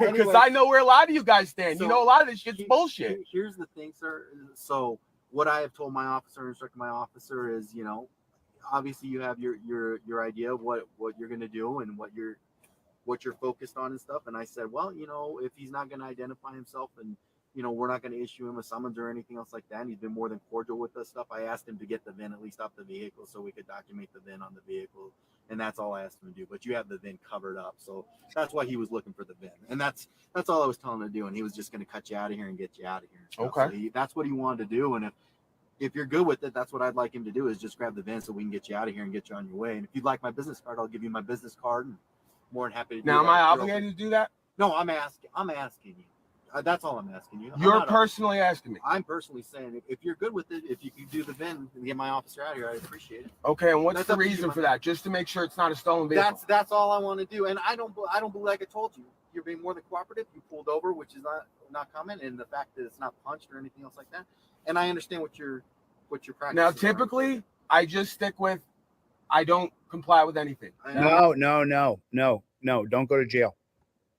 because I know where a lot of you guys stand. So, you know, a lot of this shit's bullshit. Here's the thing, sir. So what I have told my officer, instructed my officer, is, you know, obviously you have your idea of what you're going to do and what you're focused on and stuff. And I said, well, you know, if he's not going to identify himself and, you know, we're not going to issue him a summons or anything else like that. And he's been more than cordial with us stuff. I asked him to get the VIN at least off the vehicle so we could document the VIN on the vehicle. And that's all I asked him to do. But you have the VIN covered up. So that's why he was looking for the VIN. And that's all I was telling him to do. And he was just going to cut you out of here and get you out of here. Okay. So that's what he wanted to do. And if you're good with it, that's what I'd like him to do is just grab the VIN so we can get you out of here and get you on your way. And if you'd like my business card, I'll give you my business card. And more than happy to do that. Now, am I obligated to do that? No, I'm asking you. That's all I'm asking you. You're personally asking me. I'm personally saying if you're good with it, if you can do the VIN and get my officer out of here, I appreciate it. Okay, and what's the reason for that? Just to make sure it's not a stolen vehicle. That's all I want to do. And I don't believe, like I told you, you're being more than cooperative. You pulled over, which is not common, and the fact that it's not punched or anything else like that. And I understand what you're practicing. Now, typically, I just stick with I don't comply with anything. No. Don't go to jail.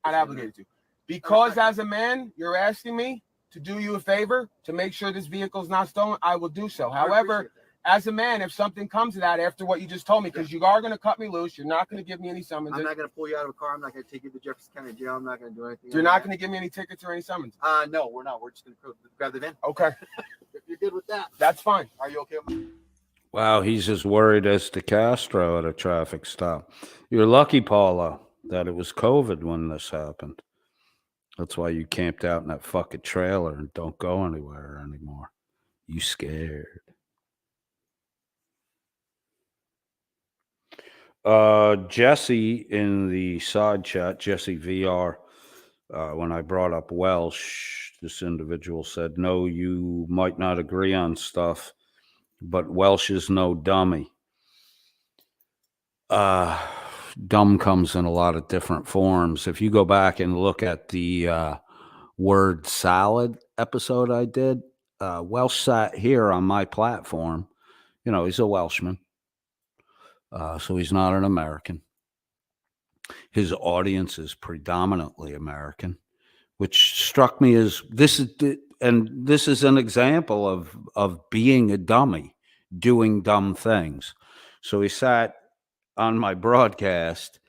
Not obligated to. Because as a man, you're asking me to do you a favor to make sure this vehicle is not stolen, I will do so. However, as a man, if something comes to that after what you just told me, because you are going to cut me loose, you're not going to give me any summons. I'm not going to pull you out of a car. I'm not going to take you to Jefferson County Jail. I'm not going to do anything. You're not going to give me any tickets or any summons? No, we're not. We're just going to grab the VIN. Okay. If you're good with that. That's fine. Are you okay with me? Wow, he's as worried as De Castro at a traffic stop. You're lucky, Paulo, that it was COVID when this happened. That's why you camped out in that fucking trailer and don't go anywhere anymore. You scared. Jesse in the side chat, Jesse VR, when I brought up Welsh, this individual said, no, you might not agree on stuff, but Welsh is no dummy. Dumb comes in a lot of different forms. If you go back and look at the word salad episode I did, Welsh sat here on my platform. You know, he's a Welshman. So he's not an American. His audience is predominantly American, which struck me as this is an example of being a dummy, doing dumb things. So he sat on my broadcast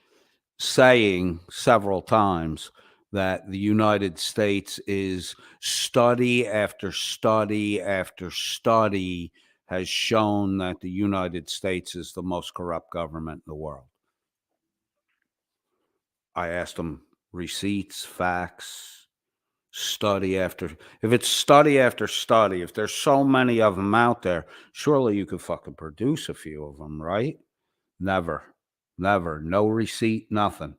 saying several times that the United States is study after study after study has shown that the United States is the most corrupt government in the world. I asked him receipts, facts, study after. If it's study after study, if there's so many of them out there, surely you could fucking produce a few of them, right? Never. No receipt, nothing.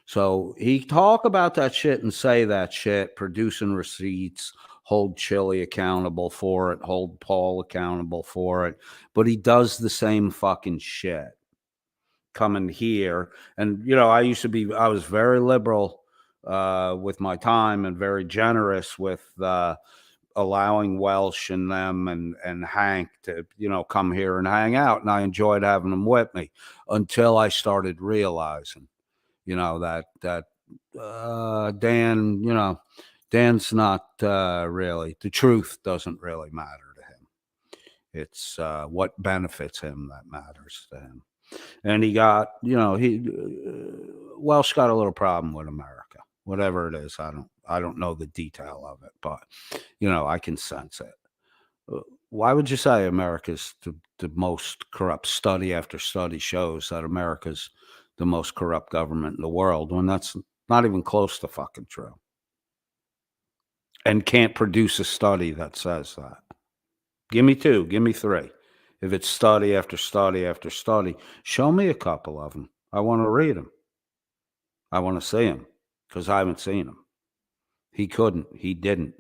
So he talk about that shit and say that shit, producing receipts, hold Chili accountable for it, hold Paul accountable for it. But he does the same fucking shit. coming here. And, you know, I was very liberal with my time and very generous with allowing Welsh and them and Hank to, you know, come here and hang out. And I enjoyed having them with me until I started realizing, you know, that Dan, you know, Dan's not really, the truth doesn't really matter to him. It's what benefits him that matters to him. And he got, you know, Welsh got a little problem with America, whatever it is. I don't know the detail of it, but, you know, I can sense it. Why would you say America's the most corrupt? Study after study shows that America's the most corrupt government in the world, when that's not even close to fucking true. And can't produce a study that says that. Give me 2, give me 3. If it's study after study after study, show me a couple of them. I want to read them. I want to see them, because I haven't seen them. He couldn't. He didn't.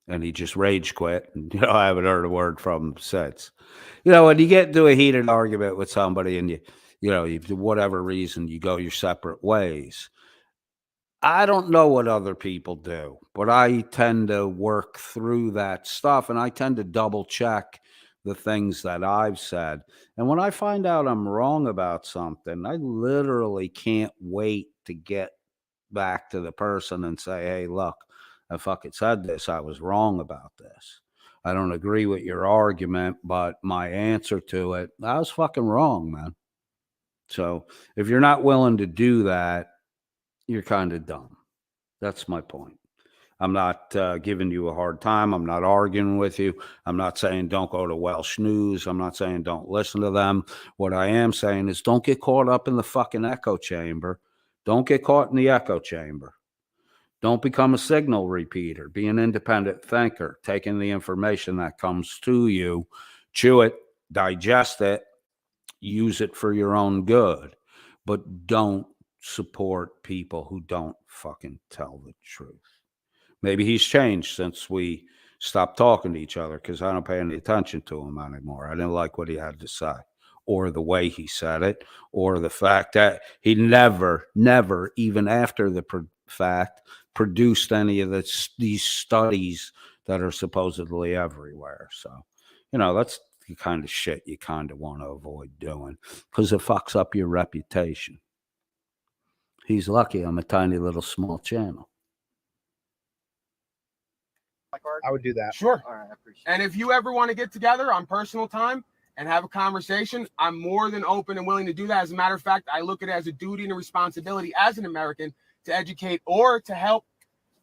And he just rage quit. And, you know, I haven't heard a word from him since. You know, when you get into a heated argument with somebody and you know, for whatever reason, you go your separate ways. I don't know what other people do, but I tend to work through that stuff, and I tend to double check the things that I've said. And when I find out I'm wrong about something, I literally can't wait to get back to the person and say, hey, look, I fucking said this. I was wrong about this. I don't agree with your argument, but my answer to it, I was fucking wrong, man. So if you're not willing to do that, you're kind of dumb. That's my point. I'm not giving you a hard time. I'm not arguing with you. I'm not saying don't go to Welsh News. I'm not saying don't listen to them. What I am saying is don't get caught up in the fucking echo chamber. Don't get caught in the echo chamber. Don't become a signal repeater. Be an independent thinker, taking the information that comes to you, chew it, digest it, use it for your own good, but don't support people who don't fucking tell the truth. Maybe he's changed since we stopped talking to each other, because I don't pay any attention to him anymore. I didn't like what he had to say, or the way he said it, or the fact that he never, even after the fact, produced any of these studies that are supposedly everywhere. So, you know, that's the kind of shit you kind of want to avoid doing, because it fucks up your reputation. He's lucky I'm a tiny little small channel. I would do that. Sure. All right, I appreciate And if you ever want to get together on personal time and have a conversation, I'm more than open and willing to do that. As a matter of fact, I look at it as a duty and a responsibility as an American to educate, or to help,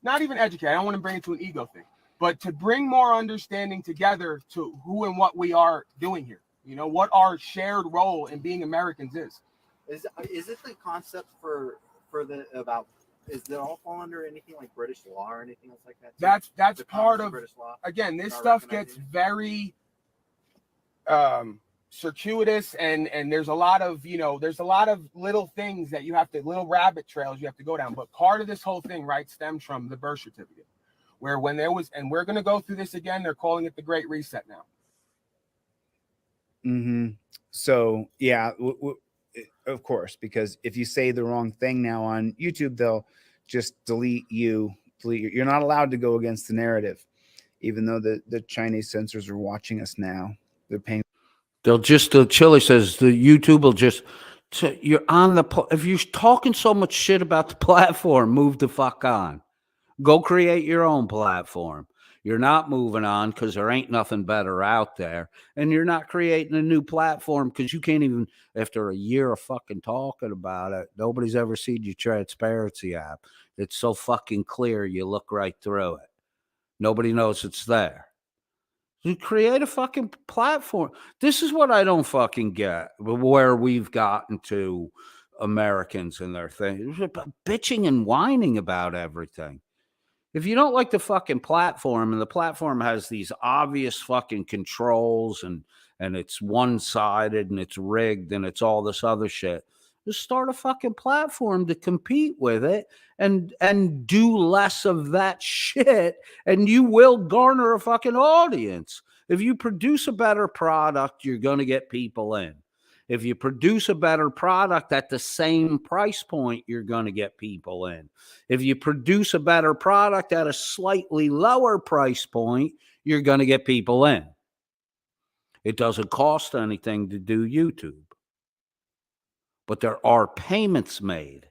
not even educate. I don't want to bring it to an ego thing, but to bring more understanding together to who and what we are doing here. You know, what our shared role in being Americans is. Is it the concept for the about? Is it all fall under anything like British law or anything else like that? That's The part concept of British law. Again, this Not stuff gets recognizing it? very circuitous, and there's a lot of, you know, there's a lot of little things that you have to, little rabbit trails you have to go down. But part of this whole thing, right, stems from the birth certificate, where when there was, and we're going to go through this again, they're calling it the Great Reset now. Mm-hmm. So yeah, of course, because if you say the wrong thing now on YouTube, they'll just delete you. You're not allowed to go against the narrative, even though the Chinese censors are watching us now. They're paying. They'll just, the Chili says, the YouTube will just, you're on the, if you're talking so much shit about the platform, move the fuck on. Go create your own platform. You're not moving on because there ain't nothing better out there. And you're not creating a new platform because you can't even, after a year of fucking talking about it, nobody's ever seen your transparency app. It's so fucking clear, you look right through it. Nobody knows it's there. You create a fucking platform. This is what I don't fucking get, where we've gotten to, Americans and their thing, bitching and whining about everything. If you don't like the fucking platform, and the platform has these obvious fucking controls, and it's one-sided and it's rigged and it's all this other shit, just start a fucking platform to compete with it and do less of that shit, and you will garner a fucking audience. If you produce a better product, you're going to get people in. If you produce a better product at the same price point, you're going to get people in. If you produce a better product at a slightly lower price point, you're going to get people in. It doesn't cost anything to do YouTube, but there are payments made.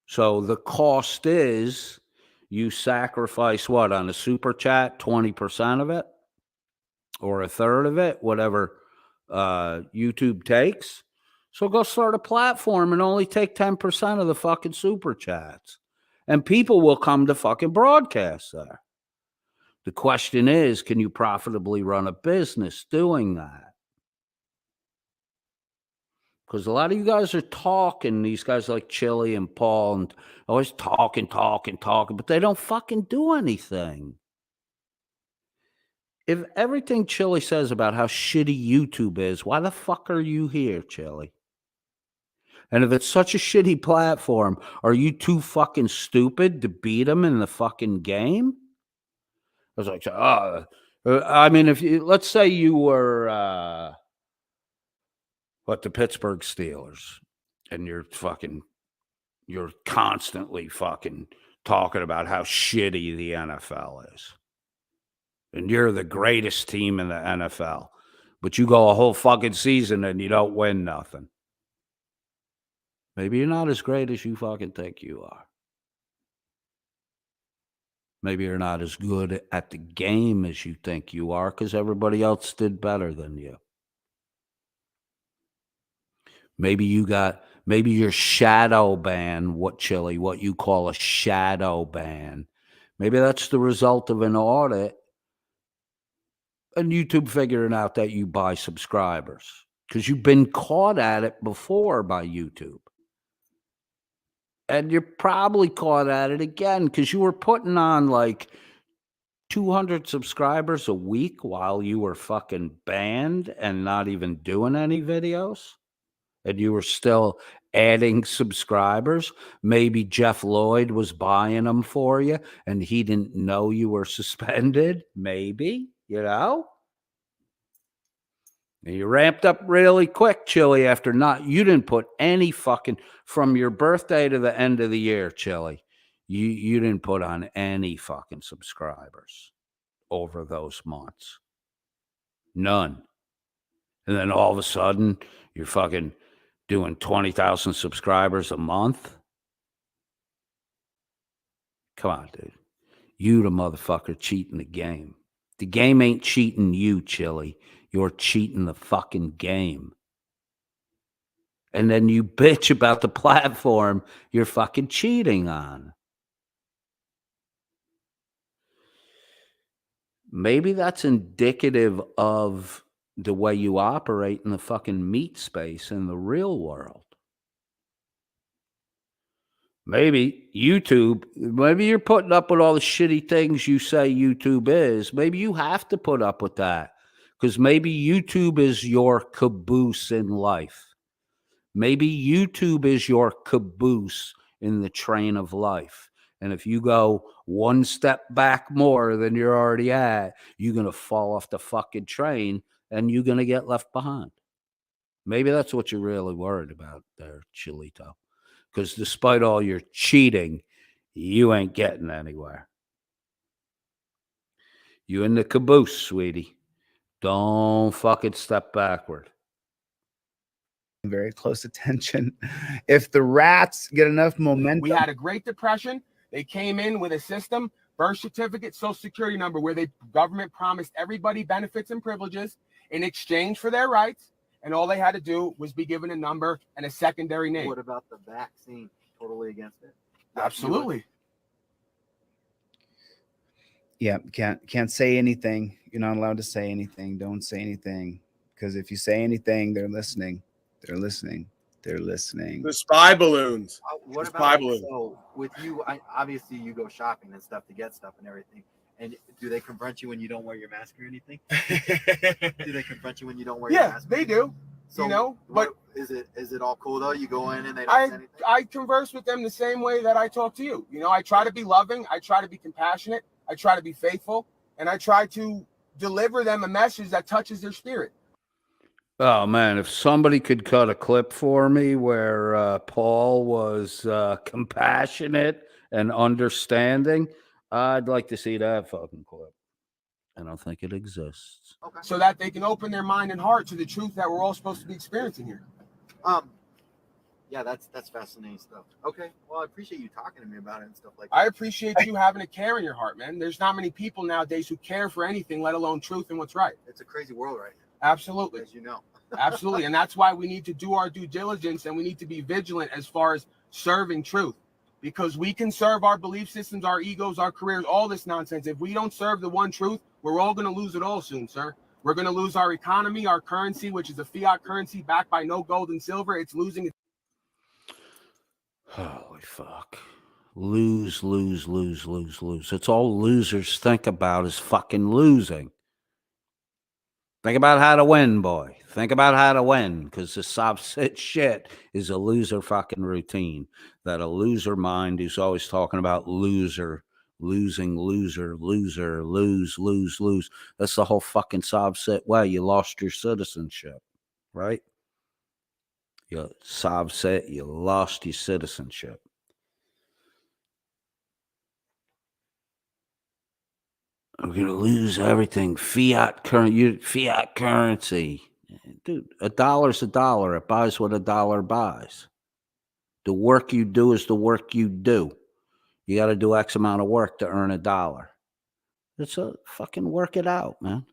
So the cost is you sacrifice what on a super chat, 20% of it or a third of it, whatever YouTube takes. So go start a platform and only take 10% of the fucking super chats. And people will come to fucking broadcast there. The question is, can you profitably run a business doing that? Because a lot of you guys are talking, these guys like Chili and Paul, and always talking, but they don't fucking do anything. If everything Chili says about how shitty YouTube is, why the fuck are you here, Chili? And if it's such a shitty platform, are you too fucking stupid to beat them in the fucking game? I was like, I mean, if you, let's say you were, the Pittsburgh Steelers, and you're constantly fucking talking about how shitty the NFL is. And you're the greatest team in the NFL, but you go a whole fucking season and you don't win nothing. Maybe you're not as great as you fucking think you are. Maybe you're not as good at the game as you think you are because everybody else did better than you. Maybe you're shadow ban, what you call a shadow ban. Maybe that's the result of an audit and YouTube figuring out that you buy subscribers because you've been caught at it before by YouTube. And you're probably caught at it again because you were putting on like 200 subscribers a week while you were fucking banned and not even doing any videos. And you were still adding subscribers. Maybe Jeff Lloyd was buying them for you and he didn't know you were suspended. Maybe, you know? And you ramped up really quick, Chili, you didn't put any fucking, from your birthday to the end of the year, Chili, you didn't put on any fucking subscribers over those months. None. And then all of a sudden, you're fucking doing 20,000 subscribers a month. Come on, dude. You the motherfucker cheating the game. The game ain't cheating you, Chili. You're cheating the fucking game. And then you bitch about the platform you're fucking cheating on. Maybe that's indicative of the way you operate in the fucking meat space in the real world. Maybe YouTube, maybe you're putting up with all the shitty things you say YouTube is. Maybe you have to put up with that because maybe YouTube is your caboose in life. Maybe YouTube is your caboose in the train of life. And if you go one step back more than you're already at, you're going to fall off the fucking train and you're going to get left behind. Maybe that's what you're really worried about there, Chilito. Because despite all your cheating, you ain't getting anywhere. You in the caboose, sweetie. Don't fucking step backward. Very close attention. If the rats get enough momentum. We had a Great Depression. They came in with a system, birth certificate, social security number, where the government promised everybody benefits and privileges in exchange for their rights. And all they had to do was be given a number and a secondary name. What about the vaccine? Totally against it. Absolutely. Yeah, can't say anything. You're not allowed to say anything. Don't say anything. Because if you say anything, they're listening. They're listening. They're listening. The spy balloons. What The about spy balloon. so with you? Obviously, you go shopping and stuff to get stuff and everything. And do they confront you when you don't wear your mask or anything? Do they confront you when you don't wear your mask? Yeah, they do. So, you know, but is it all cool though? You go in and they don't say anything? I converse with them the same way that I talk to you. You know, I try to be loving, I try to be compassionate, I try to be faithful, and I try to deliver them a message that touches their spirit. Oh man, if somebody could cut a clip for me where Paul was compassionate and understanding, I'd like to see that fucking clip. I don't think it exists. Okay. so that they can open their mind and heart to the truth that we're all supposed to be experiencing here. Yeah, that's fascinating stuff. Okay, well, I appreciate you talking to me about it and stuff like that. I appreciate you having a care in your heart, man. There's not many people nowadays who care for anything, let alone truth and what's right. It's a crazy world right now, Absolutely. as you know. Absolutely. And that's why we need to do our due diligence and we need to be vigilant as far as serving truth, because we can serve our belief systems, our egos, our careers, all this nonsense. If we don't serve the one truth, we're all going to lose it all soon, sir. We're going to lose our economy, our currency, which is a fiat currency backed by no gold and silver. It's losing. Holy fuck. Lose, lose, lose, lose, lose. It's all losers think about is fucking losing. Think about how to win, boy. Think about how to win, because the soft shit is a loser fucking routine. That a loser mind who's always talking about loser, losing, loser, loser, lose, lose, lose. That's the whole fucking soft way. You lost your citizenship, right? You you lost your citizenship. We're gonna lose everything. Fiat currency. Dude, a dollar's a dollar. It buys what a dollar buys. The work you do is the work you do. You got to do X amount of work to earn a dollar. It's a fucking work it out, man.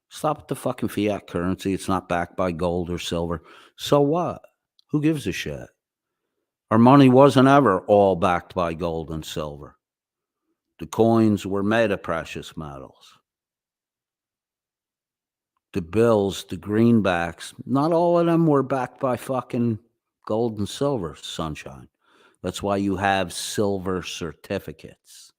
Stop with the fucking fiat currency. It's not backed by gold or silver. So what? Who gives a shit? Our money wasn't ever all backed by gold and silver. The coins were made of precious metals. The bills, the greenbacks, not all of them were backed by fucking gold and silver, sunshine. That's why you have silver certificates.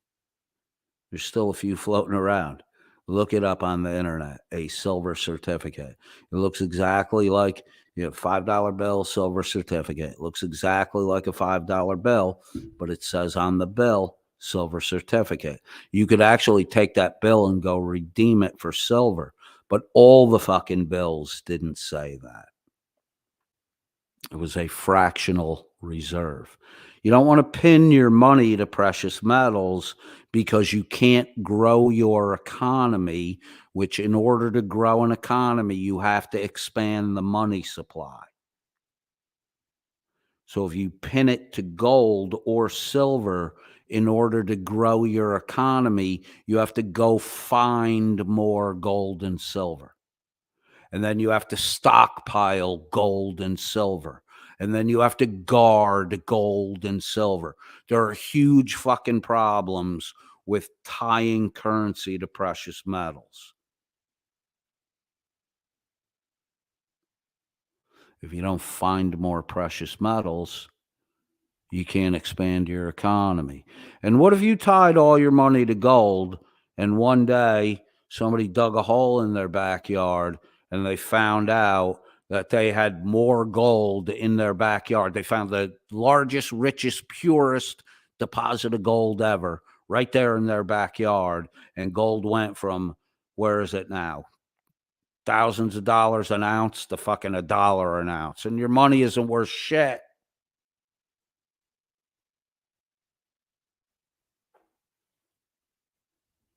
There's still a few floating around. Look it up on the internet, a silver certificate. It looks exactly like $5 bill, silver certificate. It looks exactly like a $5 bill, but it says on the bill, silver certificate. You could actually take that bill and go redeem it for silver. But all the fucking bills didn't say that. It was a fractional reserve. You don't want to pin your money to precious metals because you can't grow your economy, which in order to grow an economy, you have to expand the money supply. So if you pin it to gold or silver, in order to grow your economy, you have to go find more gold and silver. And then you have to stockpile gold and silver. And then you have to guard gold and silver. There are huge fucking problems with tying currency to precious metals. If you don't find more precious metals, you can't expand your economy. And what if you tied all your money to gold and one day somebody dug a hole in their backyard and they found out that they had more gold in their backyard? They found the largest, richest, purest deposit of gold ever right there in their backyard. And gold went from, where is it now? Thousands of dollars an ounce to fucking $1 an ounce. And your money isn't worth shit.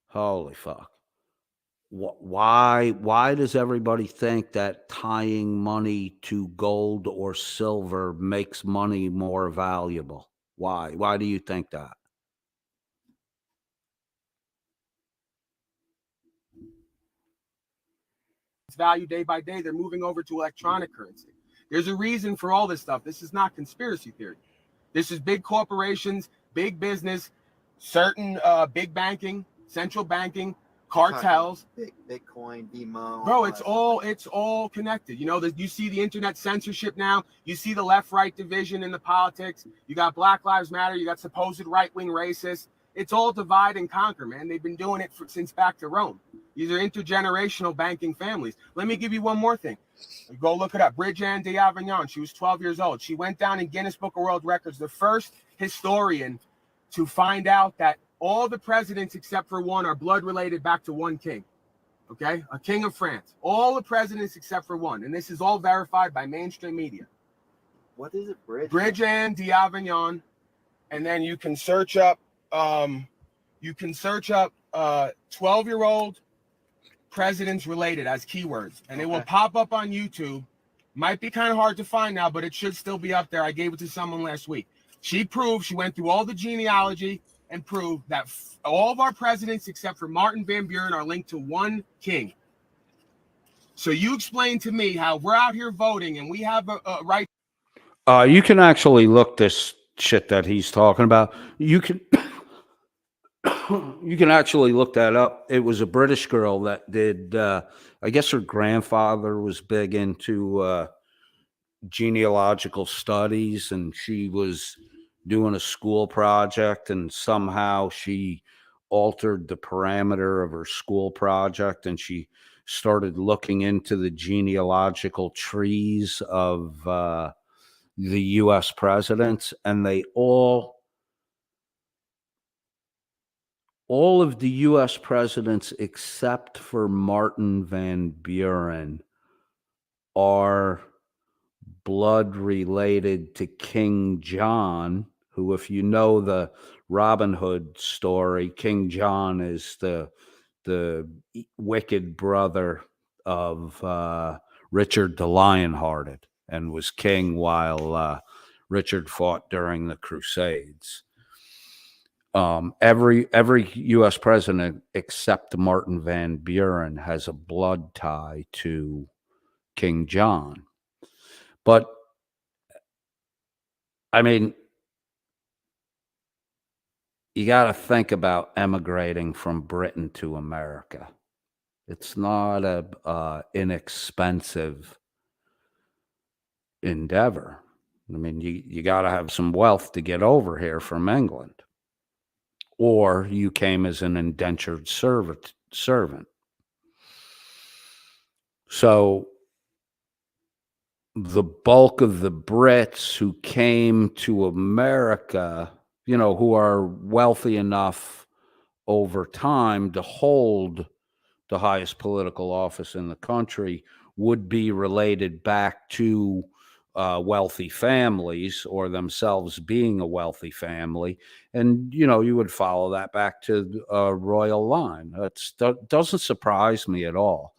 Holy fuck. Why does everybody think that tying money to gold or silver makes money more valuable? Why do you think that? It's value day by day. They're moving over to electronic currency. There's a reason for all this stuff. This is not conspiracy theory. This is big corporations, big business, certain big banking, central banking, cartels. Bitcoin, demo. Bro, it's all connected. You see the internet censorship now. You see the left-right division in the politics. You got Black Lives Matter. You got supposed right-wing racists. It's all divide and conquer, man. They've been doing it since back to Rome. These are intergenerational banking families. Let me give you one more thing. Go look it up. Bridget d'Avignon. She was 12 years old. She went down in Guinness Book of World Records, the first historian to find out that all the presidents except for one are blood related back to one king. Okay, a king of France. All the presidents except for one, and this is all verified by mainstream media. What is it, Bridge? Bridget d'Avignon, and then you can search up 12-year-old presidents related as keywords, and it will pop up on YouTube. Might be kind of hard to find now, but it should still be up there. I gave it to someone last week. She went through all the genealogy and proved that all of our presidents except for Martin Van Buren are linked to one king. So you explain to me how we're out here voting and we have a right. You can actually look this shit that he's talking about. You can you can actually look that up. It was a British girl that did. I guess her grandfather was big into genealogical studies, and she was doing a school project, and somehow she altered the parameter of her school project, and she started looking into the genealogical trees of the U.S. presidents, and they all of the U.S. presidents except for Martin Van Buren are blood related to King John, who, if you know the Robin Hood story, King John is the wicked brother of Richard the Lionhearted, and was king while Richard fought during the Crusades. Every U.S. president except Martin Van Buren has a blood tie to King John. But I mean, you got to think about emigrating from Britain to America. It's not a inexpensive endeavor. I mean, you got to have some wealth to get over here from England, or you came as an indentured servant. So the bulk of the Brits who came to America, who are wealthy enough over time to hold the highest political office in the country, would be related back to wealthy families, or themselves being a wealthy family. And, you would follow that back to a royal line. That doesn't surprise me at all.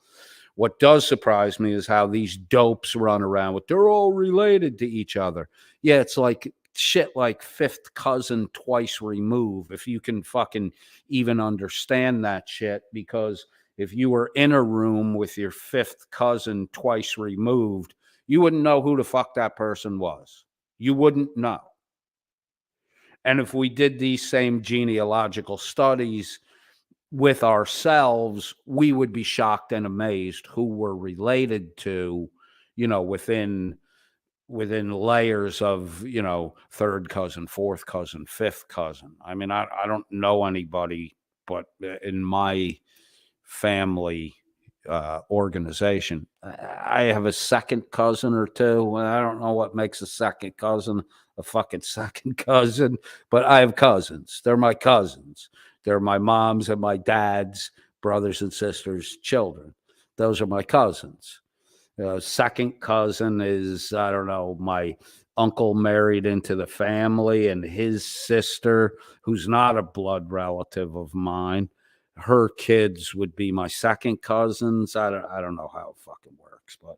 What does surprise me is how these dopes run around with, they're all related to each other. Yeah, it's like shit like fifth cousin twice removed, if you can fucking even understand that shit. Because if you were in a room with your fifth cousin twice removed, you wouldn't know who the fuck that person was. You wouldn't know. And if we did these same genealogical studies with ourselves, we would be shocked and amazed who we're related to, within layers of, third cousin, fourth cousin, fifth cousin. I mean, I don't know anybody, but in my family organization, I have a second cousin or two. I don't know what makes a second cousin a fucking second cousin, but I have cousins. They're my cousins. They're my mom's and my dad's brothers and sisters' children. Those are my cousins. Second cousin is, I don't know, my uncle married into the family, and his sister, who's not a blood relative of mine, her kids would be my second cousins. I don't know how it fucking works, but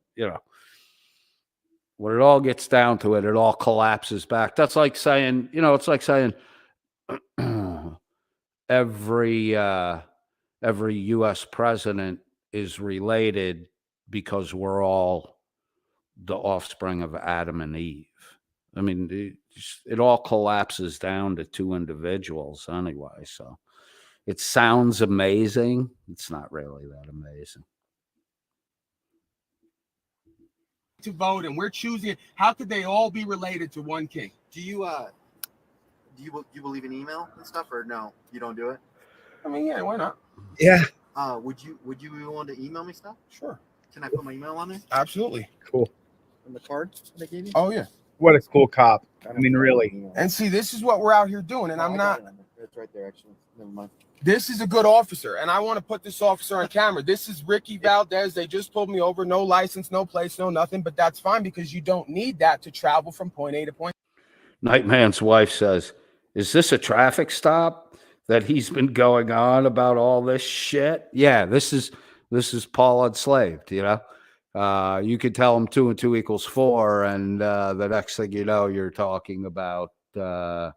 when it all gets down to it, it all collapses back. That's like saying, it's like saying every U.S. president is related because we're all the offspring of Adam and Eve. I mean, it all collapses down to two individuals anyway. So it sounds amazing. It's not really that amazing. To vote, and we're choosing. How could they all be related to one king? Do you believe in email and stuff, or no? You don't do it? I mean, yeah, why not? Yeah. Would you be willing to email me stuff? Sure. Can I put my email on there? Absolutely. Cool. On the card they gave you? Oh yeah. What a cool cop. I mean, really. And see, this is what we're out here doing, and I'm not. It's right there, actually. Never mind. This is a good officer, and I want to put this officer on camera. This is Ricky Valdez. They just pulled me over. No license, no place, no nothing, but that's fine because you don't need that to travel from point A to point. Nightman's wife says, is this a traffic stop that he's been going on about all this shit? Yeah, this is Paul Unslaved, you know. You could tell him 2 and 2 equals 4, and the next thing you know, you're talking about I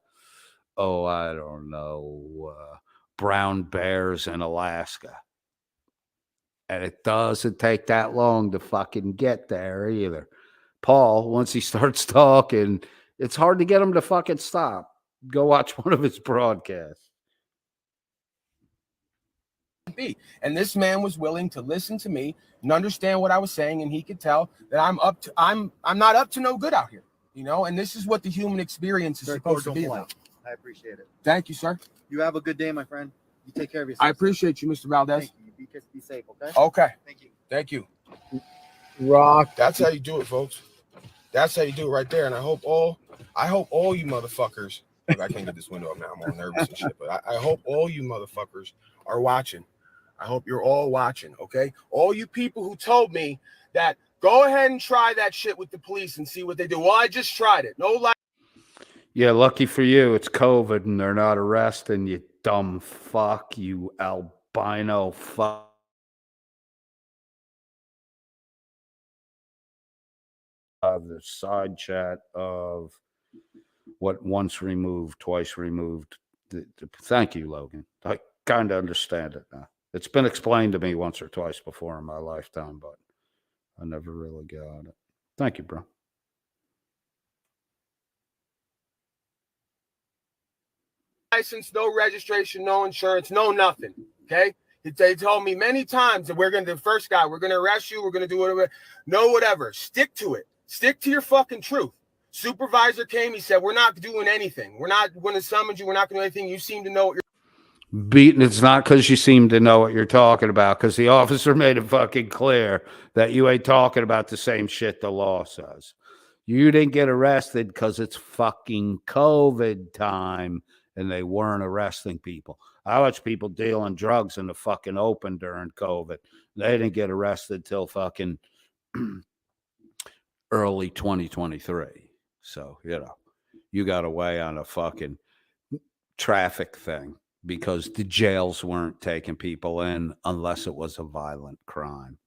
don't know, brown bears in Alaska. And it doesn't take that long to fucking get there either. Paul, once he starts talking, it's hard to get him to fucking stop. Go watch one of his broadcasts. And this man was willing to listen to me and understand what I was saying, and he could tell that I'm not up to no good out here, you know. And this is what the human experience is supposed to be about. I appreciate it. Thank you, sir. You have a good day, my friend. You take care of yourself. I appreciate you, Mr. Valdez. Thank you. Be safe, okay? Okay. Thank you. Thank you. Rock. That's how you do it, folks. That's how you do it right there. And I hope all you motherfuckers. Look, I can't get this window up now. I'm all nervous and shit. But I hope all you motherfuckers are watching. I hope you're all watching, okay? All you people who told me that go ahead and try that shit with the police and see what they do. Well, I just tried it. No lie. Yeah, lucky for you, it's COVID and they're not arresting you, dumb fuck, you albino fuck. The side chat of what once removed, twice removed. Thank you, Logan. I kind of understand it now. It's been explained to me once or twice before in my lifetime, but I never really got it. Thank you, bro. License, no registration, no insurance, no nothing. Okay. They told me many times that we're going to, the first guy, we're going to arrest you. We're going to do whatever. No, whatever. Stick to it. Stick to your fucking truth. Supervisor came. He said, we're not doing anything. We're not going to summon you. We're not going to do anything. You seem to know what you're beaten. It's not because you seem to know what you're talking about, because the officer made it fucking clear that you ain't talking about the same shit the law says. You didn't get arrested because it's fucking COVID time and they weren't arresting people. I watch people dealing drugs in the fucking open during COVID. They didn't get arrested till fucking early 2023. So, you know, you got away on a fucking traffic thing because the jails weren't taking people in unless it was a violent crime.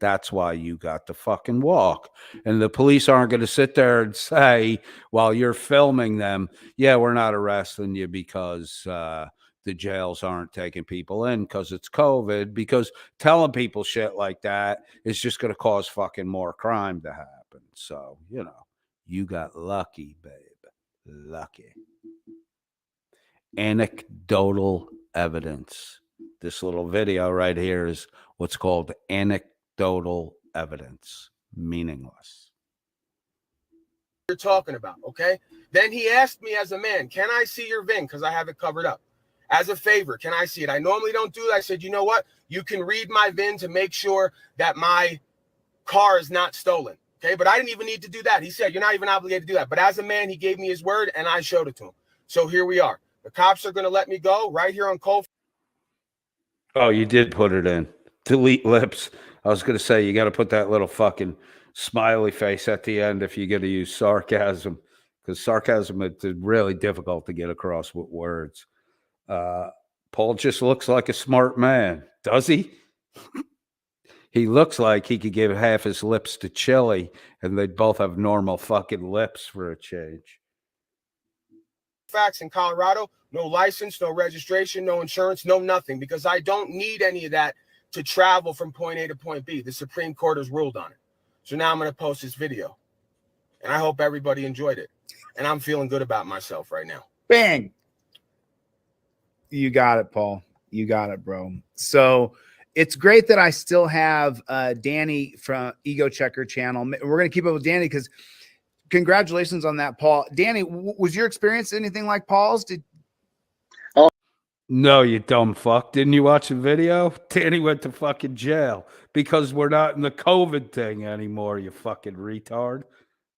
That's why you got to fucking walk. And the police aren't going to sit there and say, while you're filming them, yeah, we're not arresting you because the jails aren't taking people in because it's COVID, because telling people shit like that is just going to cause fucking more crime to happen. So, you know, you got lucky, babe. Lucky. Anecdotal evidence. This little video right here is what's called anecdotal evidence. Meaningless. You're talking about, okay? Then he asked me as a man, can I see your VIN? Because I have it covered up. As a favor, can I see it? I normally don't do that. I said, you know what? You can read my VIN to make sure that my car is not stolen. Okay, but I didn't even need to do that. He said, you're not even obligated to do that. But as a man, he gave me his word and I showed it to him. So here we are. The cops are going to let me go right here on Cole. Oh, you did put it in. Delete lips. I was going to say, you got to put that little fucking smiley face at the end if you're going to use sarcasm, because sarcasm is really difficult to get across with words. Paul just looks like a smart man. Does he? He looks like he could give half his lips to Chili and they'd both have normal fucking lips for a change. Facts in Colorado, no license, no registration, no insurance, no nothing, because I don't need any of that to travel from point A to point B. The Supreme Court has ruled on it. So now I'm going to post this video and I hope everybody enjoyed it. And I'm feeling good about myself right now. Bang. You got it, Paul. You got it, bro. So it's great that I still have Danny from Ego Checker channel. We're going to keep up with Danny because congratulations on that, Paul. Danny, was your experience anything like Paul's? No, you dumb fuck. Didn't you watch the video? Danny went to fucking jail because we're not in the COVID thing anymore, you fucking retard.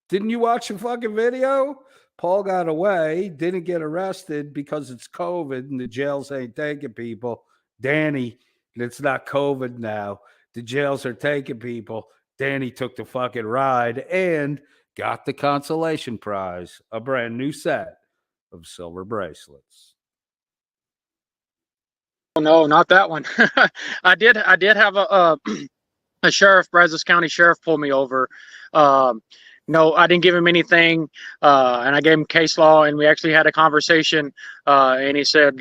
Didn't you watch the fucking video? Paul got away, didn't get arrested because it's COVID and the jails ain't taking people. Danny, it's not COVID now. The jails are taking people. Danny took the fucking ride and got the consolation prize, a brand new set of silver bracelets. No, not that one. I did have a sheriff, Brazos County sheriff, pull me over. No, I didn't give him anything, and I gave him case law, and we actually had a conversation, and he said,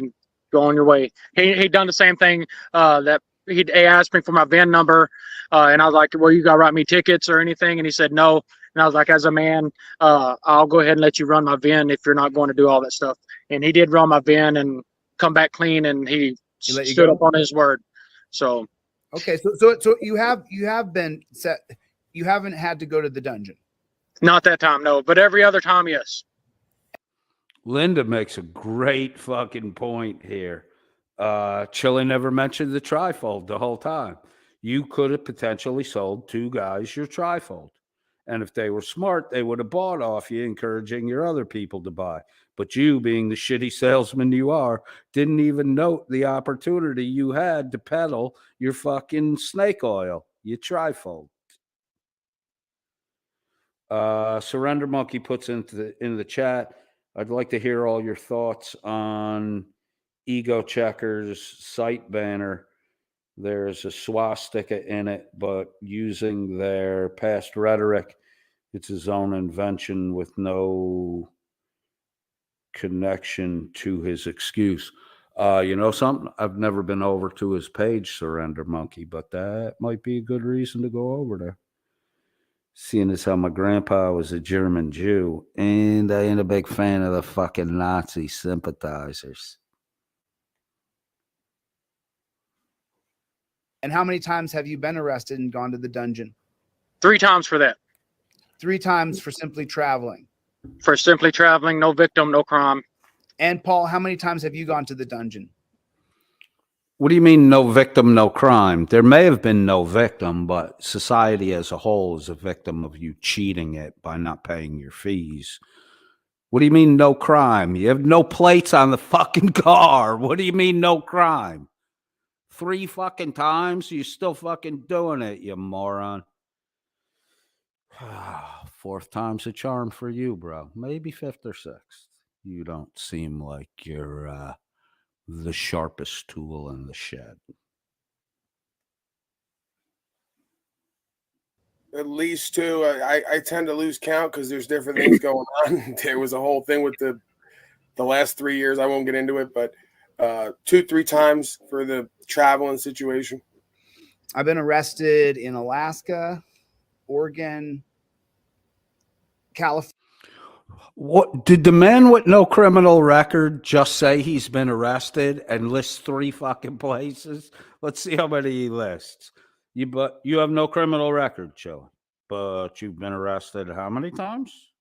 "Go on your way." He done the same thing, that he asked me for my VIN number, and I was like, "Well, you got to write me tickets or anything?" And he said, "No." And I was like, "As a man, I'll go ahead and let you run my VIN if you're not going to do all that stuff." And he did run my VIN and come back clean, and he stood up on his word. So. Okay, so you have been set. You haven't had to go to the dungeon. Not that time, no. But every other time, yes. Linda makes a great fucking point here. Chili never mentioned the trifold the whole time. You could have potentially sold two guys your trifold. And if they were smart, they would have bought off you, encouraging your other people to buy. But you, being the shitty salesman you are, didn't even note the opportunity you had to peddle your fucking snake oil, your trifold. Surrender Monkey puts in the chat, I'd like to hear all your thoughts on Ego Checker's site banner. There's a swastika in it, but using their past rhetoric, it's his own invention with no connection to his excuse. You know something? I've never been over to his page, Surrender Monkey, but that might be a good reason to go over there. Seeing as how my grandpa was a German Jew, and I ain't a big fan of the fucking Nazi sympathizers. And how many times have you been arrested and gone to the dungeon? 3 times for that. 3 times for simply traveling. For simply traveling, no victim, no crime. And Paul, how many times have you gone to the dungeon? What do you mean no victim, no crime? There may have been no victim, but society as a whole is a victim of you cheating it by not paying your fees. What do you mean no crime? You have no plates on the fucking car. What do you mean no crime? 3 fucking times? You're still fucking doing it, you moron. 4th time's a charm for you, bro. Maybe 5th or 6th. You don't seem like you're the sharpest tool in the shed. At least 2. I tend to lose count because there's different things going on. There was a whole thing with the last 3 years. I won't get into it, but 2-3 times for the traveling situation. I've been arrested in Alaska, Oregon, California. What did the man with no criminal record just say he's been arrested and lists 3 fucking places? Let's see how many he lists. But you have no criminal record, Chill. But you've been arrested how many times?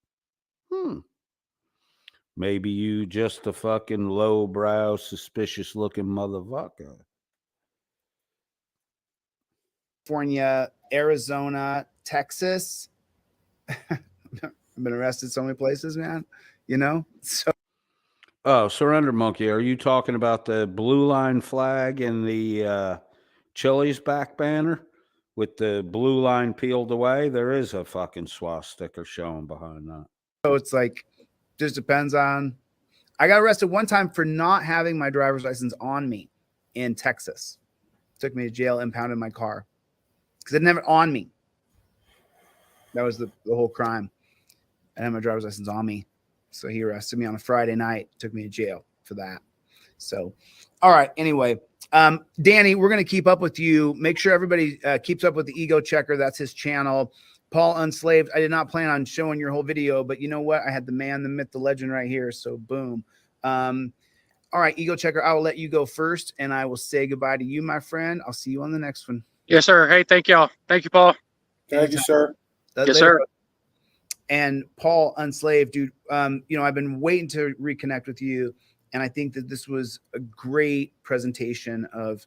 Maybe you just a fucking lowbrow, suspicious looking motherfucker. California, Arizona, Texas. I've been arrested so many places, man. You know? So Surrender Monkey, are you talking about the blue line flag and the Chili's back banner with the blue line peeled away? There is a fucking swastika showing behind that. So it's like, just depends on. I got arrested one time for not having my driver's license on me in Texas. Took me to jail, impounded my car because it never on me. That was the whole crime. I had my driver's license on me. So he arrested me on a Friday night, took me to jail for that. So, all right. Anyway, Danny, we're going to keep up with you. Make sure everybody keeps up with the Ego Checker. That's his channel. Paul Unslaved. I did not plan on showing your whole video, but you know what? I had the man, the myth, the legend right here. So boom. All right, Ego Checker, I will let you go first, and I will say goodbye to you, my friend. I'll see you on the next one. Yes, sir. Hey, thank y'all. Thank you, Paul. Thank you, sir. Yes, sir. And Paul Unslaved, dude, you know, I've been waiting to reconnect with you, and I think that this was a great presentation of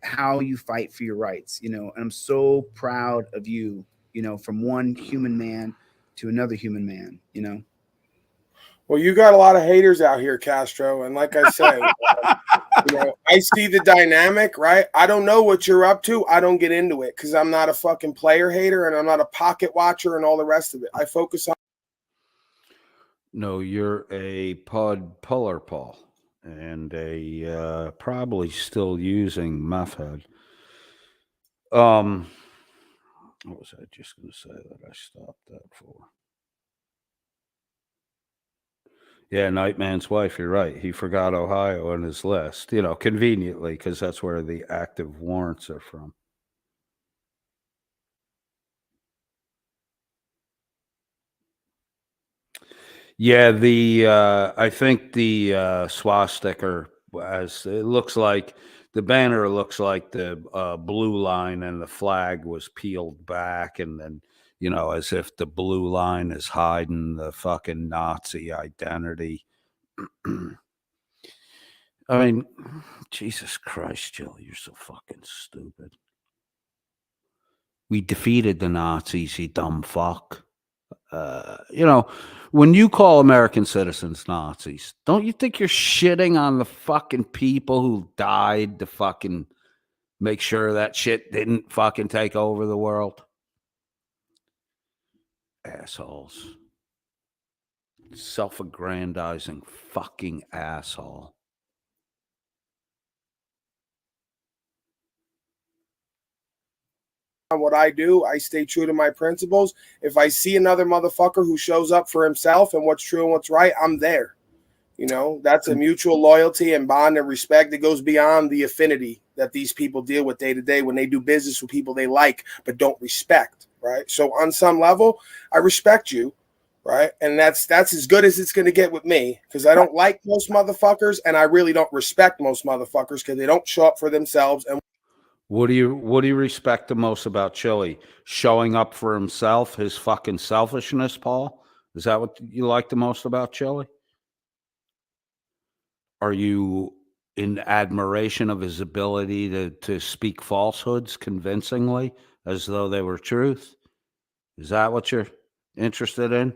how you fight for your rights, you know, and I'm so proud of you, you know, from one human man to another human man, you know. Well, you got a lot of haters out here, Castro, and like I said, I see the dynamic, right? I don't know what you're up to. I don't get into it because I'm not a fucking player hater and I'm not a pocket watcher and all the rest of it. I focus on. No, you're a pod puller, Paul, and a probably still using method. What was I just going to say that I stopped that for? Yeah, Nightman's wife, you're right. He forgot Ohio on his list, conveniently, because that's where the active warrants are from. Yeah, I think the swastika, as it looks like, the banner looks like the blue line and the flag was peeled back, and then, as if the blue line is hiding the fucking Nazi identity. I mean, Jesus Christ, Jill, you're so fucking stupid. We defeated the Nazis, you dumb fuck. When you call American citizens Nazis, don't you think you're shitting on the fucking people who died to fucking make sure that shit didn't fucking take over the world? Assholes. Self-aggrandizing fucking asshole. What I do, I stay true to my principles. If I see another motherfucker who shows up for himself and what's true and what's right, I'm there. That's a mutual loyalty and bond and respect that goes beyond the affinity that these people deal with day to day when they do business with people they like but don't respect, right? So on some level, I respect you, right? And that's as good as it's going to get with me, because I don't like most motherfuckers and I really don't respect most motherfuckers because they don't show up for themselves. And what do you respect the most about Chili? Showing up for himself, his fucking selfishness, Paul? Is that what you like the most about Chili? Are you in admiration of his ability to speak falsehoods convincingly as though they were truth? Is that what you're interested in?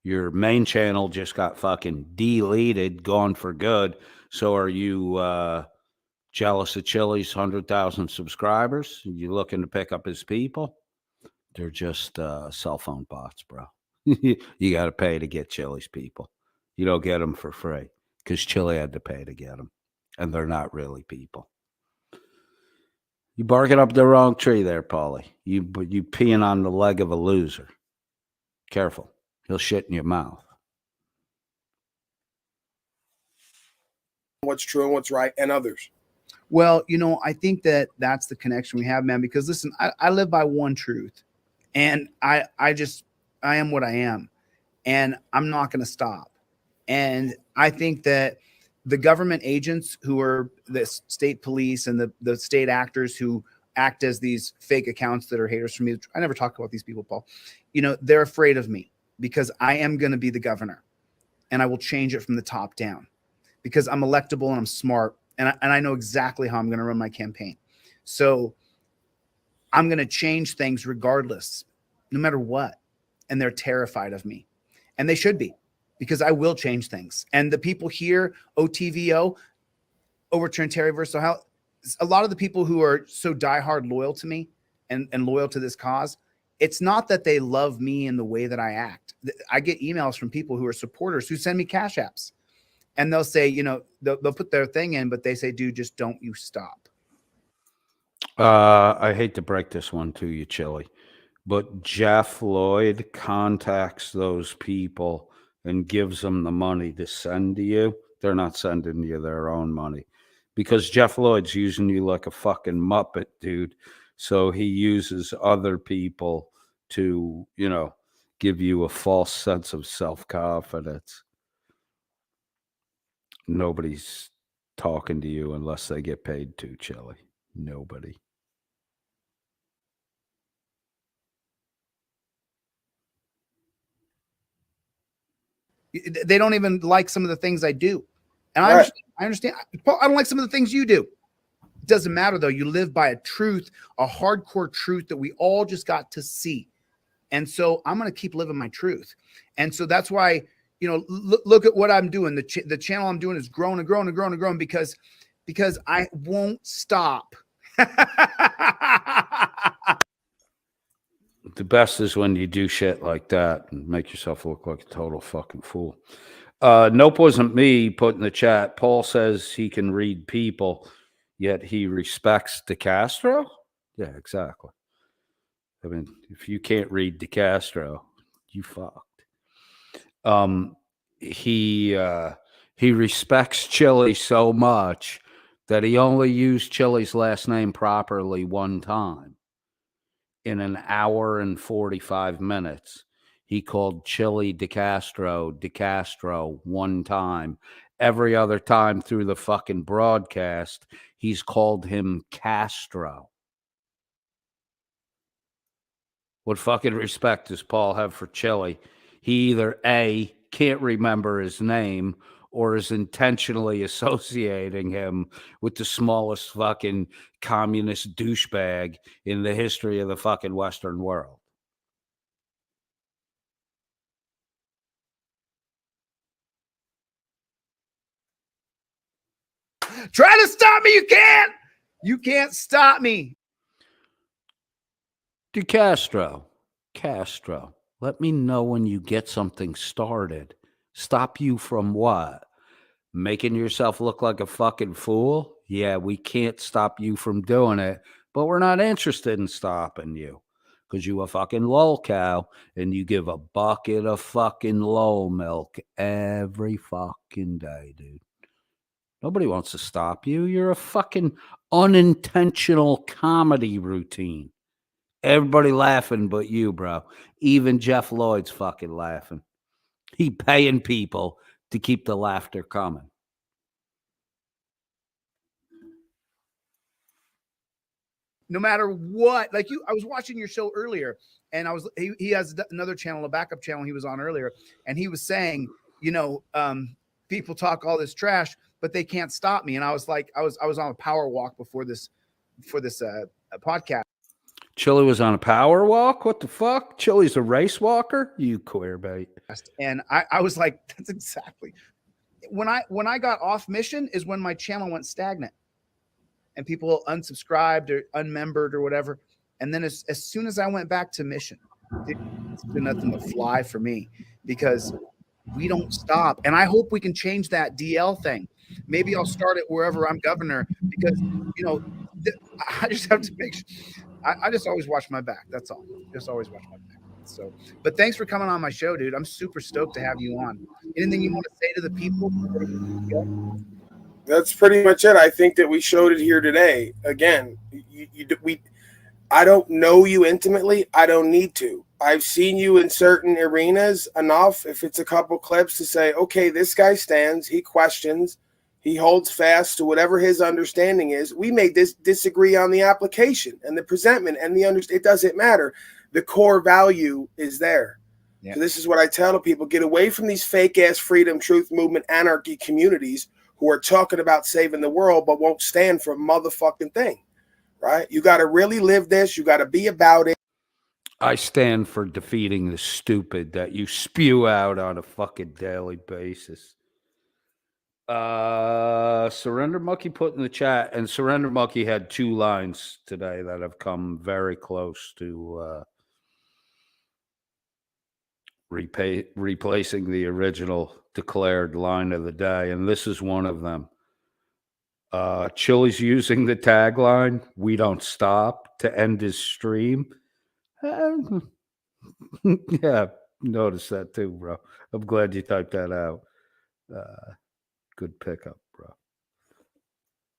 Your main channel just got fucking deleted, gone for good. So are you jealous of Chili's 100,000 subscribers? You looking to pick up his people? They're just cell phone bots, bro. You got to pay to get Chili's people. You don't get them for free because Chili had to pay to get them, and they're not really people. You barking up the wrong tree there, Paulie. You peeing on the leg of a loser. Careful, he'll shit in your mouth. what's true and what's right and others. Well, I think that's the connection we have, man, because listen, I live by one truth, and I am what I am, and I'm not going to stop. And I think that the government agents who are the state police and the state actors who act as these fake accounts that are haters for me, I never talk about these people, Paul, they're afraid of me because I am going to be the governor and I will change it from the top down because I'm electable and I'm smart and I know exactly how I'm going to run my campaign. So I'm going to change things regardless, no matter what. And they're terrified of me, and they should be, because I will change things. And the people here, OTVO, Overturn Terry versus Ohio, a lot of the people who are so diehard loyal to me and loyal to this cause, it's not that they love me in the way that I act. I get emails from people who are supporters who send me cash apps, and they'll say, they'll put their thing in, but they say, dude, just don't you stop. I hate to break this one to you, Chili, but Jeff Lloyd contacts those people and gives them the money to send to you. They're not sending you their own money because Jeff Lloyd's using you like a fucking Muppet, dude. So he uses other people to, give you a false sense of self-confidence. Nobody's talking to you unless they get paid to, Chili. Nobody. They don't even like some of the things I do. And Right. I understand. I don't like some of the things you do. It doesn't matter, though. You live by a truth, a hardcore truth that we all just got to see. And so I'm going to keep living my truth. And so that's why, you know, look at what I'm doing. The channel I'm doing is growing and growing and growing and growing because I won't stop. The best is when you do shit like that and make yourself look like a total fucking fool. Nope wasn't me put in the chat. Paul says he can read people, yet he respects DeCastro. Yeah, exactly. I mean, if you can't read DeCastro, you fucked. He respects Chili so much that he only used Chili's last name properly one time. In an hour and 45 minutes, he called Chili DeCastro one time. Every other time through the fucking broadcast, he's called him Castro. What fucking respect does Paul have for Chili? He either A, can't remember his name, or is intentionally associating him with the smallest fucking communist douchebag in the history of the fucking Western world. Try to stop me, you can't. You can't stop me. DeCastro, Castro, let me know when you get something started. Stop you from what? Making yourself look like a fucking fool? Yeah, we can't stop you from doing it, but we're not interested in stopping you because you a fucking lol cow and you give a bucket of fucking lol milk every fucking day, dude. Nobody wants to stop you. You're a fucking unintentional comedy routine. Everybody laughing but you, bro. Even Jeff Lloyd's fucking laughing. He paying people to keep the laughter coming. No matter what, like I was watching your show earlier, and he has another channel, a backup channel he was on earlier, and he was saying, you know, people talk all this trash, but they can't stop me. And I was like, I was on a power walk before this podcast. Chili was on a power walk? What the fuck? Chili's a race walker? You queer bait. And I was like, that's exactly when I got off mission is when my channel went stagnant. And people unsubscribed or unmembered or whatever. And then as soon as I went back to mission, it's been nothing but fly for me because we don't stop. And I hope we can change that DL thing. Maybe I'll start it wherever I'm governor because, you know, I just have to make sure. I just always watch my back. That's all. Just always watch my back. So, but thanks for coming on my show, dude. I'm super stoked to have you on. Anything you want to say to the people? That's pretty much it. I think that we showed it here today. Again, I don't know you intimately. I don't need to. I've seen you in certain arenas enough, if it's a couple clips, to say, okay, this guy stands, he questions, he holds fast to whatever his understanding is. We may disagree on the application and the presentment and it doesn't matter. The core value is there. Yeah. So this is what I tell people: get away from these fake ass freedom, truth movement, anarchy communities who are talking about saving the world but won't stand for a motherfucking thing, right? You got to really live this. You got to be about it. I stand for defeating the stupid that you spew out on a fucking daily basis. Surrender Monkey put in the chat, and Surrender Monkey had 2 lines today that have come very close to replacing the original declared line of the day, and this is one of them. Chili's using the tagline, "We don't stop," to end his stream. Yeah, noticed that too, bro. I'm glad you typed that out. Good pickup, bro.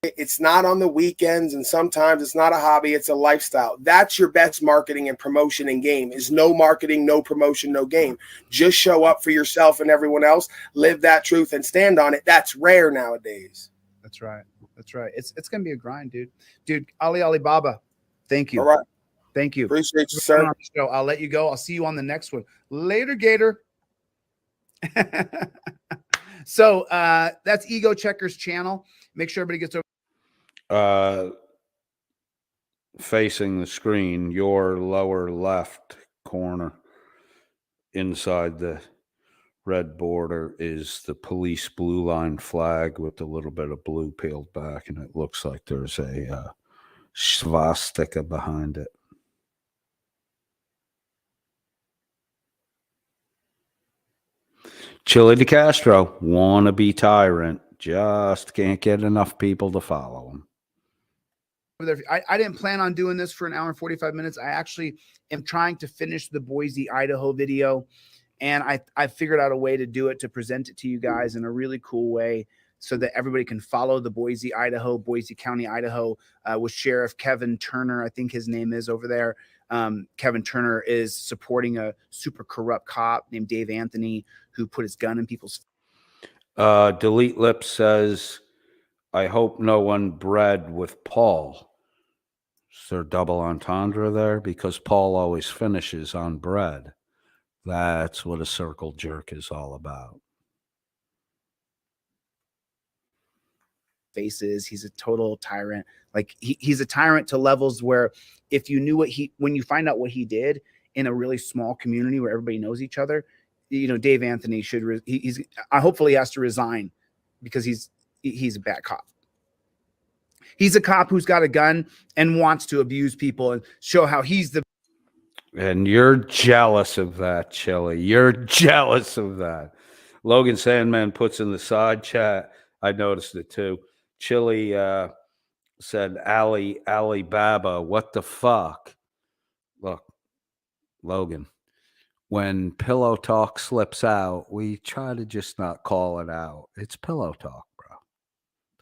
It's not on the weekends, and sometimes it's not a hobby, it's a lifestyle. That's your best marketing and promotion and game is no marketing, no promotion, no game. Just show up for yourself and everyone else, live that truth and stand on it. That's rare nowadays. That's right. That's right. It's going to be a grind, dude. Dude, Alibaba, thank you. All right. Thank you. Appreciate you, sir. I'll let you go. I'll see you on the next one. Later, Gator. So that's Ego Checker's channel. Make sure everybody gets over. Facing the screen, your lower left corner. inside the red border is the police blue line flag with a little bit of blue peeled back, and it looks like there's a swastika behind it. Chili DeCastro, wannabe tyrant, just can't get enough people to follow him. I didn't plan on doing this for an hour and 45 minutes. I actually am trying to finish the Boise, Idaho video. And I figured out a way to do it, to present it to you guys in a really cool way so that everybody can follow the Boise County, Idaho, with Sheriff Kevin Turner. I think his name is over there. Kevin Turner is supporting a super corrupt cop named Dave Anthony who put his gun in people's. Delete Lips says, I hope no one bred with Paul. Is there double entendre there? Because Paul always finishes on bread. That's what a circle jerk is all about. Faces. He's a total tyrant. Like he's a tyrant to levels where if you knew when you find out what he did in a really small community where everybody knows each other, you know, Dave Anthony should, hopefully he has to resign because he's a bad cop. He's a cop who's got a gun and wants to abuse people and show how he's the. And you're jealous of that, Chili. You're jealous of that. Logan Sandman puts in the side chat. I noticed it too. Chili said, Alibaba, what the fuck? Look, Logan, when Pillow Talk slips out, we try to just not call it out. It's Pillow Talk, bro.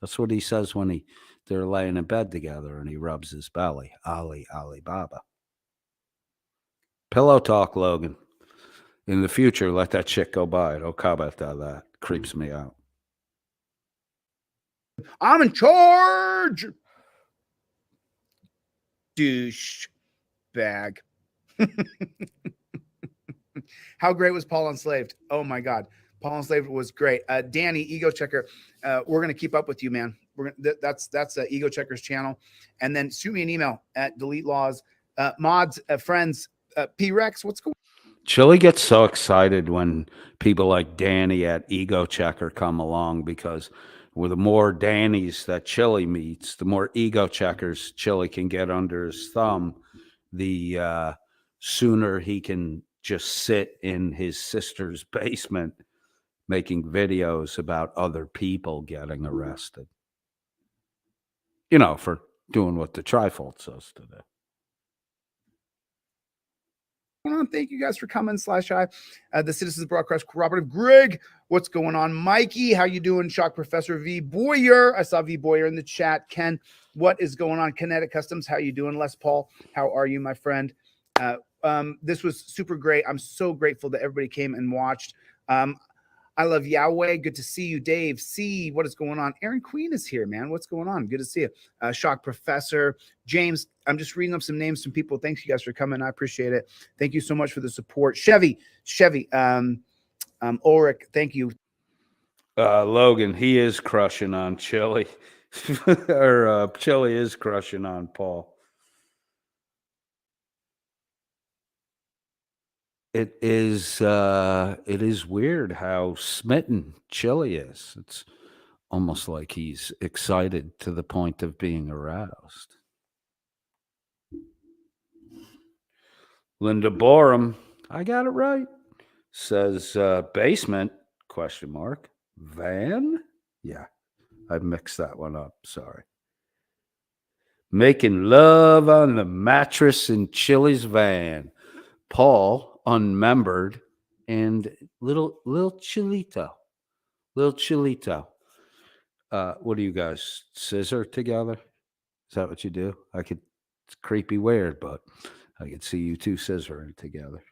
That's what he says when they're laying in bed together and he rubs his belly. Alibaba. Pillow Talk, Logan. In the future, let that shit go by. Don't comment on that. Creeps me out. I'm in charge. Douche bag. How great was Paul Unslaved? Oh my God. Paul Unslaved was great. Danny, Ego Checker, we're going to keep up with you, man. That's Ego Checker's channel. And then shoot me an email at Delete Lawz. Mods, friends, P-Rex, what's going on? Chili gets so excited when people like Danny at Ego Checker come along because with the more Dannys that Chili meets, the more Ego Checkers Chili can get under his thumb, the sooner he can just sit in his sister's basement making videos about other people getting arrested. You know, for doing what the Trifold says to do. Thank you guys for coming. /I. The Citizens Broadcast Cooperative. Greg, what's going on? Mikey, how you doing? Shock Professor V Boyer. I saw V Boyer in the chat. Ken, what is going on? Kinetic Customs, how you doing? Les Paul, how are you, my friend? This was super great. I'm so grateful that everybody came and watched. I love Yahweh. Good to see you, Dave. C, what is going on? Aaron Queen is here, man. What's going on? Good to see you. Shock Professor. James, I'm just reading up some names from people. Thanks you guys for coming. I appreciate it. Thank you so much for the support. Chevy, Ulrich, thank you. Logan, he is crushing on Chili. Or Chili is crushing on Paul. It is weird how smitten Chili is. It's almost like he's excited to the point of being aroused. Linda Borum, I got it right, says basement, ? Van? Yeah, I mixed that one up. Sorry. Making love on the mattress in Chili's van. Paul, unmembered, and little Chilito. Little Chilito. What do you guys, scissor together? Is that what you do? It's creepy weird, but I could see you two scissoring together.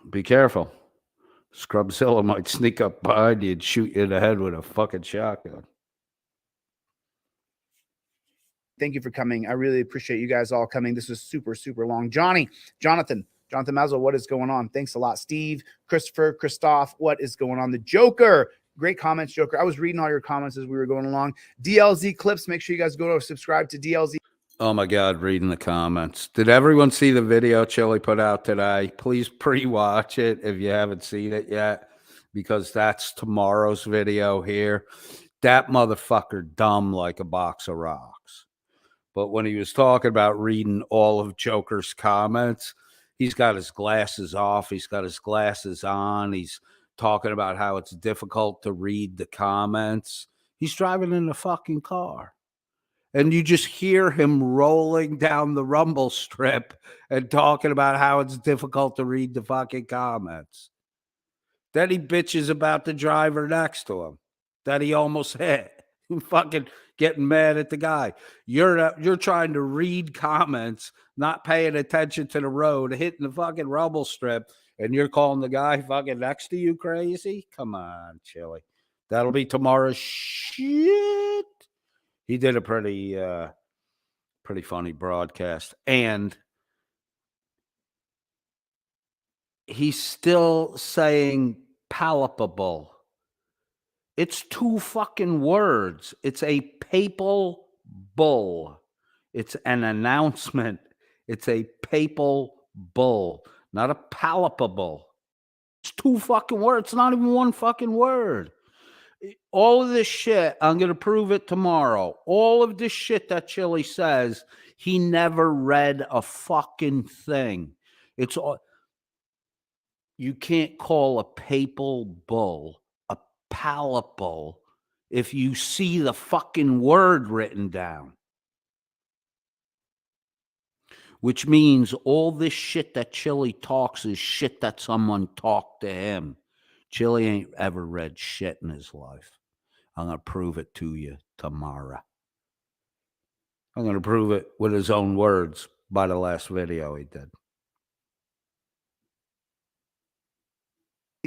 Be careful. Scrubzilla might sneak up behind you and shoot you in the head with a fucking shotgun. Thank you for coming. I really appreciate you guys all coming. This is super, super long. Jonathan Mazel, what is going on? Thanks a lot. Steve, Christopher, Christoph, what is going on? The Joker, great comments, Joker. I was reading all your comments as we were going along. DLZ Clips, make sure you guys go to subscribe to DLZ. Oh my God, reading the comments. Did everyone see the video Chili put out today? Please pre-watch it if you haven't seen it yet, because that's tomorrow's video here. That motherfucker dumb like a box of rocks. But when he was talking about reading all of Joker's comments, he's got his glasses off. He's got his glasses on. He's talking about how it's difficult to read the comments. He's driving in a fucking car. And you just hear him rolling down the rumble strip and talking about how it's difficult to read the fucking comments. Then he bitches about the driver next to him that he almost hit. Fucking getting mad at the guy. You're trying to read comments, not paying attention to the road, hitting the fucking rumble strip, and you're calling the guy fucking next to you crazy? Come on, Chili. That'll be tomorrow's shit. He did a pretty funny broadcast, and he's still saying palpable. It's two fucking words. It's a papal bull. It's an announcement. It's a papal bull, not a palpable. It's two fucking words. It's not even one fucking word. All of this shit, I'm going to prove it tomorrow. All of this shit that Chili says, he never read a fucking thing. It's all. You can't call a papal bull a palpable if you see the fucking word written down. Which means all this shit that Chili talks is shit that someone talked to him. Chili ain't ever read shit in his life. I'm going to prove it to you tomorrow. I'm going to prove it with his own words by the last video he did.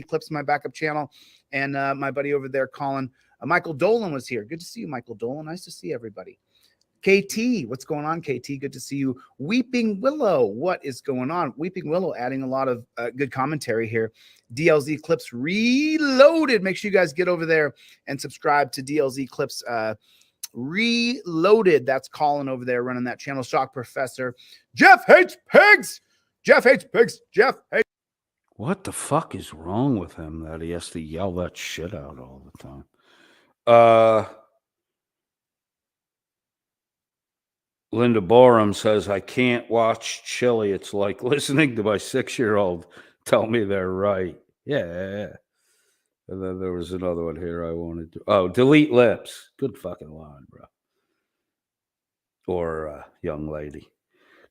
Clips my backup channel, and my buddy over there, Colin. Michael Dolan was here. Good to see you, Michael Dolan. Nice to see everybody. KT, what's going on, KT? Good to see you. Weeping Willow, what is going on? Weeping Willow adding a lot of good commentary here. DLZ Clips Reloaded. Make sure you guys get over there and subscribe to DLZ Clips Reloaded. That's Colin over there running that channel. Shock Professor. Jeff hates pigs. Jeff hates pigs. Jeff hates. What the fuck is wrong with him that he has to yell that shit out all the time? Linda Borum says, I can't watch Chili. It's like listening to my 6-year-old tell me they're right. Yeah. And then there was another one here I wanted to. Oh, delete lips. Good fucking line, bro. Or young lady.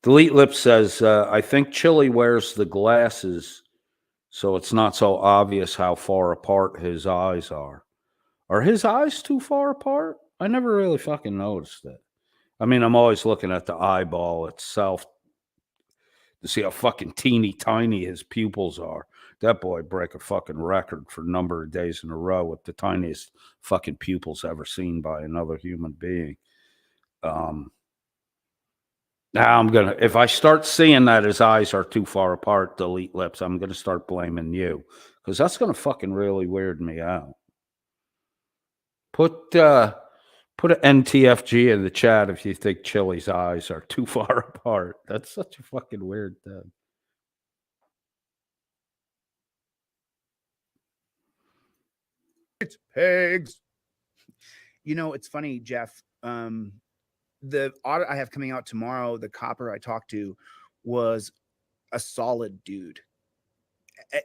Delete lips says, I think Chili wears the glasses so it's not so obvious how far apart his eyes are. Are his eyes too far apart? I never really fucking noticed it. I mean, I'm always looking at the eyeball itself to see how fucking teeny tiny his pupils are. That boy break a fucking record for number of days in a row with the tiniest fucking pupils ever seen by another human being. Now I'm going to, if I start seeing that his eyes are too far apart, delete lips, I'm going to start blaming you, because that's going to fucking really weird me out. Put an NTFG in the chat if you think Chili's eyes are too far apart. That's such a fucking weird thing. It's pigs. You know, it's funny, Jeff. The audit I have coming out tomorrow, the copper I talked to was a solid dude.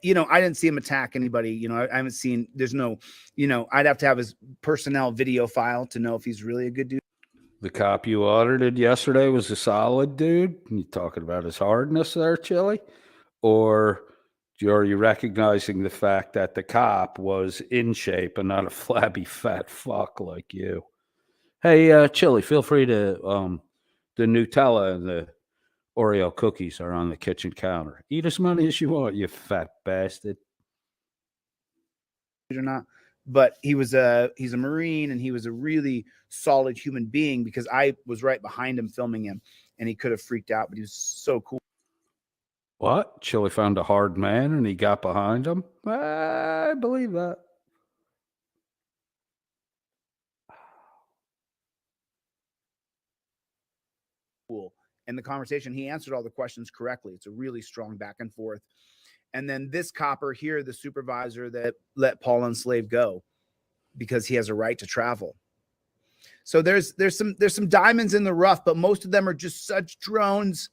You know, I didn't see him attack anybody. You know, I haven't seen, there's no, you know, I'd have to have his personnel video file to know if he's really a good dude. The cop you audited yesterday was a solid dude. You talking about his hardness there, Chili? Or are you recognizing the fact that the cop was in shape and not a flabby fat fuck like you? Hey, Chili, feel free to, the Nutella and the Oreo cookies are on the kitchen counter. Eat as many as you want, you fat bastard. Or not, but he's a Marine, and he was a really solid human being, because I was right behind him filming him, and he could have freaked out, but he was so cool. What? Chili found a hard man and he got behind him? I believe that. Cool. in the conversation. He answered all the questions correctly. It's a really strong back and forth. And then this copper here, the supervisor that let Paul Unslaved go because he has a right to travel. So there's some diamonds in the rough, but most of them are just such drones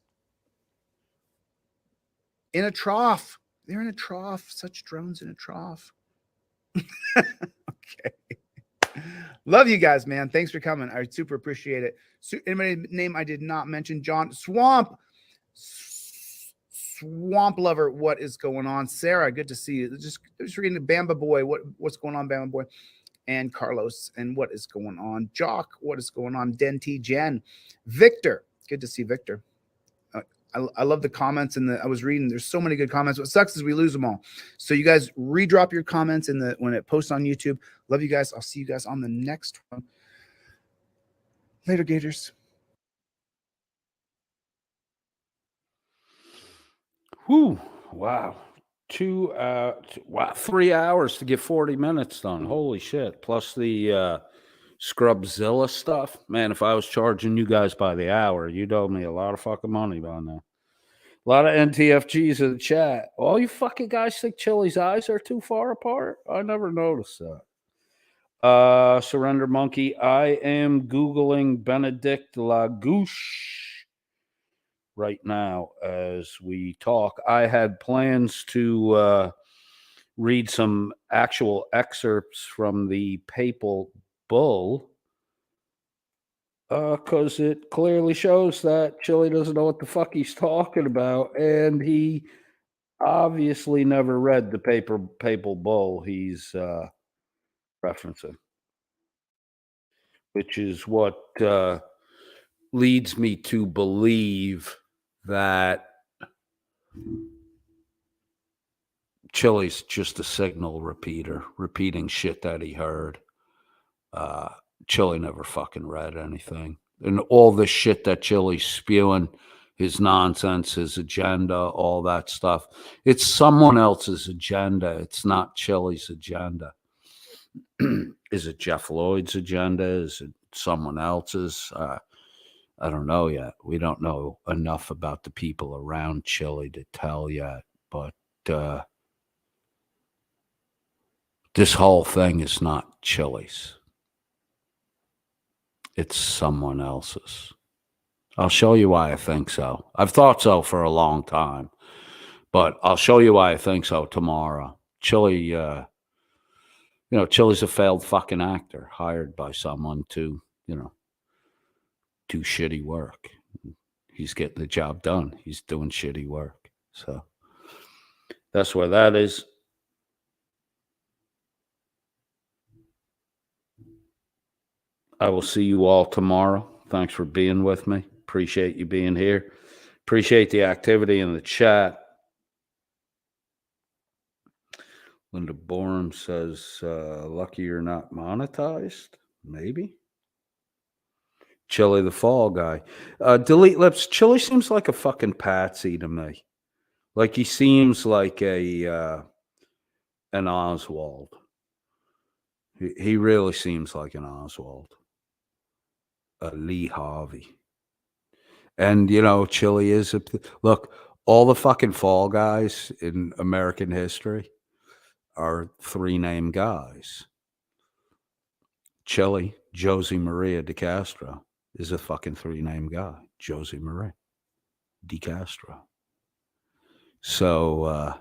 in a trough. They're in a trough, such drones in a trough. Okay. Love you guys, man. Thanks for coming. I super appreciate it. So, anybody name I did not mention? John Swamp Lover. What is going on? Sarah, good to see you. Just reading the Bamba Boy. What's going on, Bamba Boy? And Carlos, and what is going on? Jock, what is going on? Denti Jen, Victor, good to see Victor. I love the comments I was reading. There's so many good comments. What sucks is we lose them all. So you guys redrop your comments when it posts on YouTube. Love you guys. I'll see you guys on the next one. Later, Gators. Whew. Wow. 3 hours to get 40 minutes done. Holy shit. Plus the Scrubzilla stuff. Man, if I was charging you guys by the hour, you'd owe me a lot of fucking money by now. A lot of NTFGs in the chat. All you fucking guys think Chili's eyes are too far apart? I never noticed that. Surrender Monkey. I am Googling Benedict Lagouche right now as we talk. I had plans to read some actual excerpts from the papal bull because it clearly shows that Chili doesn't know what the fuck he's talking about, and he obviously never read the papal bull he's referencing, which is what leads me to believe that Chili's just a signal repeater, repeating shit that he heard. Chili never fucking read anything. And all the shit that Chili's spewing, his nonsense, his agenda, all that stuff, it's someone else's agenda. It's not Chili's agenda. Is it Jeff Lloyd's agenda? Is it someone else's? I don't know yet. We don't know enough about the people around Chili to tell yet. But this whole thing is not Chili's. It's someone else's. I'll show you why I think so. I've thought so for a long time, but I'll show you why I think so tomorrow. Chili, Chili's a failed fucking actor hired by someone to, do shitty work. He's getting the job done. He's doing shitty work. So that's where that is. I will see you all tomorrow. Thanks for being with me. Appreciate you being here. Appreciate the activity in the chat. Linda Borum says, lucky you're not monetized. Maybe. Chili the Fall Guy. Delete Lips. Chili seems like a fucking patsy to me. Like he seems like an Oswald. He really seems like an Oswald. Lee Harvey. And, Chili is look, all the fucking fall guys in American history are 3-name guys. Chili, Josie Maria de Castro, is a fucking 3-name guy. Josie Maria de Castro. So,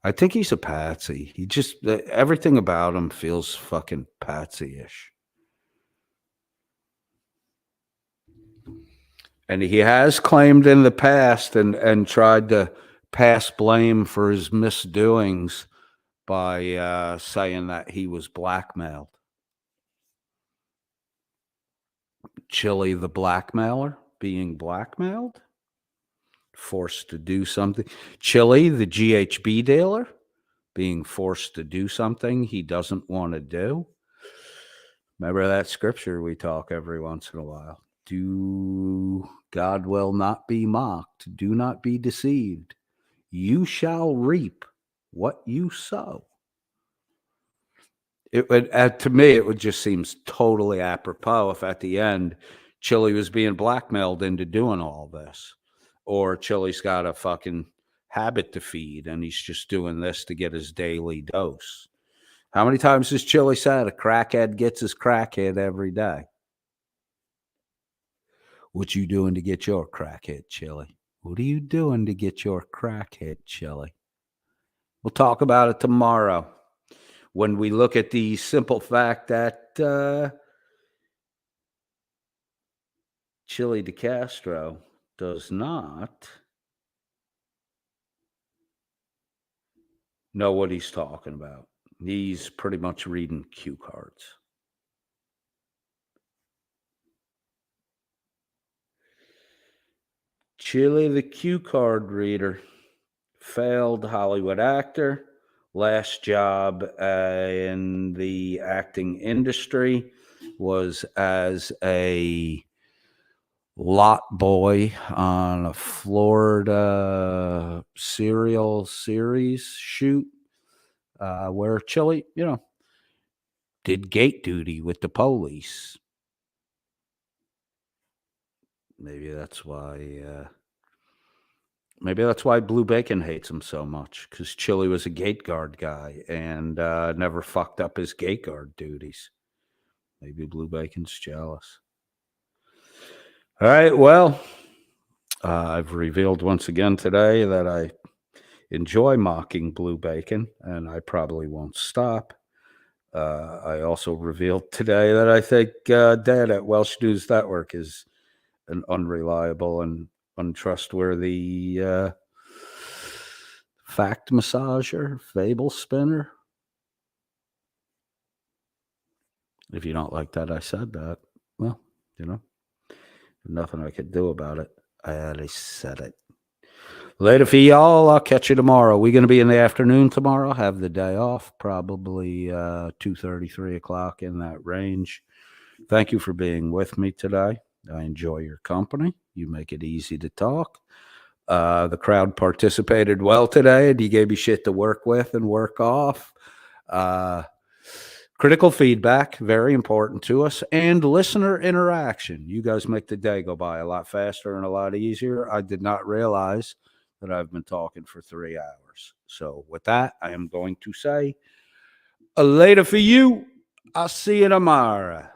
I think he's a patsy. He just, everything about him feels fucking patsy-ish. And he has claimed in the past and tried to pass blame for his misdoings by saying that he was blackmailed. Chili the blackmailer being blackmailed, forced to do something. Chili the GHB dealer being forced to do something he doesn't want to do. Remember that scripture we talk every once in a while. God will not be mocked. Do not be deceived. You shall reap what you sow. It would, to me, it would just seem totally apropos if at the end Chili was being blackmailed into doing all this, or Chili's got a fucking habit to feed and he's just doing this to get his daily dose. How many times has Chili said a crackhead gets his crackhead every day? What you doing to get your crackhead, Chili? What are you doing to get your crackhead, Chili? We'll talk about it tomorrow when we look at the simple fact that Chili DeCastro does not know what he's talking about. He's pretty much reading cue cards. Chili the cue card reader, failed Hollywood actor, last job in the acting industry was as a lot boy on a Florida serial series shoot where Chili, did gate duty with the police. Maybe that's why Blue Bacon hates him so much, because Chili was a gate guard guy and never fucked up his gate guard duties. Maybe Blue Bacon's jealous. All right, well, I've revealed once again today that I enjoy mocking Blue Bacon, and I probably won't stop. I also revealed today that I think Dad at Welsh News Network is an unreliable and untrustworthy fact massager, fable spinner. If you don't like that, I said that. Well, nothing I could do about it. I already said it. Later for y'all. I'll catch you tomorrow. We're going to be in the afternoon tomorrow. Have the day off, probably 2:30, 3 o'clock, in that range. Thank you for being with me today. I enjoy your company. You make it easy to talk. The crowd participated well today, and you gave me shit to work with and work off. Critical feedback, very important to us, and listener interaction. You guys make the day go by a lot faster and a lot easier. I did not realize that I've been talking for 3 hours. So with that, I am going to say, later for you. I'll see you tomorrow.